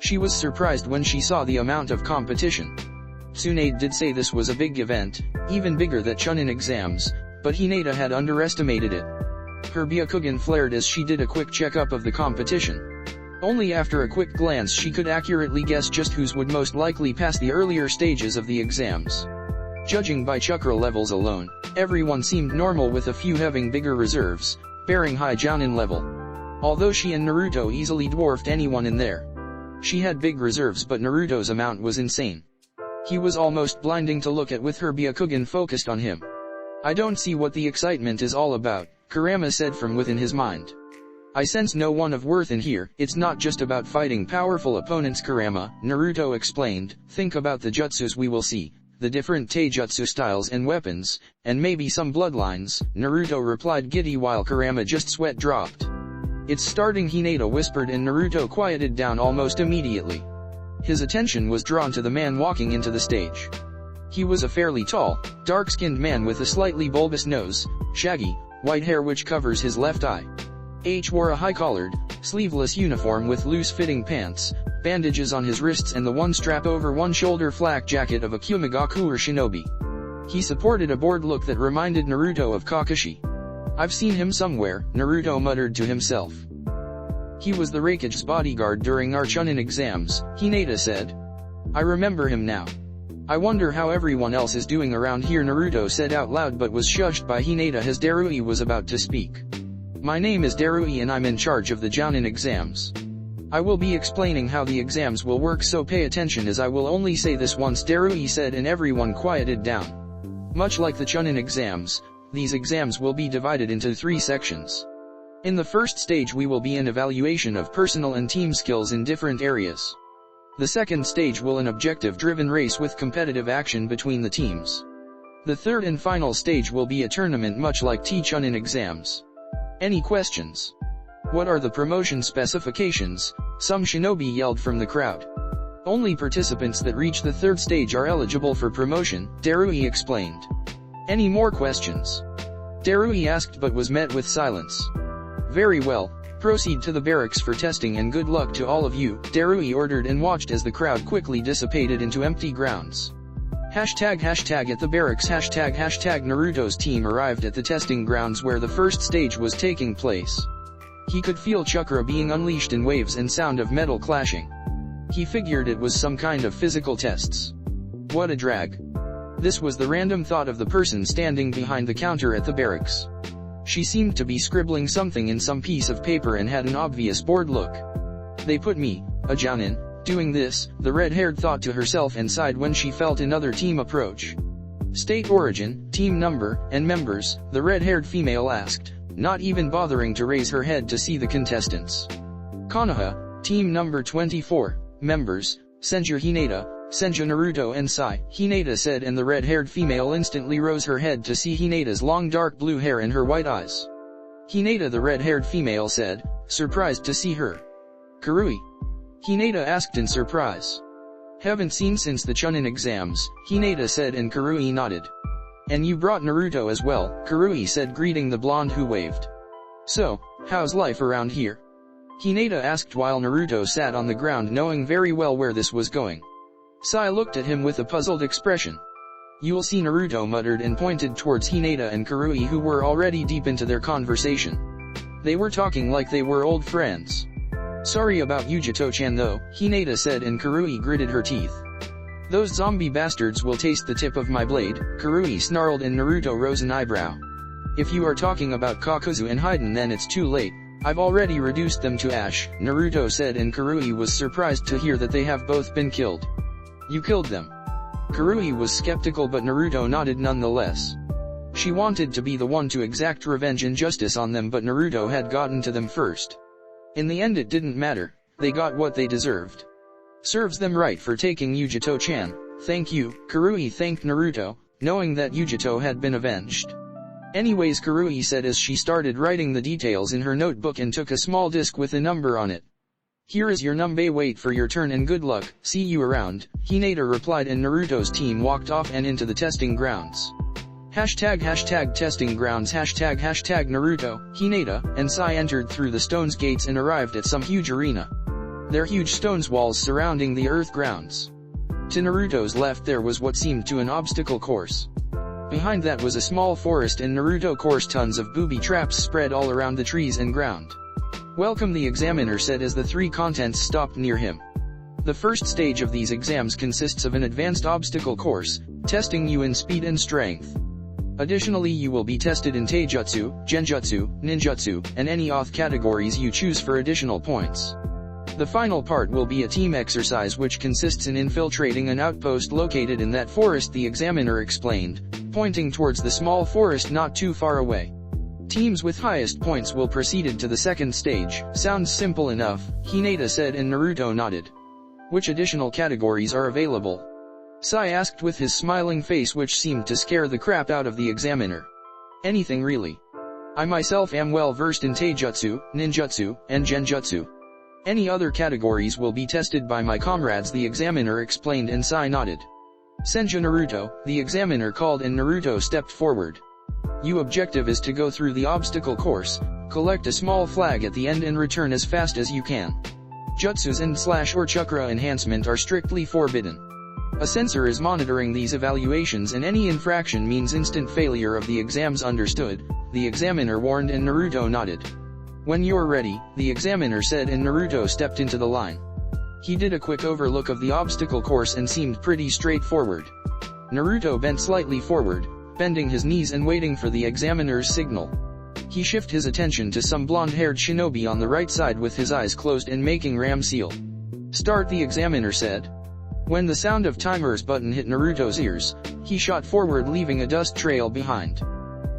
She was surprised when she saw the amount of competition. Tsunade did say this was a big event, even bigger than Chunin exams, but Hinata had underestimated it. Her Byakugan flared as she did a quick checkup of the competition. Only after a quick glance she could accurately guess just whose would most likely pass the earlier stages of the exams. Judging by chakra levels alone, everyone seemed normal with a few having bigger reserves, bearing high Jounin level. Although she and Naruto easily dwarfed anyone in there. She had big reserves, but Naruto's amount was insane. He was almost blinding to look at with her Byakugan focused on him. "I don't see what the excitement is all about," Kurama said from within his mind. "I sense no one of worth in here. It's not just about fighting powerful opponents, Kurama," Naruto explained. "Think about the jutsus we will see, the different taijutsu styles and weapons, and maybe some bloodlines," Naruto replied giddy while Kurama just sweat dropped. "It's starting," Hinata whispered, and Naruto quieted down almost immediately. His attention was drawn to the man walking into the stage. He was a fairly tall, dark-skinned man with a slightly bulbous nose, shaggy, white hair which covers his left eye. H wore a high-collared, sleeveless uniform with loose-fitting pants, bandages on his wrists and the one strap over one shoulder flak jacket of a Kumigaku or shinobi. He supported a bored look that reminded Naruto of Kakashi. "I've seen him somewhere," Naruto muttered to himself. "He was the Raikage's bodyguard during our Chunin exams," Hinata said. "I remember him now. I wonder how everyone else is doing around here," Naruto said out loud but was shushed by Hinata as Darui was about to speak. "My name is Darui and I'm in charge of the Jounin exams. I will be explaining how the exams will work, so pay attention as I will only say this once," Darui said, and everyone quieted down. Much like the Chunin exams, these exams will be divided into 3 sections. In the first stage we will be an evaluation of personal and team skills in different areas. The second stage will an objective-driven race with competitive action between the teams. The third and final stage will be a tournament much like Chunin exams. Any questions? What are the promotion specifications? Some shinobi yelled from the crowd. Only participants that reach the third stage are eligible for promotion, Darui explained. Any more questions? Darui asked but was met with silence. "Very well, proceed to the barracks for testing and good luck to all of you," Darui ordered and watched as the crowd quickly dissipated into empty grounds. ##at the barracks Naruto's team arrived at the testing grounds where the first stage was taking place. He could feel chakra being unleashed in waves and sound of metal clashing. He figured it was some kind of physical tests. What a drag. This was the random thought of the person standing behind the counter at the barracks. She seemed to be scribbling something in some piece of paper and had an obvious bored look. "They put me, a Jounin, doing this," the red-haired thought to herself and sighed when she felt another team approach. State origin, team number, and members, the red-haired female asked, not even bothering to raise her head to see the contestants. Konoha, team number 24, members, Senju Hinata, Senju Naruto and Sai, Hinata said, and the red-haired female instantly rose her head to see Hinata's long dark blue hair and her white eyes. Hinata, the red-haired female said, surprised to see her. Karui? Hinata asked in surprise. Haven't seen since the Chunin exams, Hinata said, and Karui nodded. And you brought Naruto as well, Karui said, greeting the blonde who waved. So, how's life around here? Hinata asked while Naruto sat on the ground, knowing very well where this was going. Sai looked at him with a puzzled expression. You'll see, Naruto muttered and pointed towards Hinata and Karui, who were already deep into their conversation. They were talking like they were old friends. Sorry about Yujito-chan though, Hinata said, and Karui gritted her teeth. Those zombie bastards will taste the tip of my blade, Karui snarled, and Naruto rose an eyebrow. If you are talking about Kakuzu and Haiden, then it's too late. I've already reduced them to ash, Naruto said, and Karui was surprised to hear that they have both been killed. You killed them? Karui was skeptical, but Naruto nodded nonetheless. She wanted to be the one to exact revenge and justice on them, but Naruto had gotten to them first. In the end it didn't matter, they got what they deserved. Serves them right for taking Yujito-chan. Thank you, Karui thanked Naruto, knowing that Yujito had been avenged. Anyways, Karui said as she started writing the details in her notebook and took a small disc with a number on it. Here is your number, wait for your turn and good luck, see you around, Hinata replied, and Naruto's team walked off and into the testing grounds. Hashtag testing grounds, hashtag Naruto, Hinata, and Sai entered through the stone's gates and arrived at some huge arena. There are huge stones walls surrounding the earth grounds. To Naruto's left there was what seemed to an obstacle course. Behind that was a small forest and Naruto course tons of booby traps spread all around the trees and ground. Welcome, the examiner said as the three contestants stopped near him. The first stage of these exams consists of an advanced obstacle course, testing you in speed and strength. Additionally, you will be tested in Taijutsu, Genjutsu, Ninjutsu, and any Oth categories you choose for additional points. The final part will be a team exercise which consists in infiltrating an outpost located in that forest, the examiner explained, pointing towards the small forest not too far away. Teams with highest points will proceed to the second stage. Sounds simple enough, Hinata said, and Naruto nodded. Which additional categories are available? Sai asked with his smiling face, which seemed to scare the crap out of the examiner. Anything really. I myself am well versed in Taijutsu, Ninjutsu, and Genjutsu. Any other categories will be tested by my comrades, the examiner explained, and Sai nodded. Senju Naruto, the examiner called, and Naruto stepped forward. Your objective is to go through the obstacle course, collect a small flag at the end and return as fast as you can. Jutsus and or chakra enhancement are strictly forbidden. A sensor is monitoring these evaluations and any infraction means instant failure of the exams, understood, the examiner warned, and Naruto nodded. When you're ready, the examiner said, and Naruto stepped into the line. He did a quick overlook of the obstacle course and seemed pretty straightforward. Naruto bent slightly forward, bending his knees and waiting for the examiner's signal. He shifted his attention to some blonde-haired shinobi on the right side with his eyes closed and making ram seal. Start, the examiner said. When the sound of timer's button hit Naruto's ears, he shot forward, leaving a dust trail behind.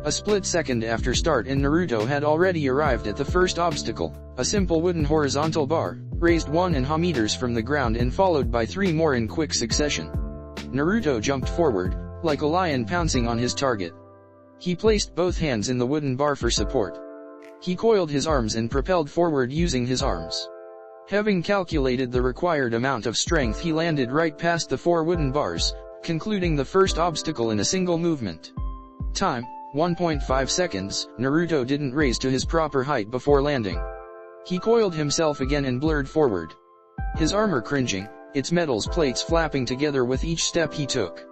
A split second after start and Naruto had already arrived at the first obstacle, a simple wooden horizontal bar, raised 1.5 meters from the ground and followed by 3 more in quick succession. Naruto jumped forward, like a lion pouncing on his target. He placed both hands in the wooden bar for support. He coiled his arms and propelled forward using his arms. Having calculated the required amount of strength, he landed right past the 4 wooden bars, concluding the first obstacle in a single movement. Time, 1.5 seconds, Naruto didn't raise to his proper height before landing. He coiled himself again and blurred forward. His armor cringing, its metals plates flapping together with each step he took.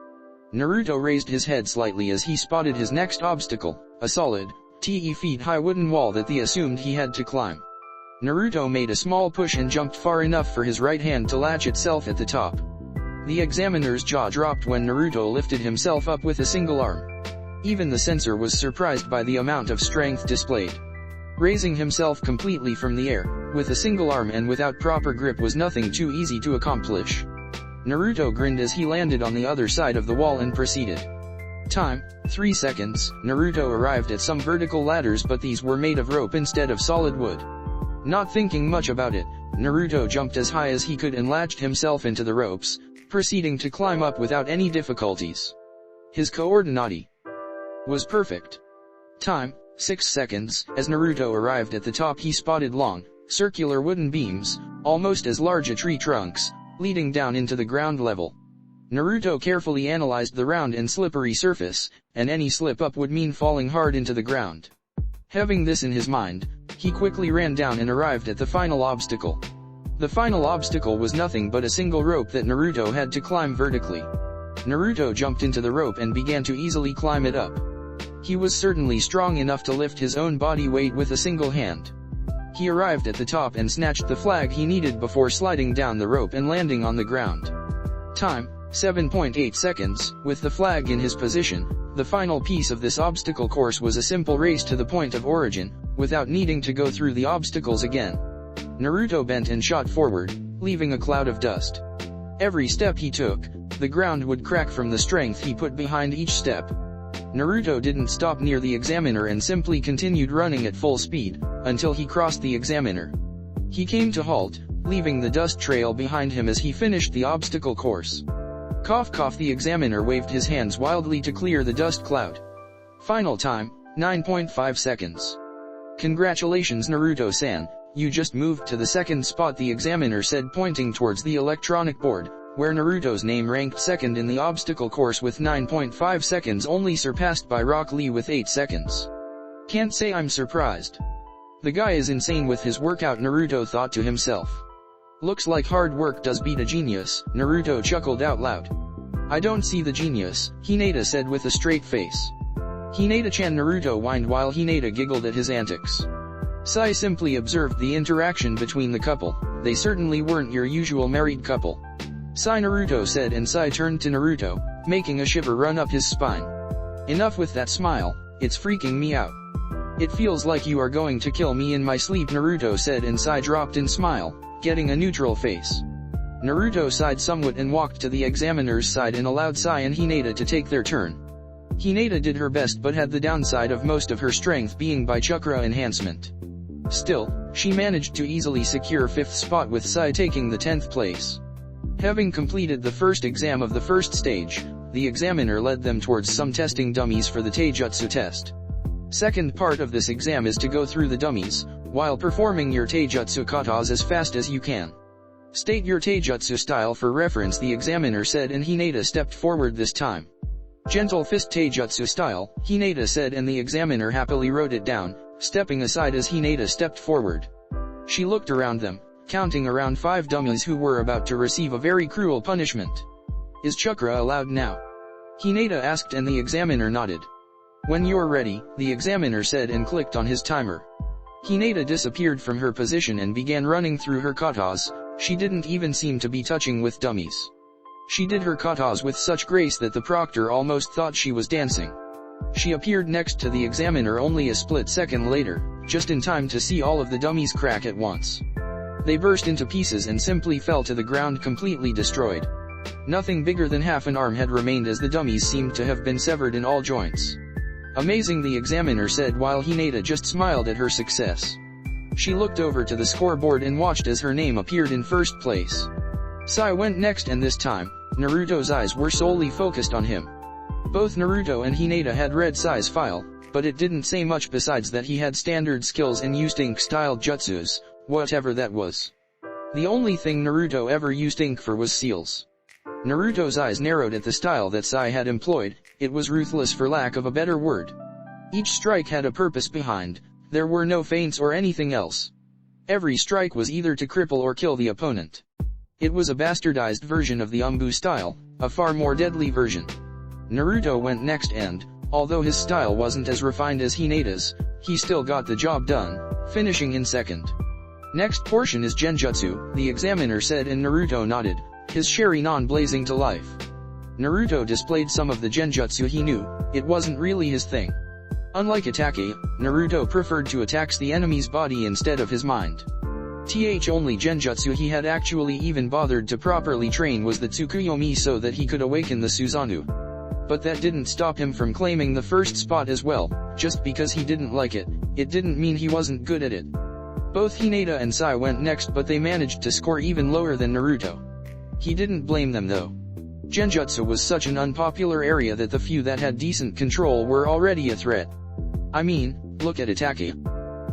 Naruto raised his head slightly as he spotted his next obstacle, a solid, 10 feet high wooden wall that he assumed he had to climb. Naruto made a small push and jumped far enough for his right hand to latch itself at the top. The examiner's jaw dropped when Naruto lifted himself up with a single arm. Even the censor was surprised by the amount of strength displayed. Raising himself completely from the air, with a single arm and without proper grip, was nothing too easy to accomplish. Naruto grinned as he landed on the other side of the wall and proceeded. Time, 3 seconds. Naruto arrived at some vertical ladders, but these were made of rope instead of solid wood. Not thinking much about it, Naruto jumped as high as he could and latched himself into the ropes, proceeding to climb up without any difficulties. His coordinate was perfect. Time, 6 seconds. As Naruto arrived at the top, he spotted long, circular wooden beams, almost as large as tree trunks, leading down into the ground level. Naruto carefully analyzed the round and slippery surface, and any slip-up would mean falling hard into the ground. Having this in his mind, he quickly ran down and arrived at the final obstacle. The final obstacle was nothing but a single rope that Naruto had to climb vertically. Naruto jumped into the rope and began to easily climb it up. He was certainly strong enough to lift his own body weight with a single hand. He arrived at the top and snatched the flag he needed before sliding down the rope and landing on the ground. Time, 7.8 seconds. With the flag in his position, the final piece of this obstacle course was a simple race to the point of origin, without needing to go through the obstacles again. Naruto bent and shot forward, leaving a cloud of dust. Every step he took, the ground would crack from the strength he put behind each step. Naruto didn't stop near the examiner and simply continued running at full speed, until he crossed the examiner. He came to halt, leaving the dust trail behind him as he finished the obstacle course. Cough cough, the examiner waved his hands wildly to clear the dust cloud. Final time, 9.5 seconds. Congratulations Naruto-san, you just moved to the second spot, the examiner said, pointing towards the electronic board, where Naruto's name ranked second in the obstacle course with 9.5 seconds, only surpassed by Rock Lee with 8 seconds. Can't say I'm surprised. The guy is insane with his workout, Naruto thought to himself. Looks like hard work does beat a genius, Naruto chuckled out loud. I don't see the genius, Hinata said with a straight face. Hinata-chan, Naruto whined while Hinata giggled at his antics. Sai simply observed the interaction between the couple. They certainly weren't your usual married couple. Sai, Naruto said, and Sai turned to Naruto, making a shiver run up his spine. Enough with that smile, it's freaking me out. It feels like you are going to kill me in my sleep, Naruto said, and Sai dropped in smile, getting a neutral face. Naruto sighed somewhat and walked to the examiner's side and allowed Sai and Hinata to take their turn. Hinata did her best but had the downside of most of her strength being by chakra enhancement. Still, she managed to easily secure 5th spot with Sai taking the 10th place. Having completed the first exam of the first stage, the examiner led them towards some testing dummies for the taijutsu test. Second part of this exam is to go through the dummies, while performing your taijutsu katas as fast as you can. State your taijutsu style for reference, the examiner said, and Hinata stepped forward this time. Gentle fist taijutsu style, Hinata said, and the examiner happily wrote it down, stepping aside as Hinata stepped forward. She looked around them, counting around 5 dummies who were about to receive a very cruel punishment. Is chakra allowed now? Hinata asked, and the examiner nodded. When you're ready, the examiner said, and clicked on his timer. Hinata disappeared from her position and began running through her katas. She didn't even seem to be touching with dummies. She did her katas with such grace that the proctor almost thought she was dancing. She appeared next to the examiner only a split second later, just in time to see all of the dummies crack at once. They burst into pieces and simply fell to the ground completely destroyed. Nothing bigger than half an arm had remained as the dummies seemed to have been severed in all joints. Amazing, the examiner said while Hinata just smiled at her success. She looked over to the scoreboard and watched as her name appeared in first place. Sai went next, and this time, Naruto's eyes were solely focused on him. Both Naruto and Hinata had read Sai's file, but it didn't say much besides that he had standard skills and used ink-styled jutsus, whatever that was. The only thing Naruto ever used ink for was seals. Naruto's eyes narrowed at the style that Sai had employed. It was ruthless for lack of a better word. Each strike had a purpose behind. There were no feints or anything else. Every strike was either to cripple or kill the opponent. It was a bastardized version of the Umbu style, a far more deadly version. Naruto went next and, although his style wasn't as refined as Hinata's, he still got the job done, finishing in second. Next portion is Genjutsu, the examiner said, and Naruto nodded, his Sharingan blazing to life. Naruto displayed some of the Genjutsu he knew. It wasn't really his thing. Unlike Atake, Naruto preferred to attack the enemy's body instead of his mind. Only Genjutsu he had actually even bothered to properly train was the Tsukuyomi, so that he could awaken the Susanoo. But that didn't stop him from claiming the first spot as well. Just because he didn't like it, it didn't mean he wasn't good at it. Both Hinata and Sai went next, but they managed to score even lower than Naruto. He didn't blame them though. Genjutsu was such an unpopular area that the few that had decent control were already a threat. I mean, look at Itachi.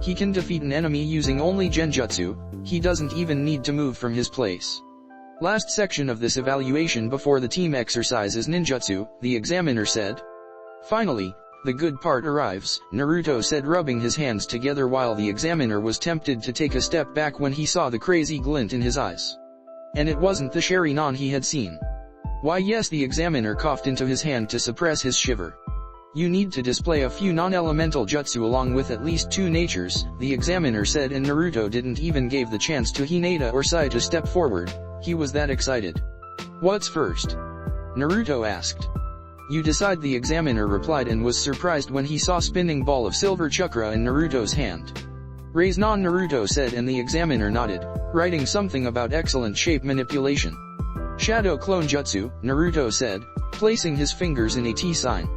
He can defeat an enemy using only Genjutsu. He doesn't even need to move from his place. Last section of this evaluation before the team exercise is ninjutsu, the examiner said. Finally, the good part arrives, Naruto said, rubbing his hands together while the examiner was tempted to take a step back when he saw the crazy glint in his eyes. And it wasn't the Sharingan he had seen. Why yes, the examiner coughed into his hand to suppress his shiver. You need to display a few non-elemental jutsu along with at least 2 natures, the examiner said, and Naruto didn't even give the chance to Hinata or Sai to step forward. He was that excited. What's first? Naruto asked. You decide, the examiner replied, and was surprised when he saw spinning ball of silver chakra in Naruto's hand. Raise non, Naruto said, and the examiner nodded, writing something about excellent shape manipulation. Shadow clone jutsu, Naruto said, placing his fingers in a T sign.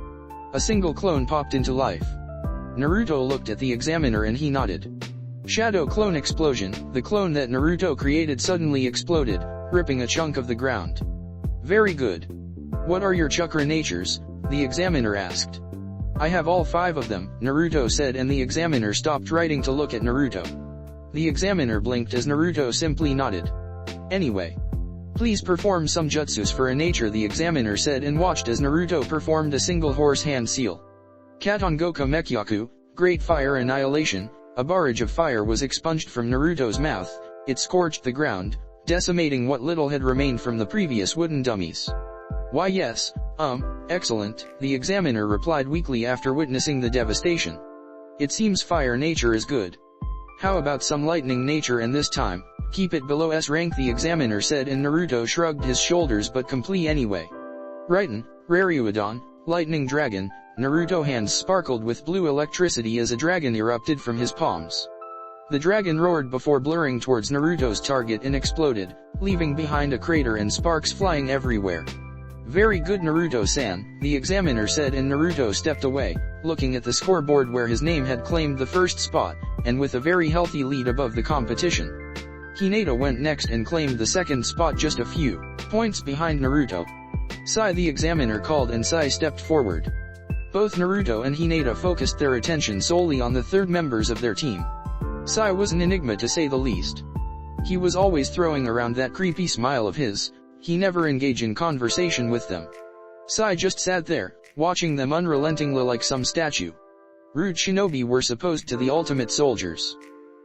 A single clone popped into life. Naruto looked at the examiner and he nodded. Shadow clone explosion, the clone that Naruto created suddenly exploded, ripping a chunk of the ground. Very good. What are your chakra natures? The examiner asked. I have all 5 of them, Naruto said, and the examiner stopped writing to look at Naruto. The examiner blinked as Naruto simply nodded. Anyway. Please perform some jutsus for a nature, the examiner said, and watched as Naruto performed a single horse hand seal. Katongoka Mekyaku, Great Fire Annihilation. A barrage of fire was expunged from Naruto's mouth. It scorched the ground, decimating what little had remained from the previous wooden dummies. Why yes, excellent, the examiner replied weakly after witnessing the devastation. It seems fire nature is good. How about some lightning nature, and this time, keep it below S rank, the examiner said, and Naruto shrugged his shoulders but complete anyway. Raiden, Raryuadon, Lightning Dragon. Naruto's hands sparkled with blue electricity as a dragon erupted from his palms. The dragon roared before blurring towards Naruto's target and exploded, leaving behind a crater and sparks flying everywhere. Very good, Naruto-san, the examiner said, and Naruto stepped away, looking at the scoreboard where his name had claimed the first spot, and with a very healthy lead above the competition. Hinata went next and claimed the second spot, just a few points behind Naruto. Sai, the examiner called, and Sai stepped forward. Both Naruto and Hinata focused their attention solely on the third members of their team. Sai was an enigma to say the least. He was always throwing around that creepy smile of his. He never engaged in conversation with them. Sai just sat there, watching them unrelentingly like some statue. Rude shinobi were supposed to the ultimate soldiers.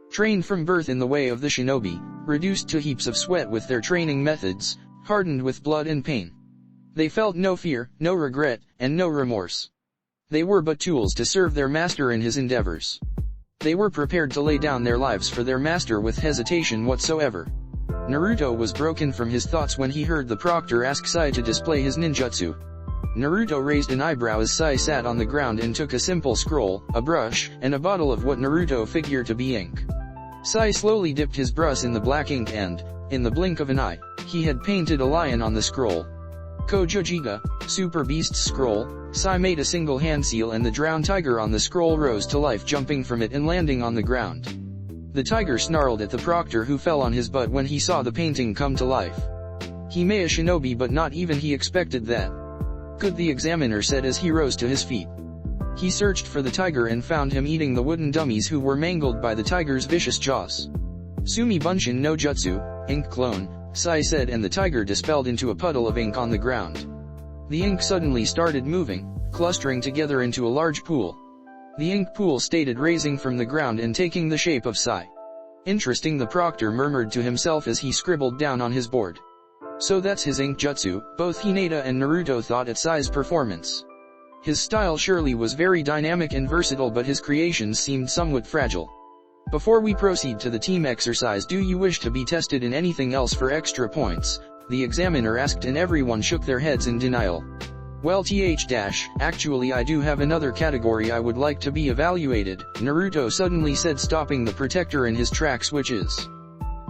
Trained from birth in the way of the shinobi, reduced to heaps of sweat with their training methods, hardened with blood and pain. They felt no fear, no regret, and no remorse. They were but tools to serve their master in his endeavors. They were prepared to lay down their lives for their master with hesitation whatsoever. Naruto was broken from his thoughts when he heard the proctor ask Sai to display his ninjutsu. Naruto raised an eyebrow as Sai sat on the ground and took a simple scroll, a brush, and a bottle of what Naruto figured to be ink. Sai slowly dipped his brush in the black ink and, in the blink of an eye, he had painted a lion on the scroll. Kojojiga, Super Beast's scroll. Sai made a single hand seal and the drowned tiger on the scroll rose to life, jumping from it and landing on the ground. The tiger snarled at the proctor, who fell on his butt when he saw the painting come to life. He may a shinobi, but not even he expected that. Good, the examiner said as he rose to his feet. He searched for the tiger and found him eating the wooden dummies who were mangled by the tiger's vicious jaws. Sumi Bunshin no Jutsu, ink clone, Sai said, and the tiger dispelled into a puddle of ink on the ground. The ink suddenly started moving, clustering together into a large pool. The ink pool started raising from the ground and taking the shape of Sai. Interesting, the proctor murmured to himself as he scribbled down on his board. So that's his ink jutsu. Both Hinata and Naruto thought at Sai's performance. His style surely was very dynamic and versatile, but his creations seemed somewhat fragile. Before we proceed to the team exercise, do you wish to be tested in anything else for extra points? The examiner asked, and everyone shook their heads in denial. Well, actually I do have another category I would like to be evaluated, Naruto suddenly said, stopping the protector in his tracks, which is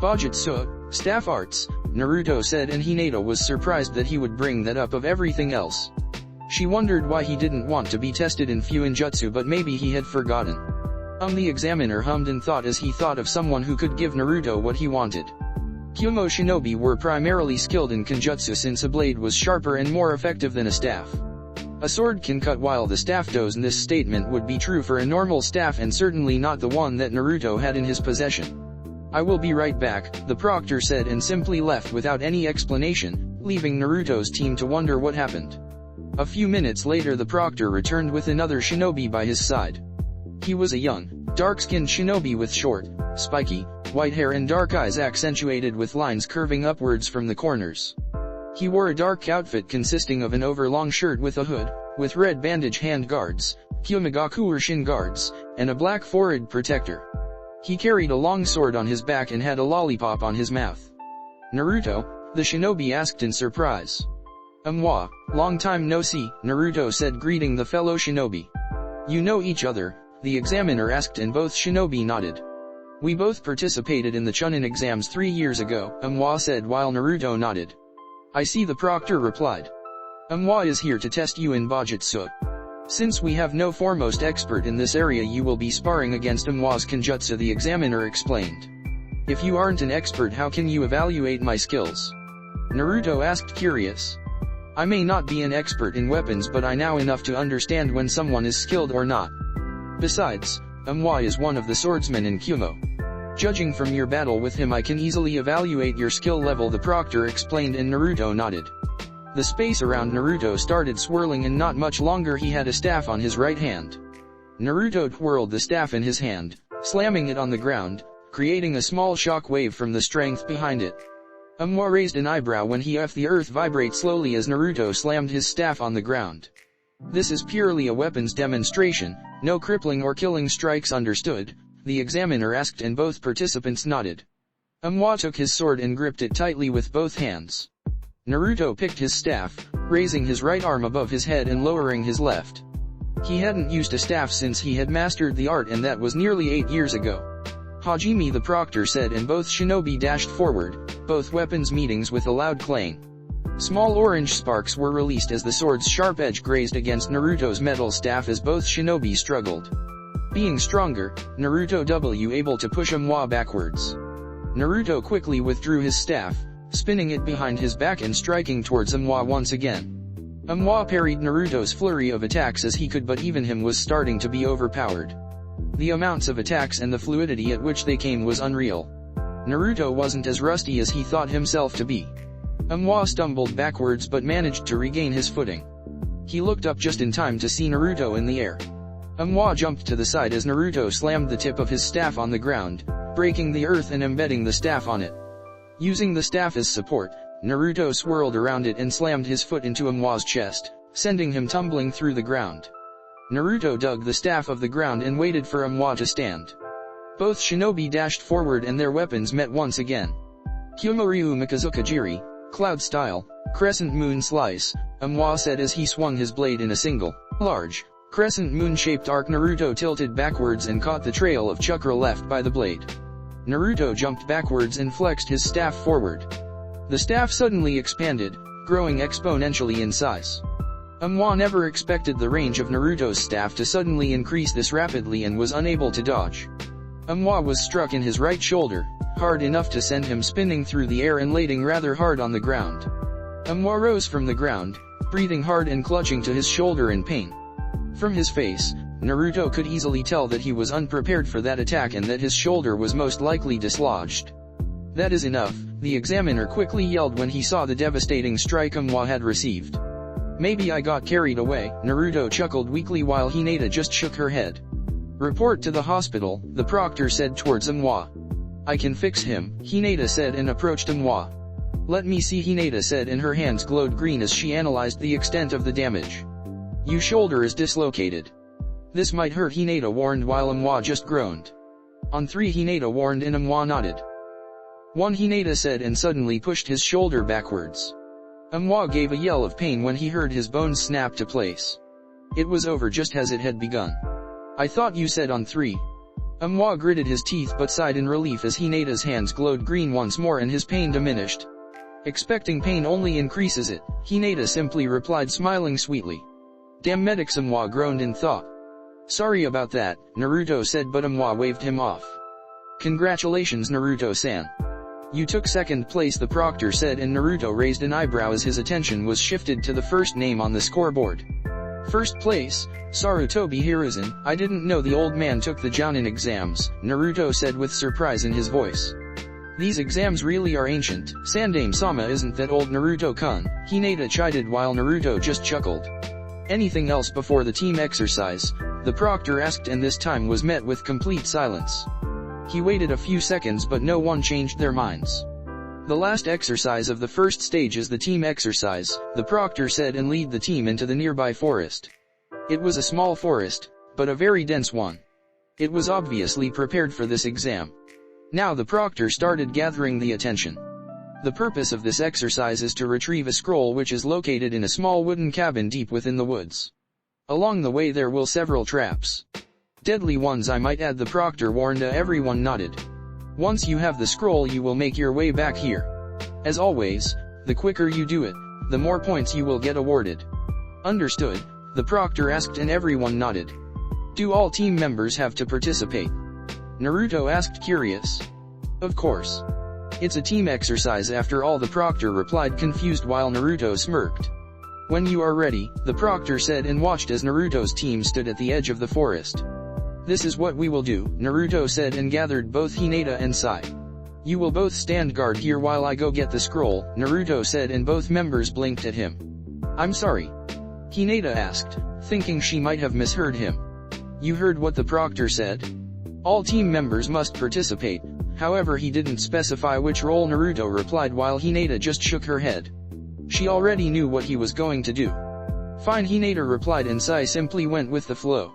Bajutsu, staff arts, Naruto said, and Hinata was surprised that he would bring that up of everything else. She wondered why he didn't want to be tested in Fuinjutsu, but maybe he had forgotten. The examiner hummed and thought as he thought of someone who could give Naruto what he wanted. Kyumo shinobi were primarily skilled in Kenjutsu since a blade was sharper and more effective than a staff. A sword can cut while the staff doesn't. This statement would be true for a normal staff and certainly not the one that Naruto had in his possession. "I will be right back," the proctor said and simply left without any explanation, leaving Naruto's team to wonder what happened. A few minutes later the proctor returned with another shinobi by his side. He was a young, dark-skinned shinobi with short, spiky, white hair and dark eyes accentuated with lines curving upwards from the corners. He wore a dark outfit consisting of an overlong shirt with a hood, with red bandage hand guards, kyumigaku or shin guards, and a black forehead protector. He carried a long sword on his back and had a lollipop on his mouth. "Naruto?" the shinobi asked in surprise. Long time no see," Naruto said, greeting the fellow shinobi. "You know each other?" the examiner asked, and both shinobi nodded. "We both participated in the Chunin exams 3 years ago," said while Naruto nodded. "I see," the proctor replied. "Is here to test you in Bajutsu. Since we have no foremost expert in this area, you will be sparring against Amwa's Kenjutsu," the examiner explained. "If you aren't an expert, how can you evaluate my skills?" Naruto asked, curious. "I may not be an expert in weapons, but I know enough to understand when someone is skilled or not. Besides, Amwa is one of the swordsmen in Kyumo. Judging from your battle with him, I can easily evaluate your skill level," the proctor explained, and Naruto nodded. The space around Naruto started swirling, and not much longer he had a staff on his right hand. Naruto twirled the staff in his hand, slamming it on the ground, creating a small shock wave from the strength behind it. Amwa raised an eyebrow when he felt the earth vibrate slowly as Naruto slammed his staff on the ground. "This is purely a weapons demonstration, no crippling or killing strikes, understood?" the examiner asked, and both participants nodded. Amwa took his sword and gripped it tightly with both hands. Naruto picked his staff, raising his right arm above his head and lowering his left. He hadn't used a staff since he had mastered the art, and that was nearly 8 years ago. "Hajime," the proctor said, and both shinobi dashed forward, both weapons meetings with a loud clang. Small orange sparks were released as the sword's sharp edge grazed against Naruto's metal staff as both shinobi struggled. Being stronger, Naruto was able to push Amwa backwards. Naruto quickly withdrew his staff, spinning it behind his back and striking towards Amwa once again. Amwa parried Naruto's flurry of attacks as he could, but even him was starting to be overpowered. The amounts of attacks and the fluidity at which they came was unreal. Naruto wasn't as rusty as he thought himself to be. Amwa stumbled backwards but managed to regain his footing. He looked up just in time to see Naruto in the air. Amwa jumped to the side as Naruto slammed the tip of his staff on the ground, breaking the earth and embedding the staff on it. Using the staff as support, Naruto swirled around it and slammed his foot into Amwa's chest, sending him tumbling through the ground. Naruto dug the staff of the ground and waited for Amwa to stand. Both shinobi dashed forward and their weapons met once again. "Kyomoryu Mikazuka Jiri, cloud style, crescent moon slice," Amwa said as he swung his blade in a single, large, crescent moon-shaped arc. Naruto tilted backwards and caught the trail of chakra left by the blade. Naruto jumped backwards and flexed his staff forward. The staff suddenly expanded, growing exponentially in size. Amwa never expected the range of Naruto's staff to suddenly increase this rapidly and was unable to dodge. Amwa was struck in his right shoulder, hard enough to send him spinning through the air and landing rather hard on the ground. Amwa rose from the ground, breathing hard and clutching to his shoulder in pain. From his face, Naruto could easily tell that he was unprepared for that attack and that his shoulder was most likely dislodged. "That is enough," the examiner quickly yelled when he saw the devastating strike Amwa had received. "Maybe I got carried away," Naruto chuckled weakly while Hinata just shook her head. "Report to the hospital," the proctor said towards Amwa. "I can fix him," Hinata said and approached Amwa. "Let me see," Hinata said, and her hands glowed green as she analyzed the extent of the damage. "Your shoulder is dislocated. This might hurt," Hinata warned while Amwa just groaned. "On 3," Hinata warned and Amwa nodded. "1," Hinata said and suddenly pushed his shoulder backwards. Amwa gave a yell of pain when he heard his bones snap to place. It was over just as it had begun. "I thought you said on 3. Amwa gritted his teeth but sighed in relief as Hinata's hands glowed green once more and his pain diminished. "Expecting pain only increases it," Hinata simply replied, smiling sweetly. Damn medics, Amwa groaned in thought. Sorry about that, Naruto said, but Amwa waved him off. Congratulations, Naruto-san. You took second place, the proctor said, and Naruto raised an eyebrow as his attention was shifted to the first name on the scoreboard. First place, Sarutobi Hiruzen. I didn't know the old man took the Jounin exams, Naruto said with surprise in his voice. These exams really are ancient. Sandame-sama isn't that old, Naruto-kun, Hinata chided while Naruto just chuckled. Anything else before the team exercise? The proctor asked, and this time was met with complete silence. He waited a few seconds, but no one changed their minds. The last exercise of the first stage is the team exercise, the proctor said, and lead the team into the nearby forest. It was a small forest, but a very dense one. It was obviously prepared for this exam. Now the proctor started gathering the attention. The purpose of this exercise is to retrieve a scroll which is located in a small wooden cabin deep within the woods. Along the way there will several traps. Deadly ones, I might add, the proctor warned. Everyone nodded. Once you have the scroll you will make your way back here. As always, the quicker you do it, the more points you will get awarded. Understood, the proctor asked, and everyone nodded. Do all team members have to participate? Naruto asked, curious. Of course. It's a team exercise after all, the proctor replied, confused, while Naruto smirked. When you are ready, the proctor said, and watched as Naruto's team stood at the edge of the forest. This is what we will do, Naruto said, and gathered both Hinata and Sai. You will both stand guard here while I go get the scroll, Naruto said, and both members blinked at him. I'm sorry. Hinata asked, thinking she might have misheard him. You heard what the proctor said? All team members must participate. However, he didn't specify which role, Naruto replied, while Hinata just shook her head. She already knew what he was going to do. Fine, Hinata replied, and Sai simply went with the flow.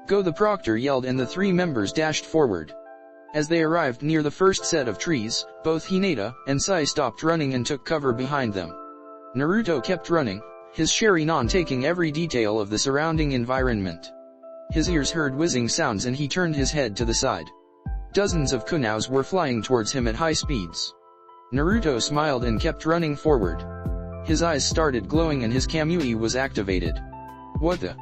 Go, the proctor yelled, and the three members dashed forward. As they arrived near the first set of trees, both Hinata and Sai stopped running and took cover behind them. Naruto kept running, his Sharingan taking every detail of the surrounding environment. His ears heard whizzing sounds and he turned his head to the side. Dozens of kunaus were flying towards him at high speeds. Naruto smiled and kept running forward. His eyes started glowing and his Kamui was activated. What the?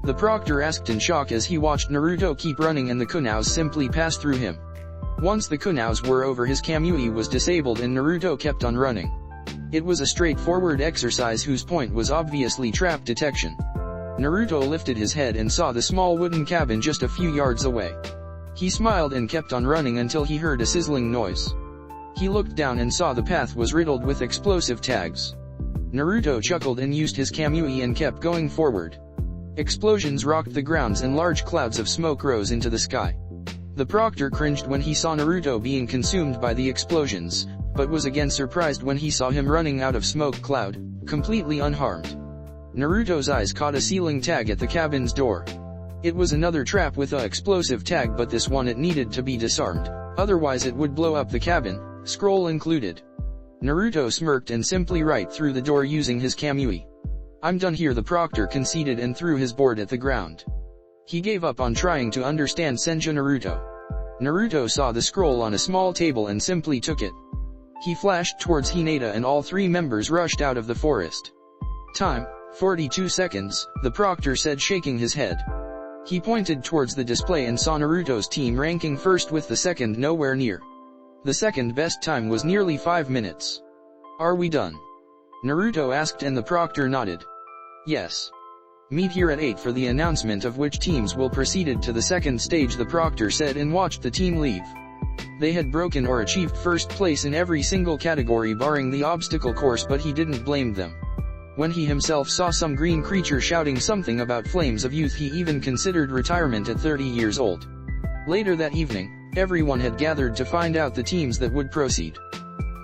The proctor asked in shock as he watched Naruto keep running and the kunaus simply pass through him. Once the kunaus were over, his Kamui was disabled and Naruto kept on running. It was a straightforward exercise whose point was obviously trap detection. Naruto lifted his head and saw the small wooden cabin just a few yards away. He smiled and kept on running until he heard a sizzling noise. He looked down and saw the path was riddled with explosive tags. Naruto chuckled and used his Kamui and kept going forward. Explosions rocked the grounds and large clouds of smoke rose into the sky. The proctor cringed when he saw Naruto being consumed by the explosions, but was again surprised when he saw him running out of smoke cloud, completely unharmed. Naruto's eyes caught a ceiling tag at the cabin's door. It was another trap with a explosive tag, but this one it needed to be disarmed, otherwise it would blow up the cabin, scroll included. Naruto smirked and simply right through the door using his Kamui. I'm done here, the proctor conceded and threw his board at the ground. He gave up on trying to understand Senju Naruto. Naruto saw the scroll on a small table and simply took it. He flashed towards Hinata and all three members rushed out of the forest. Time, 42 seconds, the proctor said, shaking his head. He pointed towards the display and saw Naruto's team ranking first with the second nowhere near. The second best time was nearly 5 minutes. Are we done? Naruto asked and the proctor nodded. Yes. Meet here at 8 for the announcement of which teams will proceed to the second stage, the proctor said, and watched the team leave. They had broken or achieved first place in every single category barring the obstacle course, but he didn't blame them. When he himself saw some green creature shouting something about flames of youth, he even considered retirement at 30 years old. Later that evening, everyone had gathered to find out the teams that would proceed.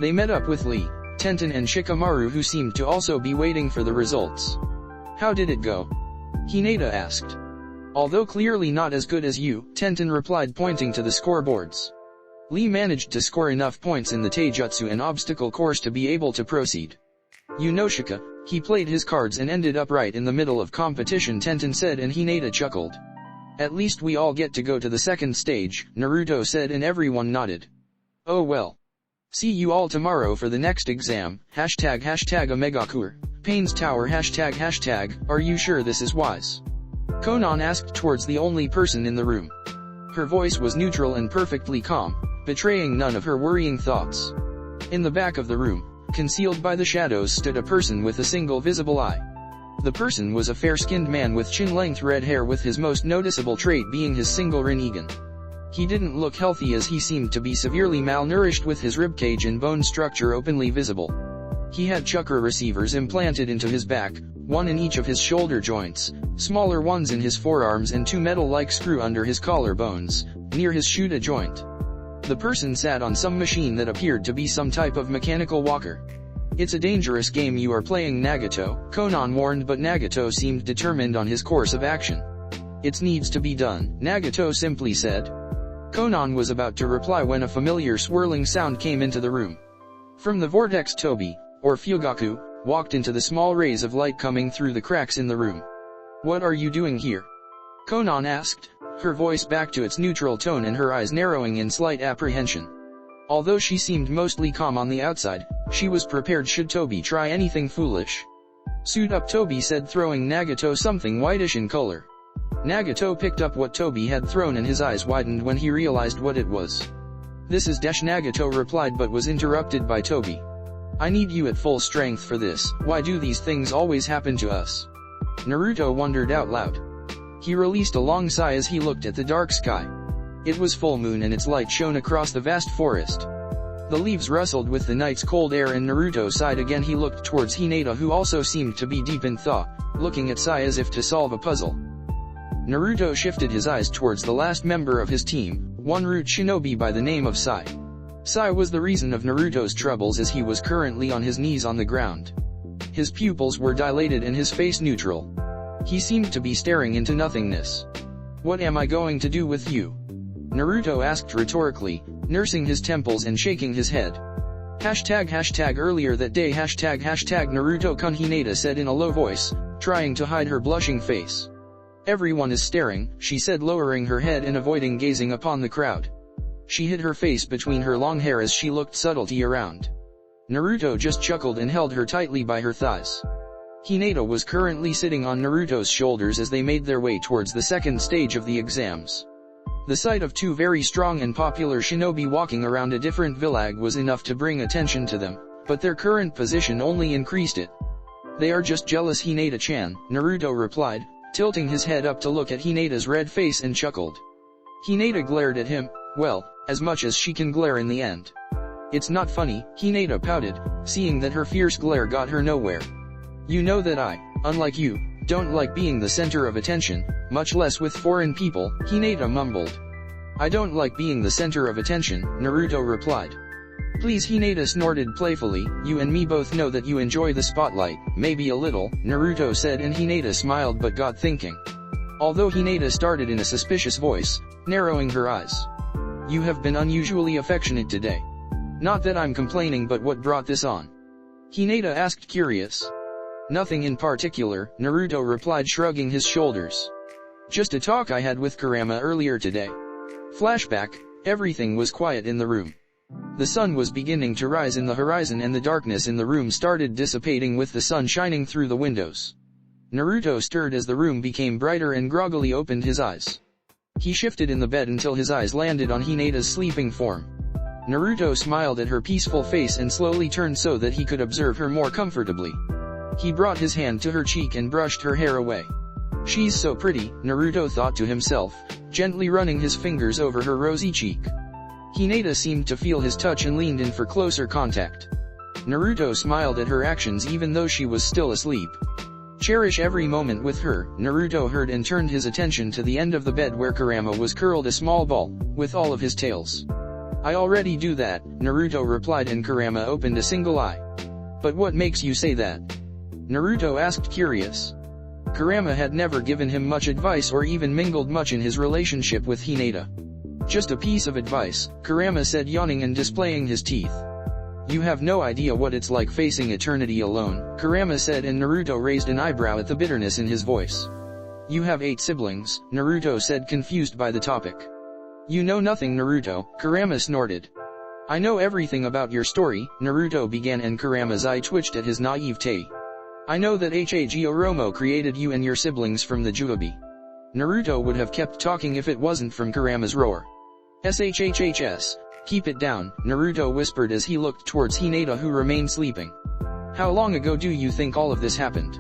They met up with Lee, Tenten and Shikamaru, who seemed to also be waiting for the results. How did it go? Hinata asked. Although clearly not as good as you, Tenten replied, pointing to the scoreboards. Lee managed to score enough points in the Taijutsu and obstacle course to be able to proceed. Shika, he played his cards and ended up right in the middle of competition, Tenten said, and Hinata chuckled. At least we all get to go to the second stage, Naruto said, and everyone nodded. Oh well. See you all tomorrow for the next exam, #Omegakur. Pain's Tower ##, are you sure this is wise? Konan asked towards the only person in the room. Her voice was neutral and perfectly calm, betraying none of her worrying thoughts. In the back of the room, concealed by the shadows, stood a person with a single visible eye. The person was a fair-skinned man with chin-length red hair, with his most noticeable trait being his single Rinnegan. He didn't look healthy, as he seemed to be severely malnourished, with his ribcage and bone structure openly visible. He had chakra receivers implanted into his back, one in each of his shoulder joints, smaller ones in his forearms, and two metal-like screw under his collarbones, near his Shuta joint. The person sat on some machine that appeared to be some type of mechanical walker. It's a dangerous game you are playing, Nagato, Konan warned, but Nagato seemed determined on his course of action. It needs to be done, Nagato simply said. Konan was about to reply when a familiar swirling sound came into the room. From the vortex, Tobi, or Fugaku, walked into the small rays of light coming through the cracks in the room. What are you doing here? Konan asked, her voice back to its neutral tone and her eyes narrowing in slight apprehension. Although she seemed mostly calm on the outside, she was prepared should Tobi try anything foolish. Suit up, Tobi said, throwing Nagato something whitish in color. Nagato picked up what Tobi had thrown and his eyes widened when he realized what it was. This is Nagato replied, but was interrupted by Tobi. I need you at full strength for this. Why do these things always happen to us? Naruto wondered out loud. He released a long sigh as he looked at the dark sky. It was full moon and its light shone across the vast forest. The leaves rustled with the night's cold air, and Naruto sighed again. He looked towards Hinata, who also seemed to be deep in thought, looking at Sai as if to solve a puzzle. Naruto shifted his eyes towards the last member of his team, one root shinobi by the name of Sai. Sai was the reason of Naruto's troubles, as he was currently on his knees on the ground. His pupils were dilated and his face neutral. He seemed to be staring into nothingness. What am I going to do with you? Naruto asked rhetorically, nursing his temples and shaking his head. Earlier that day Naruto-kun, Hinata said in a low voice, trying to hide her blushing face. Everyone is staring, she said, lowering her head and avoiding gazing upon the crowd. She hid her face between her long hair as she looked subtlety around. Naruto just chuckled and held her tightly by her thighs. Hinata was currently sitting on Naruto's shoulders as they made their way towards the second stage of the exams. The sight of two very strong and popular shinobi walking around a different village was enough to bring attention to them, but their current position only increased it. They are just jealous, Hinata-chan, Naruto replied, tilting his head up to look at Hinata's red face, and chuckled. Hinata glared at him, well, as much as she can glare in the end. It's not funny, Hinata pouted, seeing that her fierce glare got her nowhere. You know that I, unlike you, don't like being the center of attention, much less with foreign people, Hinata mumbled. I don't like being the center of attention, Naruto replied. Please, Hinata snorted playfully, you and me both know that you enjoy the spotlight, maybe a little, Naruto said, and Hinata smiled but got thinking. Although Hinata started in a suspicious voice, narrowing her eyes. You have been unusually affectionate today. Not that I'm complaining, but what brought this on? Hinata asked, curious. Nothing in particular, Naruto replied, shrugging his shoulders. Just a talk I had with Kurama earlier today. Flashback, everything was quiet in the room. The sun was beginning to rise in the horizon and the darkness in the room started dissipating with the sun shining through the windows. Naruto stirred as the room became brighter and groggily opened his eyes. He shifted in the bed until his eyes landed on Hinata's sleeping form. Naruto smiled at her peaceful face and slowly turned so that he could observe her more comfortably. He brought his hand to her cheek and brushed her hair away. She's so pretty, Naruto thought to himself, gently running his fingers over her rosy cheek. Hinata seemed to feel his touch and leaned in for closer contact. Naruto smiled at her actions even though she was still asleep. Cherish every moment with her, Naruto heard and turned his attention to the end of the bed where Kurama was curled a small ball, with all of his tails. I already do that, Naruto replied, and Kurama opened a single eye. But what makes you say that? Naruto asked, curious. Kurama had never given him much advice or even mingled much in his relationship with Hinata. Just a piece of advice, Kurama said, yawning and displaying his teeth. You have no idea what it's like facing eternity alone, Kurama said, and Naruto raised an eyebrow at the bitterness in his voice. You have 8 siblings, Naruto said, confused by the topic. You know nothing, Naruto, Kurama snorted. I know everything about your story, Naruto began, and Kurama's eye twitched at his naivete. I know that Hagoromo created you and your siblings from the Juabi. Naruto would have kept talking if it wasn't from Kurama's roar. SHHHS, keep it down, Naruto whispered as he looked towards Hinata who remained sleeping. How long ago do you think all of this happened?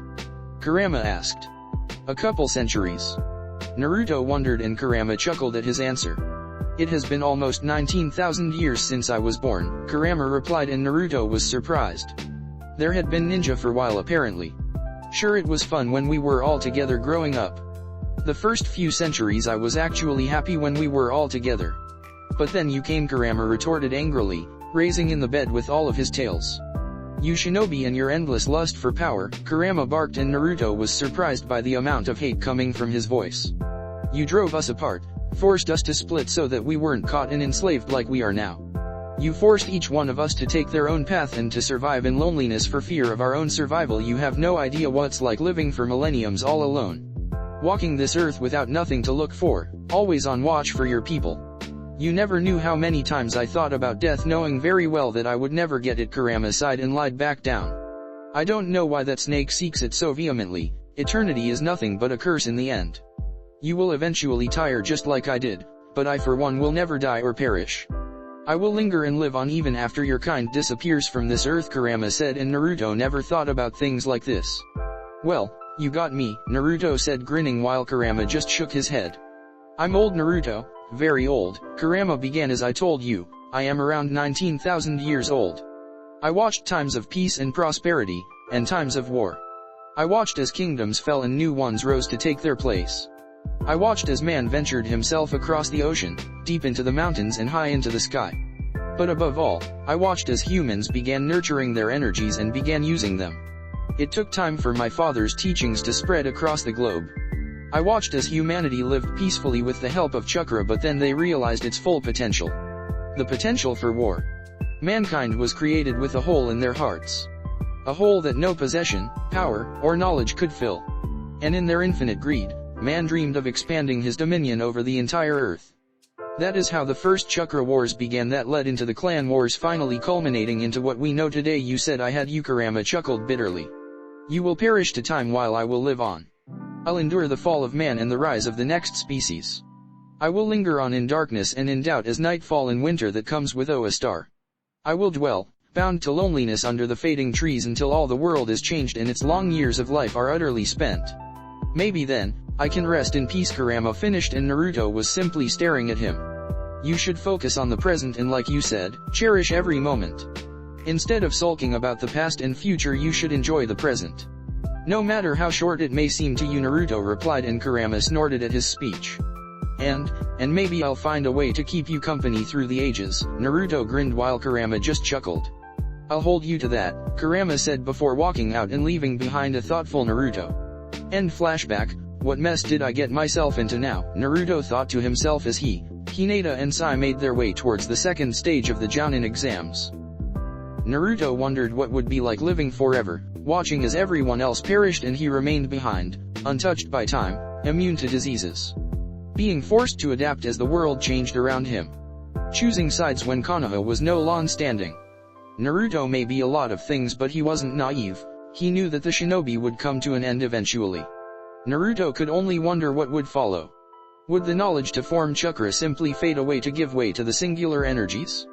Kurama asked. A couple centuries. Naruto wondered and Kurama chuckled at his answer. It has been almost 19,000 years since I was born, Kurama replied and Naruto was surprised. There had been ninja for a while apparently. Sure, it was fun when we were all together growing up. The first few centuries I was actually happy when we were all together. But then you came, Kurama retorted angrily, raising in the bed with all of his tails. You shinobi and your endless lust for power, Kurama barked and Naruto was surprised by the amount of hate coming from his voice. You drove us apart, forced us to split so that we weren't caught and enslaved like we are now. You forced each one of us to take their own path and to survive in loneliness for fear of our own survival. You have no idea what's like living for millenniums all alone. Walking this earth without nothing to look for, always on watch for your people. You never knew how many times I thought about death knowing very well that I would never get it. Kurama sighed and lied back down. I don't know why that snake seeks it so vehemently. Eternity is nothing but a curse in the end. You will eventually tire just like I did, but I for one will never die or perish. I will linger and live on even after your kind disappears from this earth, Kurama said, and Naruto never thought about things like this. Well, you got me, Naruto said grinning while Kurama just shook his head. I'm old, Naruto, very old, Kurama began. As I told you, I am around 19,000 years old. I watched times of peace and prosperity, and times of war. I watched as kingdoms fell and new ones rose to take their place. I watched as man ventured himself across the ocean, deep into the mountains and high into the sky. But above all, I watched as humans began nurturing their energies and began using them. It took time for my father's teachings to spread across the globe. I watched as humanity lived peacefully with the help of chakra, but then they realized its full potential. The potential for war. Mankind was created with a hole in their hearts. A hole that no possession, power, or knowledge could fill. And in their infinite greed, man dreamed of expanding his dominion over the entire earth. That is how the first chakra wars began, that led into the clan wars, finally culminating into what we know today. You said I had you, Kurama chuckled bitterly. You will perish to time while I will live on. I'll endure the fall of man and the rise of the next species. I will linger on in darkness and in doubt as nightfall in winter that comes with a star. I will dwell, bound to loneliness under the fading trees until all the world is changed and its long years of life are utterly spent. Maybe then, I can rest in peace, Kurama finished, and Naruto was simply staring at him. You should focus on the present and, like you said, cherish every moment. Instead of sulking about the past and future, you should enjoy the present. No matter how short it may seem to you, Naruto replied, and Kurama snorted at his speech. And maybe I'll find a way to keep you company through the ages, Naruto grinned while Kurama just chuckled. I'll hold you to that, Kurama said before walking out and leaving behind a thoughtful Naruto. End flashback. What mess did I get myself into now? Naruto thought to himself as Hinata and Sai made their way towards the second stage of the Jounin exams. Naruto wondered what would be like living forever, watching as everyone else perished and he remained behind, untouched by time, immune to diseases. Being forced to adapt as the world changed around him. Choosing sides when Konoha was no longer standing. Naruto may be a lot of things, but he wasn't naive. He knew that the shinobi would come to an end eventually. Naruto could only wonder what would follow. Would the knowledge to form chakra simply fade away to give way to the singular energies?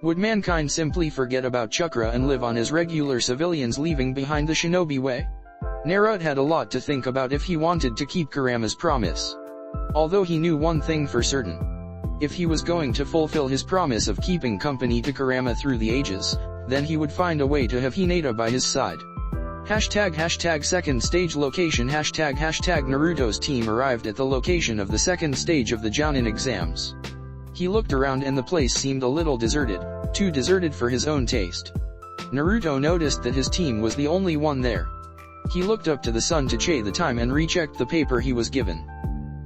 Would mankind simply forget about chakra and live on as regular civilians, leaving behind the shinobi way? Naruto had a lot to think about if he wanted to keep Kurama's promise. Although he knew one thing for certain. If he was going to fulfill his promise of keeping company to Kurama through the ages, then he would find a way to have Hinata by his side. Hashtag second stage location. Hashtag Naruto's team arrived at the location of the second stage of the Jounin exams. He looked around and the place seemed a little deserted, too deserted for his own taste. Naruto noticed that his team was the only one there. He looked up to the sun to check the time and rechecked the paper he was given.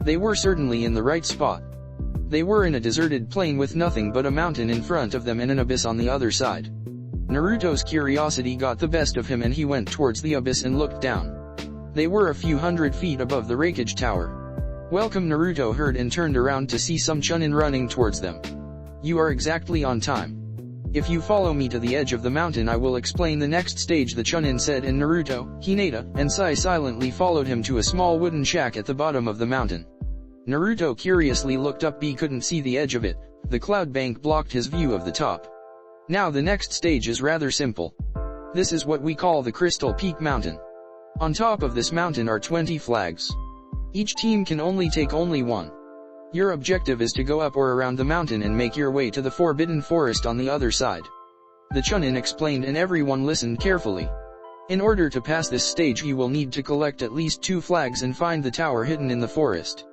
They were certainly in the right spot. They were in a deserted plain with nothing but a mountain in front of them and an abyss on the other side. Naruto's curiosity got the best of him and he went towards the abyss and looked down. They were a few hundred feet above the Raikage Tower. Welcome, Naruto heard and turned around to see some Chunin running towards them. You are exactly on time. If you follow me to the edge of the mountain I will explain the next stage, the Chunin said, and Naruto, Hinata, and Sai silently followed him to a small wooden shack at the bottom of the mountain. Naruto curiously looked up but couldn't see the edge of it. The cloud bank blocked his view of the top. Now the next stage is rather simple. This is what we call the Crystal Peak Mountain. On top of this mountain are 20 flags. Each team can only take one. Your objective is to go up or around the mountain and make your way to the Forbidden Forest on the other side. The Chunin explained and everyone listened carefully. In order to pass this stage you will need to collect at least 2 flags and find the tower hidden in the forest.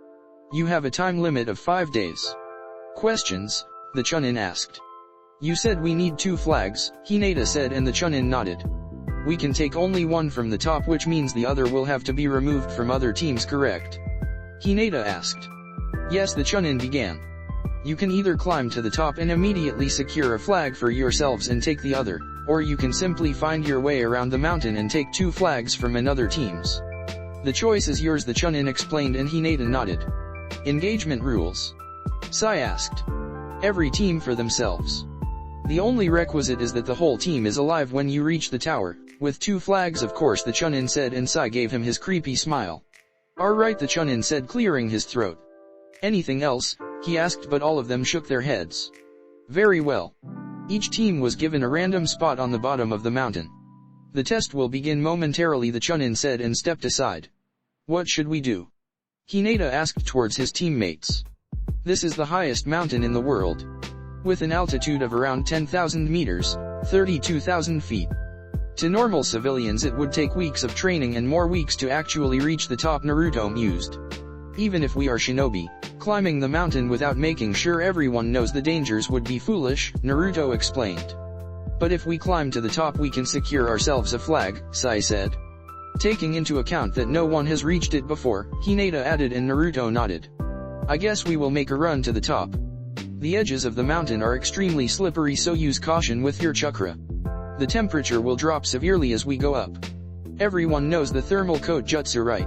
You have a time limit of 5 days. Questions? The Chunin asked. You said we need 2 flags, Hinata said, and the Chunin nodded. We can take only one from the top, which means the other will have to be removed from other teams, correct? Hinata asked. Yes, the Chunin began. You can either climb to the top and immediately secure a flag for yourselves and take the other, or you can simply find your way around the mountain and take 2 flags from another teams. The choice is yours, the Chunin explained, and Hinata nodded. Engagement rules? Sai asked. Every team for themselves. The only requisite is that the whole team is alive when you reach the tower, with 2 flags of course, the Chunin said, and Sai gave him his creepy smile. Alright, the Chunin said, clearing his throat. Anything else? He asked, but all of them shook their heads. Very well. Each team was given a random spot on the bottom of the mountain. The test will begin momentarily, the Chunin said, and stepped aside. What should we do? Hinata asked towards his teammates. This is the highest mountain in the world. With an altitude of around 10,000 meters, 32,000 feet. To normal civilians it would take weeks of training and more weeks to actually reach the top, Naruto mused. Even if we are shinobi, climbing the mountain without making sure everyone knows the dangers would be foolish, Naruto explained. But if we climb to the top we can secure ourselves a flag, Sai said. Taking into account that no one has reached it before, Hinata added, and Naruto nodded. I guess we will make a run to the top. The edges of the mountain are extremely slippery, so use caution with your chakra. The temperature will drop severely as we go up. Everyone knows the thermal coat jutsu, right?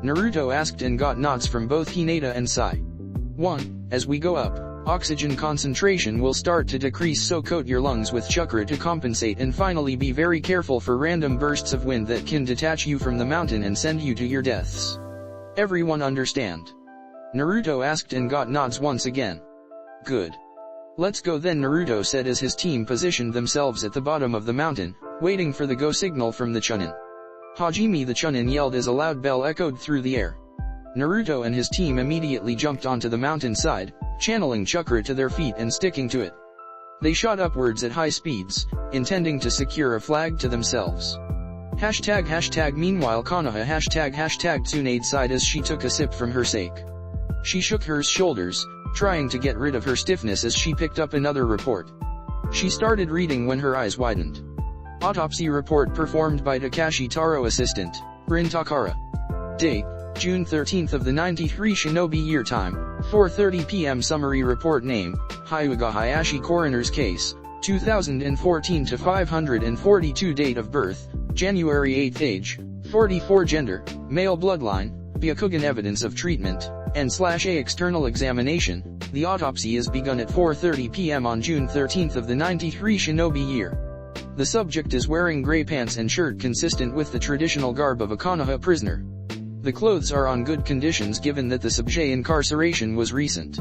Naruto asked and got nods from both Hinata and Sai. 1. As we go up, oxygen concentration will start to decrease, so coat your lungs with chakra to compensate, and finally be very careful for random bursts of wind that can detach you from the mountain and send you to your deaths. Everyone understand? Naruto asked and got nods once again. Good. Let's go then, Naruto said as his team positioned themselves at the bottom of the mountain, waiting for the go signal from the Chunin. Hajime, the Chunin yelled as a loud bell echoed through the air. Naruto and his team immediately jumped onto the mountain side, channeling chakra to their feet and sticking to it. They shot upwards at high speeds, intending to secure a flag to themselves. Hashtag meanwhile Konoha hashtag Tsunade sighed as she took a sip from her sake. She shook her shoulders, trying to get rid of her stiffness as she picked up another report. She started reading when her eyes widened. Autopsy report performed by Takashi Taro, assistant, Rin Takara. Date, June 13th of the 93 Shinobi Year. Time, 4:30 p.m. Summary report. Name, Hyuga Hayashi. Coroner's case, 2014 to 542. Date of birth, January 8. Age, 44. Gender, male. Bloodline, Byakugan. Evidence of treatment, N/A external examination. The autopsy is begun at 4:30 p.m. on June 13th of the 93 Shinobi Year. The subject is wearing gray pants and shirt consistent with the traditional garb of a Konoha prisoner. The clothes are on good conditions given that the subject incarceration was recent.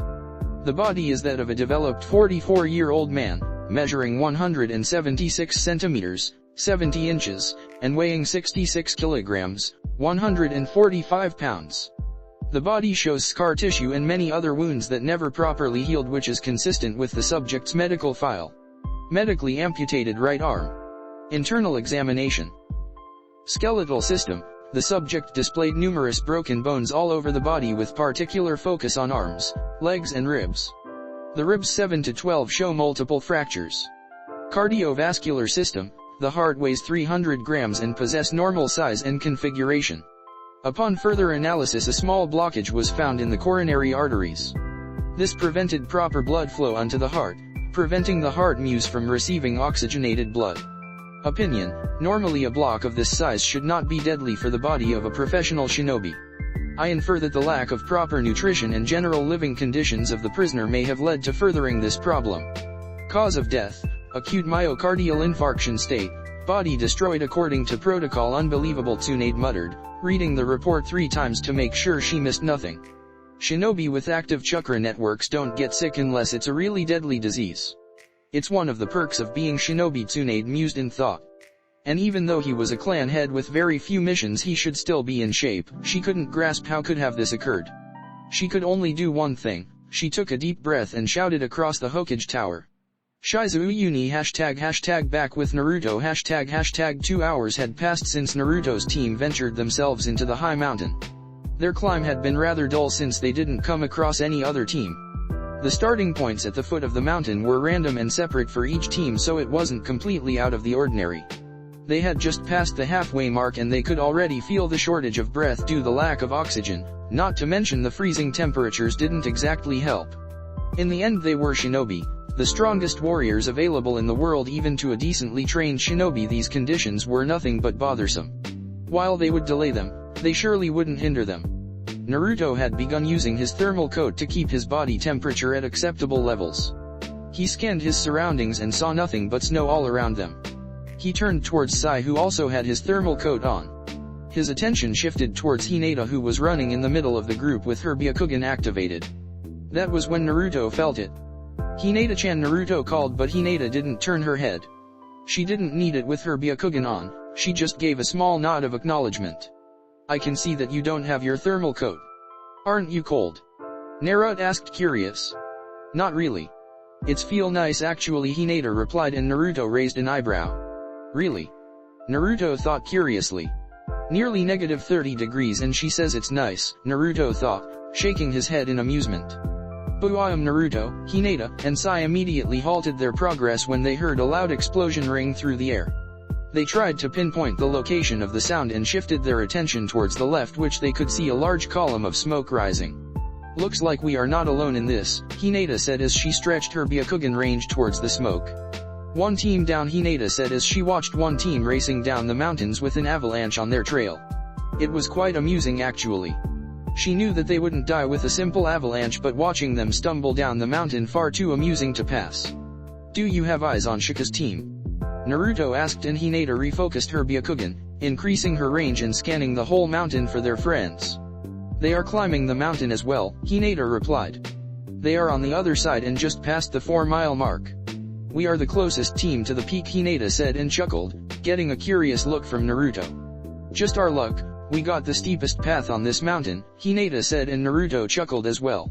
The body is that of a developed 44-year-old man, measuring 176 centimeters, 70 inches, and weighing 66 kilograms, 145 pounds. The body shows scar tissue and many other wounds that never properly healed, which is consistent with the subject's medical file. Medically amputated right arm. Internal examination. Skeletal system. The subject displayed numerous broken bones all over the body with particular focus on arms, legs and ribs. The ribs 7 to 12 show multiple fractures. Cardiovascular system. The heart weighs 300 grams and possess normal size and configuration. Upon further analysis, a small blockage was found in the coronary arteries. This prevented proper blood flow onto the heart, preventing the heart muse from receiving oxygenated blood. Opinion: normally a block of this size should not be deadly for the body of a professional shinobi. I infer that the lack of proper nutrition and general living conditions of the prisoner may have led to furthering this problem. Cause of death: acute myocardial infarction state, body destroyed according to protocol. Unbelievable, Tsunade muttered, reading the report 3 times to make sure she missed nothing. Shinobi with active chakra networks don't get sick unless it's a really deadly disease. It's one of the perks of being shinobi, Tsunade mused in thought. And even though he was a clan head with very few missions, he should still be in shape. She couldn't grasp how could have this occurred. She could only do one thing. She took a deep breath and shouted across the Hokage Tower. Shizu Uni ## back with Naruto ## 2 hours had passed since Naruto's team ventured themselves into the high mountain. Their climb had been rather dull since they didn't come across any other team. The starting points at the foot of the mountain were random and separate for each team, so it wasn't completely out of the ordinary. They had just passed the halfway mark and they could already feel the shortage of breath due to the lack of oxygen, not to mention the freezing temperatures didn't exactly help. In the end they were shinobi, the strongest warriors available in the world. Even to a decently trained shinobi these conditions were nothing but bothersome. While they would delay them, they surely wouldn't hinder them. Naruto had begun using his thermal coat to keep his body temperature at acceptable levels. He scanned his surroundings and saw nothing but snow all around them. He turned towards Sai, who also had his thermal coat on. His attention shifted towards Hinata, who was running in the middle of the group with her Byakugan activated. That was when Naruto felt it. Hinata-chan, Naruto called, but Hinata didn't turn her head. She didn't need it with her Byakugan on, she just gave a small nod of acknowledgement. I can see that you don't have your thermal coat. Aren't you cold? Naruto asked, curious. Not really. It's feel nice actually, Hinata replied, and Naruto raised an eyebrow. Really? Naruto thought curiously. Nearly -30 degrees and she says it's nice, Naruto thought, shaking his head in amusement. Buam, Naruto, Hinata, and Sai immediately halted their progress when they heard a loud explosion ring through the air. They tried to pinpoint the location of the sound and shifted their attention towards the left, which they could see a large column of smoke rising. Looks like we are not alone in this, Hinata said as she stretched her Byakugan range towards the smoke. One team down, Hinata said as she watched one team racing down the mountains with an avalanche on their trail. It was quite amusing actually. She knew that they wouldn't die with a simple avalanche, but watching them stumble down the mountain far too amusing to pass. Do you have eyes on Shika's team? Naruto asked, and Hinata refocused her Byakugan, increasing her range and scanning the whole mountain for their friends. They are climbing the mountain as well, Hinata replied. They are on the other side and just past the 4-mile mark. We are the closest team to the peak, Hinata said and chuckled, getting a curious look from Naruto. Just our luck, we got the steepest path on this mountain, Hinata said, and Naruto chuckled as well.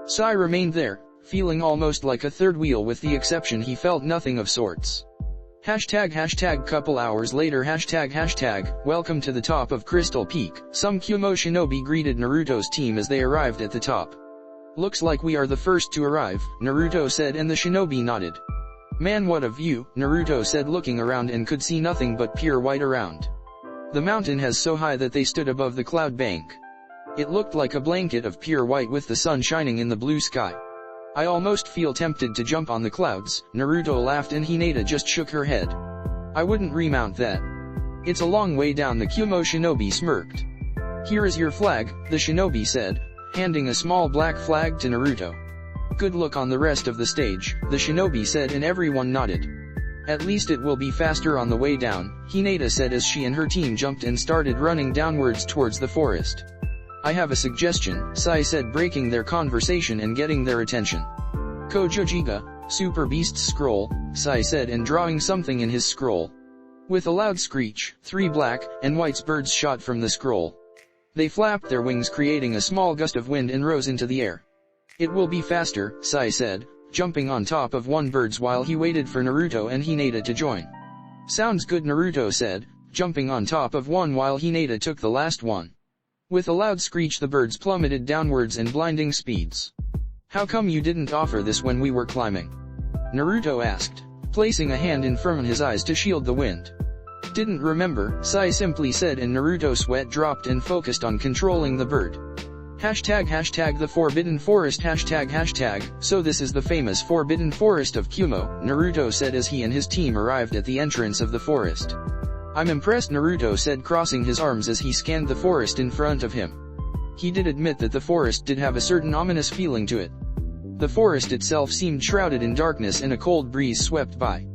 Sai remained there, feeling almost like a third wheel. With the exception he felt nothing of sorts. ## couple hours later ## welcome to the top of Crystal Peak. Some Kumo shinobi greeted Naruto's team as they arrived at the top. Looks like we are the first to arrive, Naruto said, and the shinobi nodded. Man, what a view, Naruto said, looking around and could see nothing but pure white around. The mountain has so high that they stood above the cloud bank. It looked like a blanket of pure white with the sun shining in the blue sky. I almost feel tempted to jump on the clouds, Naruto laughed, and Hinata just shook her head. I wouldn't remount that. It's a long way down, the Kumo shinobi smirked. Here is your flag, the shinobi said, handing a small black flag to Naruto. Good luck on the rest of the stage, the shinobi said, and everyone nodded. At least it will be faster on the way down, Hinata said as she and her team jumped and started running downwards towards the forest. I have a suggestion, Sai said, breaking their conversation and getting their attention. Kojojiga, Super Beast's scroll, Sai said, and drawing something in his scroll. With a loud screech, 3 black and white birds shot from the scroll. They flapped their wings, creating a small gust of wind, and rose into the air. It will be faster, Sai said, jumping on top of one bird while he waited for Naruto and Hinata to join. Sounds good, Naruto said, jumping on top of one while Hinata took the last one. With a loud screech the birds plummeted downwards in blinding speeds. How come you didn't offer this when we were climbing? Naruto asked, placing a hand in front of his eyes to shield the wind. Didn't remember, Sai simply said, and Naruto's sweat dropped and focused on controlling the bird. ## the Forbidden Forest ##. So this is the famous Forbidden Forest of Kumo, Naruto said as he and his team arrived at the entrance of the forest. I'm impressed, Naruto said, crossing his arms as he scanned the forest in front of him. He did admit that the forest did have a certain ominous feeling to it. The forest itself seemed shrouded in darkness and a cold breeze swept by.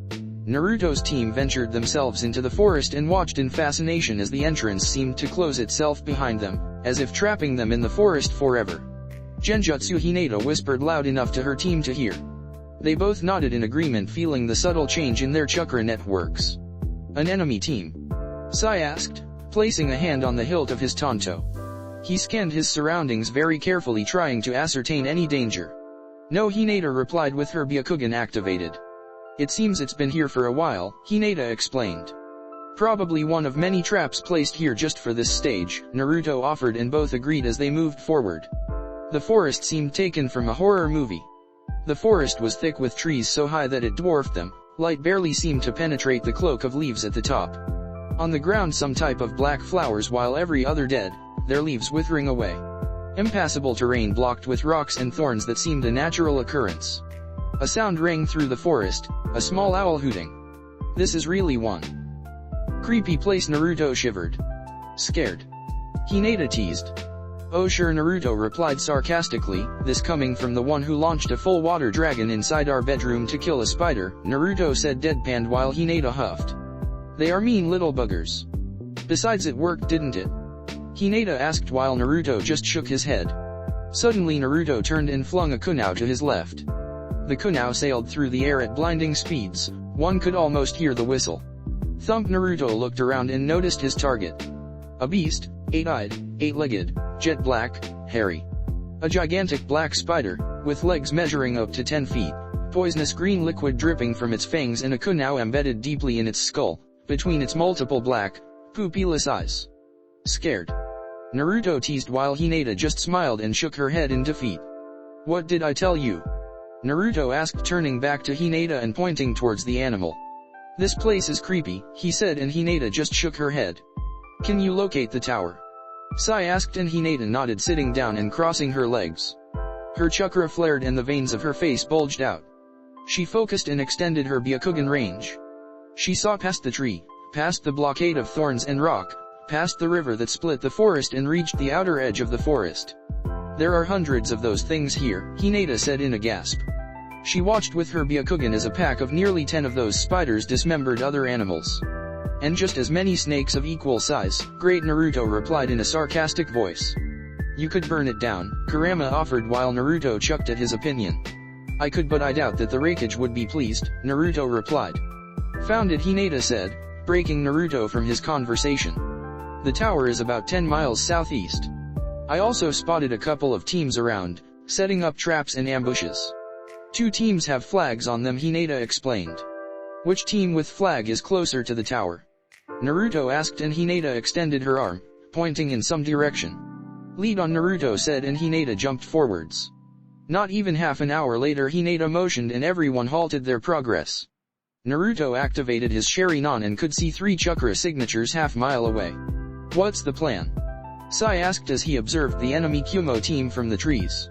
Naruto's team ventured themselves into the forest and watched in fascination as the entrance seemed to close itself behind them, as if trapping them in the forest forever. Genjutsu Hinata whispered loud enough to her team to hear. They both nodded in agreement, feeling the subtle change in their chakra networks. An enemy team? Sai asked, placing a hand on the hilt of his tanto. He scanned his surroundings very carefully, trying to ascertain any danger. No, Hinata replied with her Byakugan activated. It seems it's been here for a while, Hinata explained. Probably one of many traps placed here just for this stage, Naruto offered, and both agreed as they moved forward. The forest seemed taken from a horror movie. The forest was thick with trees so high that it dwarfed them, light barely seemed to penetrate the cloak of leaves at the top. On the ground some type of black flowers, while every other dead, their leaves withering away. Impassable terrain blocked with rocks and thorns that seemed a natural occurrence. A sound rang through the forest, a small owl hooting. This is really one creepy place, Naruto shivered. Scared? Hinata teased. Oh sure, Naruto replied sarcastically, this coming from the one who launched a full water dragon inside our bedroom to kill a spider, Naruto said deadpanned while Hinata huffed. They are mean little buggers. Besides, it worked, didn't it? Hinata asked while Naruto just shook his head. Suddenly Naruto turned and flung a kunao to his left. The kunao sailed through the air at blinding speeds, one could almost hear the whistle. Thump! Naruto looked around and noticed his target. A beast, 8-eyed, 8-legged, jet black, hairy. A gigantic black spider, with legs measuring up to 10 feet, poisonous green liquid dripping from its fangs and a kunao embedded deeply in its skull, between its multiple black, pupilless eyes. Scared? Naruto teased while Hinata just smiled and shook her head in defeat. What did I tell you? Naruto asked, turning back to Hinata and pointing towards the animal. This place is creepy, he said, and Hinata just shook her head. Can you locate the tower? Sai asked, and Hinata nodded, sitting down and crossing her legs. Her chakra flared and the veins of her face bulged out. She focused and extended her Byakugan range. She saw past the tree, past the blockade of thorns and rock, past the river that split the forest, and reached the outer edge of the forest. There are hundreds of those things here, Hinata said in a gasp. She watched with her Byakugan as a pack of nearly 10 of those spiders dismembered other animals. And just as many snakes of equal size, great, Naruto replied in a sarcastic voice. You could burn it down, Kurama offered while Naruto chucked at his opinion. I could, but I doubt that the Raikage would be pleased, Naruto replied. Found it, Hinata said, breaking Naruto from his conversation. The tower is about 10 miles southeast. I also spotted a couple of teams around, setting up traps and ambushes. 2 teams have flags on them, Hinata explained. Which team with flag is closer to the tower? Naruto asked, and Hinata extended her arm, pointing in some direction. Lead on, Naruto said, and Hinata jumped forwards. Not even half an hour later, Hinata motioned and everyone halted their progress. Naruto activated his Sharingan and could see 3 chakra signatures half-mile away. What's the plan? Sai asked as he observed the enemy Kumo team from the trees.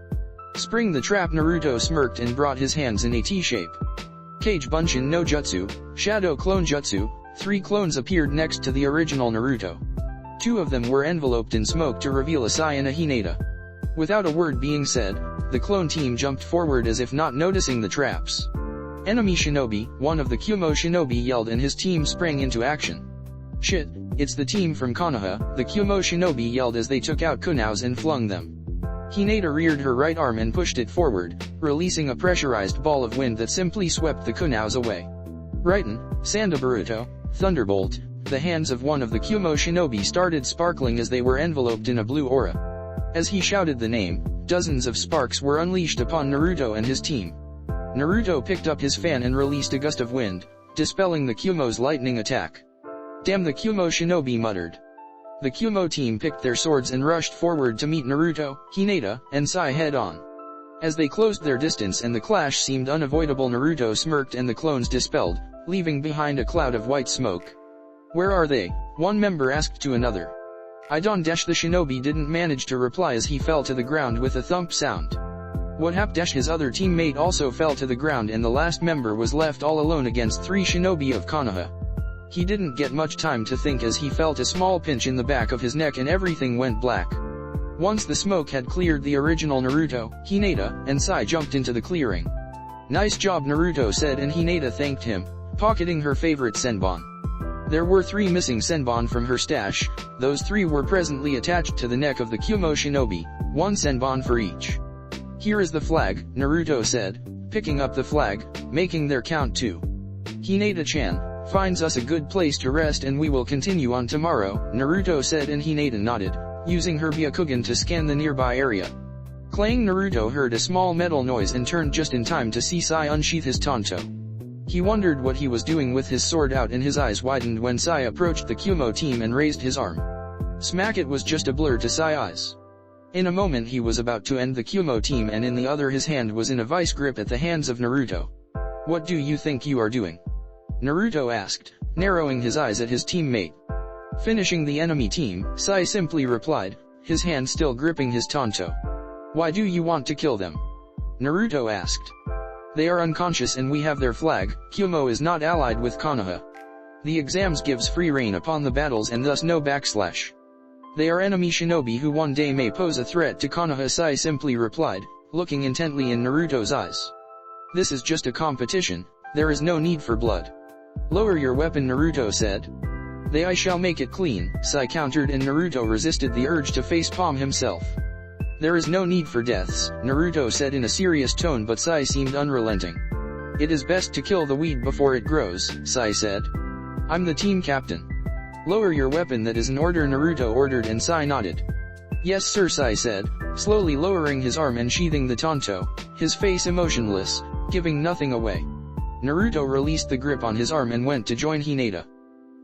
Spring the trap, Naruto smirked and brought his hands in a T-shape. Kage Bunshin no Jutsu, Shadow Clone Jutsu, 3 clones appeared next to the original Naruto. 2 of them were enveloped in smoke to reveal a Sai and a Hinata. Without a word being said, the clone team jumped forward as if not noticing the traps. Enemy shinobi, one of the Kumo shinobi yelled, and his team sprang into action. Shit, it's the team from Konoha, the Kumo shinobi yelled as they took out kunaos and flung them. Hinata reared her right arm and pushed it forward, releasing a pressurized ball of wind that simply swept the kunaos away. Raiden, Sandabaruto, Thunderbolt, the hands of one of the Kumo shinobi started sparkling as they were enveloped in a blue aura. As he shouted the name, dozens of sparks were unleashed upon Naruto and his team. Naruto picked up his fan and released a gust of wind, dispelling the Kumo's lightning attack. Damn, the Kumo shinobi muttered. The Kumo team picked their swords and rushed forward to meet Naruto, Hinata, and Sai head-on. As they closed their distance and the clash seemed unavoidable, Naruto smirked and the clones dispelled, leaving behind a cloud of white smoke. Where are they? One member asked to another. I don't dash. The shinobi didn't manage to reply as he fell to the ground with a thump sound. What hap dash? His other teammate also fell to the ground and the last member was left all alone against 3 shinobi of Konoha. He didn't get much time to think as he felt a small pinch in the back of his neck and everything went black. Once the smoke had cleared the original Naruto, Hinata, and Sai jumped into the clearing. "Nice job," Naruto said, and Hinata thanked him, pocketing her favorite senbon. There were 3 missing senbon from her stash. Those 3 were presently attached to the neck of the Kyumo shinobi, 1 senbon for each. "Here is the flag," Naruto said, picking up the flag, making their count 2. "Hinata-chan finds us a good place to rest and we will continue on tomorrow," Naruto said, and Hinata nodded, using her Byakugan to scan the nearby area. Clang! Naruto heard a small metal noise and turned just in time to see Sai unsheath his tanto. He wondered what he was doing with his sword out, and his eyes widened when Sai approached the Kyumo team and raised his arm. Smack! It was just a blur to Sai's eyes. In a moment he was about to end the Kyumo team, and in the other his hand was in a vice grip at the hands of Naruto. "What do you think you are doing?" Naruto asked, narrowing his eyes at his teammate. "Finishing the enemy team," Sai simply replied, his hand still gripping his tanto. "Why do you want to kill them?" Naruto asked. "They are unconscious and we have their flag. Kyumo is not allied with Konoha. The exams gives free reign upon the battles and thus no backslash. They are enemy shinobi who one day may pose a threat to Konoha," Sai simply replied, looking intently in Naruto's eyes. "This is just a competition, there is no need for blood." "Lower your weapon," Naruto said. "I shall make it clean," Sai countered, and Naruto resisted the urge to facepalm himself. "There is no need for deaths," Naruto said in a serious tone, but Sai seemed unrelenting. "It is best to kill the weed before it grows," Sai said. "I'm the team captain." "Lower your weapon, that is an order," Naruto ordered, and Sai nodded. "Yes sir," Sai said, slowly lowering his arm and sheathing the tanto, his face emotionless, giving nothing away. Naruto released the grip on his arm and went to join Hinata.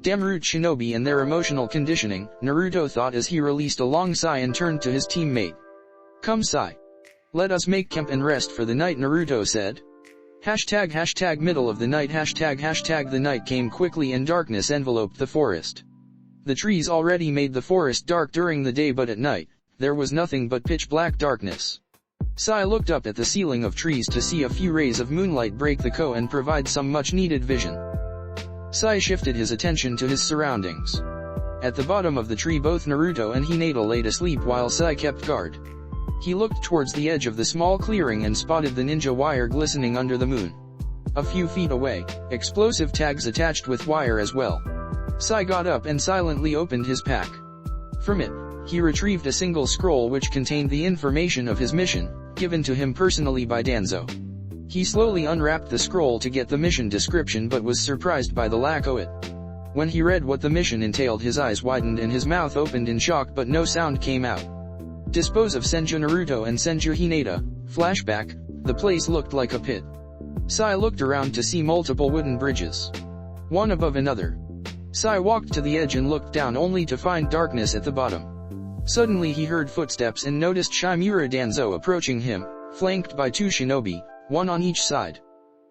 Damn root shinobi and their emotional conditioning, Naruto thought as he released a long sigh and turned to his teammate. "Come Sai. Let us make camp and rest for the night," Naruto said. Hashtag middle of the night hashtag the night came quickly and darkness enveloped the forest. The trees already made the forest dark during the day, but at night, there was nothing but pitch black darkness. Sai looked up at the ceiling of trees to see a few rays of moonlight break the cover and provide some much needed vision. Sai shifted his attention to his surroundings. At the bottom of the tree both Naruto and Hinata laid asleep while Sai kept guard. He looked towards the edge of the small clearing and spotted the ninja wire glistening under the moon. A few feet away, explosive tags attached with wire as well. Sai got up and silently opened his pack. From it, he retrieved a single scroll which contained the information of his mission, given to him personally by Danzo. He slowly unwrapped the scroll to get the mission description, but was surprised by the lack of it. When he read what the mission entailed, his eyes widened and his mouth opened in shock, but no sound came out. Dispose of Senju Naruto and Senju Hinata. Flashback, the place looked like a pit. Sai looked around to see multiple wooden bridges, one above another. Sai walked to the edge and looked down only to find darkness at the bottom. Suddenly he heard footsteps and noticed Shimura Danzo approaching him, flanked by 2 shinobi, one on each side.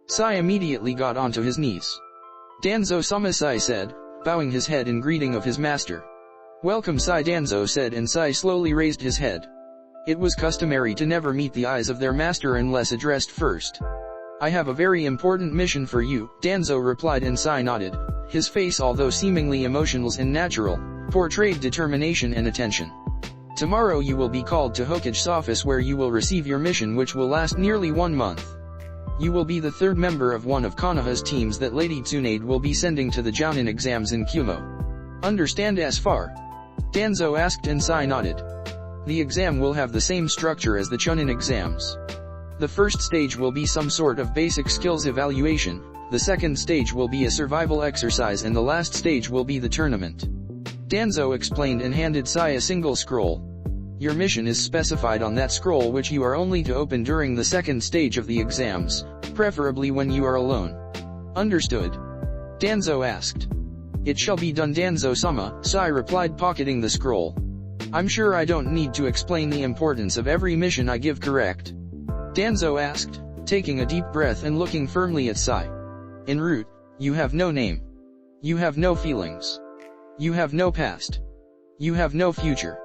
Sai immediately got onto his knees. "Danzo-sama," Sai said, bowing his head in greeting of his master. "Welcome Sai," Danzo said, and Sai slowly raised his head. It was customary to never meet the eyes of their master unless addressed first. "I have a very important mission for you," Danzo replied, and Sai nodded. His face, although seemingly emotionless and natural, portrayed determination and attention. "Tomorrow you will be called to Hokage's office where you will receive your mission, which will last nearly 1 month. You will be the 3rd member of one of Konoha's teams that Lady Tsunade will be sending to the Jounin exams in Kyumo. Understand as far?" Danzo asked, and Sai nodded. "The exam will have the same structure as the Chunin exams. The first stage will be some sort of basic skills evaluation, the second stage will be a survival exercise, and the last stage will be the tournament." Danzo explained and handed Sai a single scroll. "Your mission is specified on that scroll, which you are only to open during the second stage of the exams, preferably when you are alone." "Understood?" Danzo asked. "It shall be done, Danzo-sama," Sai replied, pocketing the scroll. "I'm sure I don't need to explain the importance of every mission I give, correct?" Danzo asked, taking a deep breath and looking firmly at Sai. "En route, you have no name. You have no feelings. You have no past. You have no future.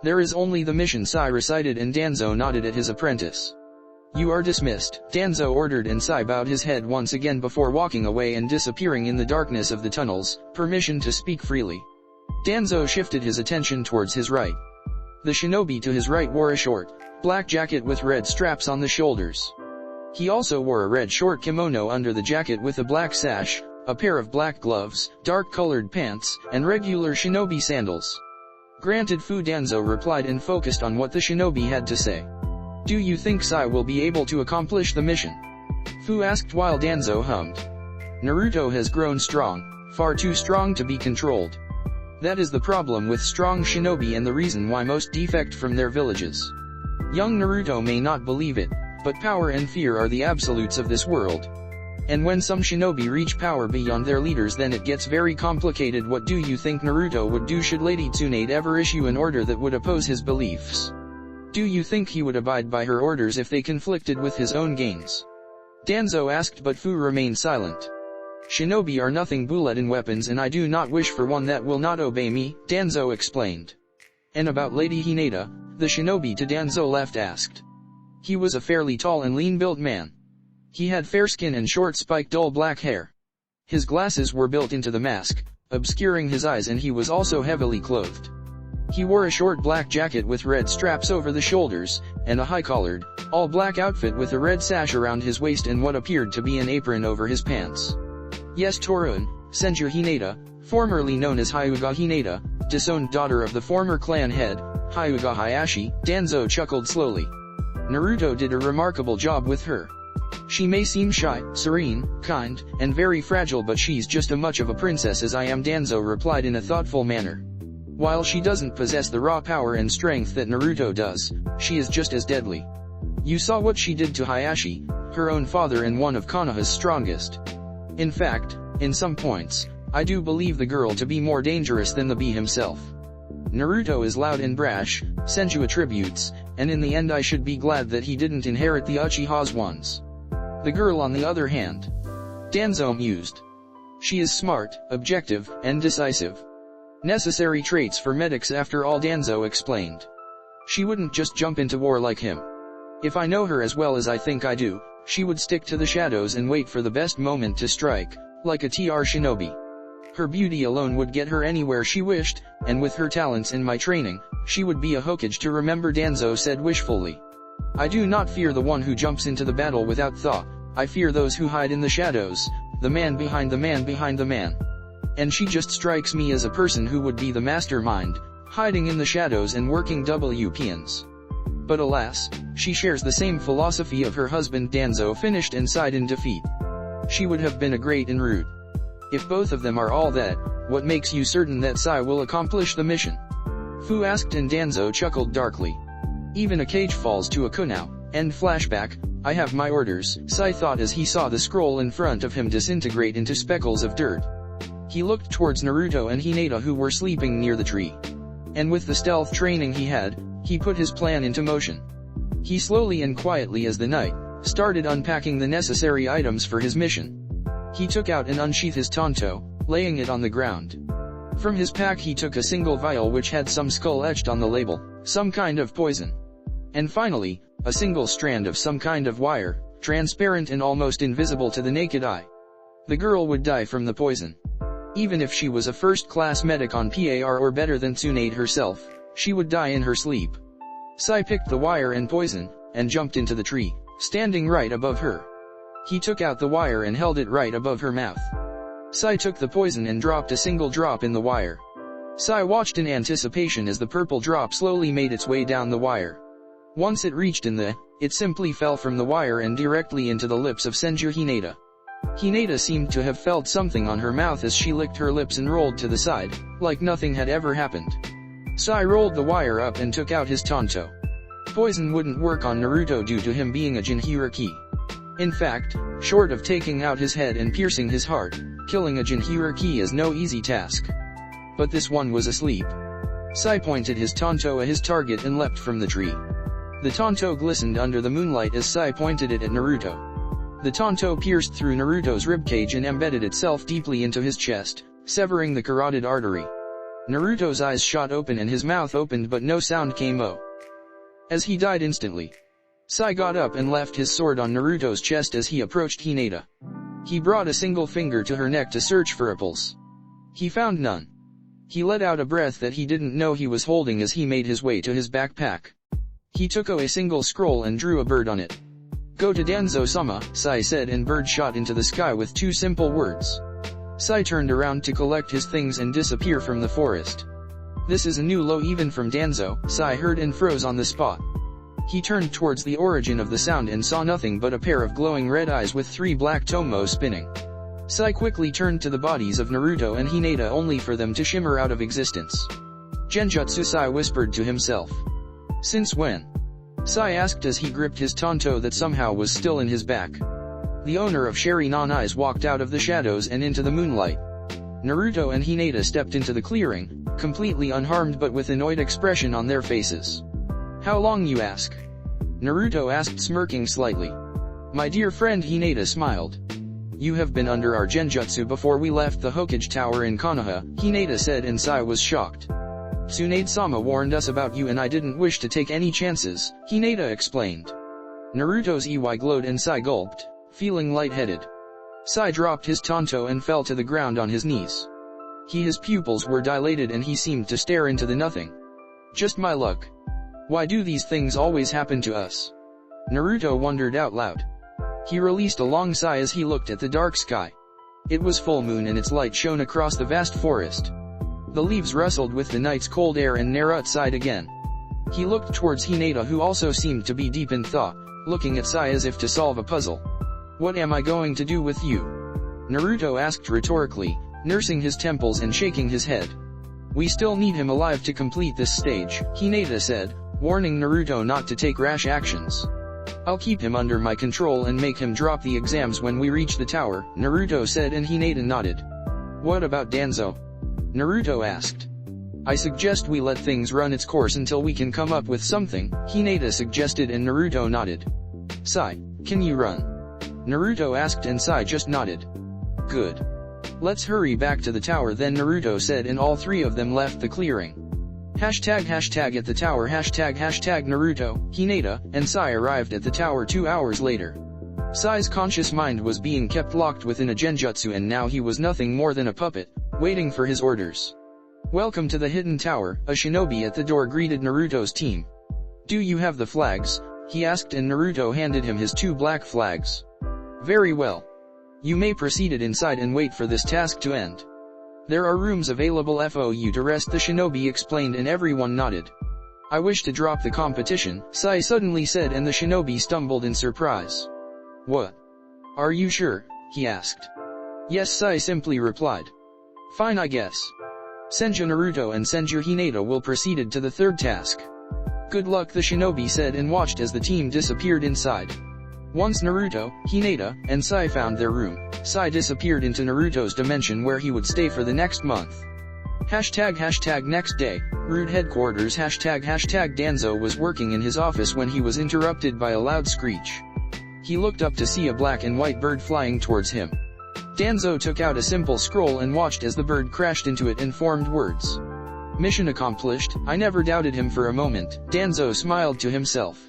There is only the mission," Sai recited, and Danzo nodded at his apprentice. "You are dismissed," Danzo ordered, and Sai bowed his head once again before walking away and disappearing in the darkness of the tunnels. "Permission to speak freely." Danzo shifted his attention towards his right. The shinobi to his right wore a short, black jacket with red straps on the shoulders. He also wore a red short kimono under the jacket with a black sash, a pair of black gloves, dark-colored pants, and regular shinobi sandals. Granted, Fu Danzo replied and focused on what the shinobi had to say. Do you think Sai will be able to accomplish the mission? Fu asked while Danzo hummed. Naruto has grown strong, far too strong to be controlled. That is the problem with strong shinobi and the reason why most defect from their villages. Young Naruto may not believe it, but power and fear are the absolutes of this world. And when some shinobi reach power beyond their leaders, then it gets very complicated. What do you think Naruto would do should Lady Tsunade ever issue an order that would oppose his beliefs? Do you think he would abide by her orders if they conflicted with his own gains? Danzo asked, but Fu remained silent. Shinobi are nothing bullet and weapons, and I do not wish for one that will not obey me, Danzo explained. And about Lady Hinata, the shinobi to Danzo left asked. He was a fairly tall and lean-built man. He had fair skin and short spiked dull black hair. His glasses were built into the mask, obscuring his eyes, and he was also heavily clothed. He wore a short black jacket with red straps over the shoulders, and a high-collared, all-black outfit with a red sash around his waist and what appeared to be an apron over his pants. Yes, Torun, Senju Hinata, formerly known as Hyuga Hinata, disowned daughter of the former clan head, Hyuga Hayashi, Danzo chuckled slowly. Naruto did a remarkable job with her. She may seem shy, serene, kind, and very fragile, but she's just as much of a princess as I am, Danzo replied in a thoughtful manner. While she doesn't possess the raw power and strength that Naruto does, she is just as deadly. You saw what she did to Hayashi, her own father and one of Konoha's strongest. In fact, in some points, I do believe the girl to be more dangerous than the bee himself. Naruto is loud and brash, Senju attributes, and in the end I should be glad that he didn't inherit the Uchiha's ones. The girl on the other hand. Danzo mused. She is smart, objective, and decisive. Necessary traits for medics after all, Danzo explained. She wouldn't just jump into war like him. If I know her as well as I think I do, she would stick to the shadows and wait for the best moment to strike, like a TR shinobi. Her beauty alone would get her anywhere she wished, and with her talents and my training, she would be a Hokage to remember, Danzo said wishfully. I do not fear the one who jumps into the battle without thought, I fear those who hide in the shadows, the man behind the man behind the man. And she just strikes me as a person who would be the mastermind, hiding in the shadows and working WPNs. But alas, she shares the same philosophy of her husband, Danzo finished and sighed in defeat. She would have been a great en route. If both of them are all that, what makes you certain that Sai will accomplish the mission? Fu asked, and Danzo chuckled darkly. Even a cage falls to a kunao. End flashback, I have my orders, Sai thought as he saw the scroll in front of him disintegrate into speckles of dirt. He looked towards Naruto and Hinata, who were sleeping near the tree. And with the stealth training he had, he put his plan into motion. He slowly and quietly as the knight started unpacking the necessary items for his mission. He took out and unsheathed his tanto, laying it on the ground. From his pack he took a single vial which had some skull etched on the label, some kind of poison. And finally, a single strand of some kind of wire, transparent and almost invisible to the naked eye. The girl would die from the poison. Even if she was a first-class medic on par or better than Tsunade herself, she would die in her sleep. Sai picked the wire and poison, and jumped into the tree, standing right above her. He took out the wire and held it right above her mouth. Sai took the poison and dropped a single drop in the wire. Sai watched in anticipation as the purple drop slowly made its way down the wire. Once it reached it simply fell from the wire and directly into the lips of Senju Hinata. Hinata seemed to have felt something on her mouth as she licked her lips and rolled to the side, like nothing had ever happened. Sai rolled the wire up and took out his tanto. Poison wouldn't work on Naruto due to him being a Jinhiriki. In fact, short of taking out his head and piercing his heart, killing a Jinhiriki is no easy task. But this one was asleep. Sai pointed his tanto at his target and leapt from the tree. The tanto glistened under the moonlight as Sai pointed it at Naruto. The tanto pierced through Naruto's ribcage and embedded itself deeply into his chest, severing the carotid artery. Naruto's eyes shot open and his mouth opened, but no sound came out. As he died instantly. Sai got up and left his sword on Naruto's chest as he approached Hinata. He brought a single finger to her neck to search for a pulse. He found none. He let out a breath that he didn't know he was holding as he made his way to his backpack. He took a single scroll and drew a bird on it. "Go to Danzo-sama," Sai said, and bird shot into the sky with 2 simple words. Sai turned around to collect his things and disappear from the forest. "This is a new low even from Danzo," Sai heard and froze on the spot. He turned towards the origin of the sound and saw nothing but a pair of glowing red eyes with 3 black tomo spinning. Sai quickly turned to the bodies of Naruto and Hinata only for them to shimmer out of existence. "Genjutsu," Sai whispered to himself. "Since when?" Sai asked as he gripped his tanto that somehow was still in his back. The owner of Sharingan eyes walked out of the shadows and into the moonlight. Naruto and Hinata stepped into the clearing, completely unharmed but with annoyed expression on their faces. "How long, you ask?" Naruto asked, smirking slightly. "My dear friend," Hinata smiled. "You have been under our genjutsu before we left the Hokage Tower in Konoha," Hinata said, and Sai was shocked. "Tsunade-sama warned us about you and I didn't wish to take any chances," Hinata explained. Naruto's EY glowed and Sai gulped, feeling lightheaded. Sai dropped his tanto and fell to the ground on his knees. His pupils were dilated and he seemed to stare into the nothing. "Just my luck. Why do these things always happen to us?" Naruto wondered out loud. He released a long sigh as he looked at the dark sky. It was full moon and its light shone across the vast forest. The leaves rustled with the night's cold air and Naruto sighed again. He looked towards Hinata, who also seemed to be deep in thought, looking at Sai as if to solve a puzzle. "What am I going to do with you?" Naruto asked rhetorically, nursing his temples and shaking his head. "We still need him alive to complete this stage," Hinata said, warning Naruto not to take rash actions. "I'll keep him under my control and make him drop the exams when we reach the tower," Naruto said, and Hinata nodded. "What about Danzo?" Naruto asked. "I suggest we let things run its course until we can come up with something," Hinata suggested, and Naruto nodded. "Sai, can you run?" Naruto asked, and Sai just nodded. "Good. Let's hurry back to the tower then," Naruto said, and all 3 of them left the clearing. Hashtag at the tower hashtag Naruto, Hinata, and Sai arrived at the tower 2 hours later. Sai's conscious mind was being kept locked within a genjutsu and now he was nothing more than a puppet, waiting for his orders. "Welcome to the hidden tower," a shinobi at the door greeted Naruto's team. "Do you have the flags?" he asked, and Naruto handed him his 2 black flags. "Very well. You may proceed inside and wait for this task to end. There are rooms available for you to rest," the shinobi explained, and everyone nodded. "I wish to drop the competition," Sai suddenly said, and the shinobi stumbled in surprise. "What? Are you sure?" he asked. "Yes," Sai simply replied. "Fine, I guess. Senju Naruto and Senju Hinata will proceed to the 3rd task." "Good luck," the shinobi said, and watched as the team disappeared inside. Once Naruto, Hinata, and Sai found their room, Sai disappeared into Naruto's dimension where he would stay for the next month. Hashtag next day, Rude headquarters hashtag Danzo was working in his office when he was interrupted by a loud screech. He looked up to see a black and white bird flying towards him. Danzo took out a simple scroll and watched as the bird crashed into it and formed words. "Mission accomplished." "I never doubted him for a moment," Danzo smiled to himself.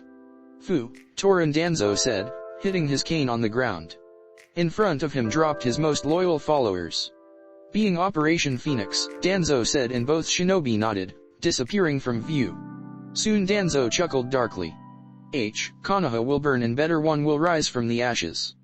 "Fu, Torin," Danzo said, hitting his cane on the ground. In front of him dropped his most loyal followers. "Being Operation Phoenix," Danzo said, and both shinobi nodded, disappearing from view. Soon Danzo chuckled darkly. Konoha will burn and better one will rise from the ashes.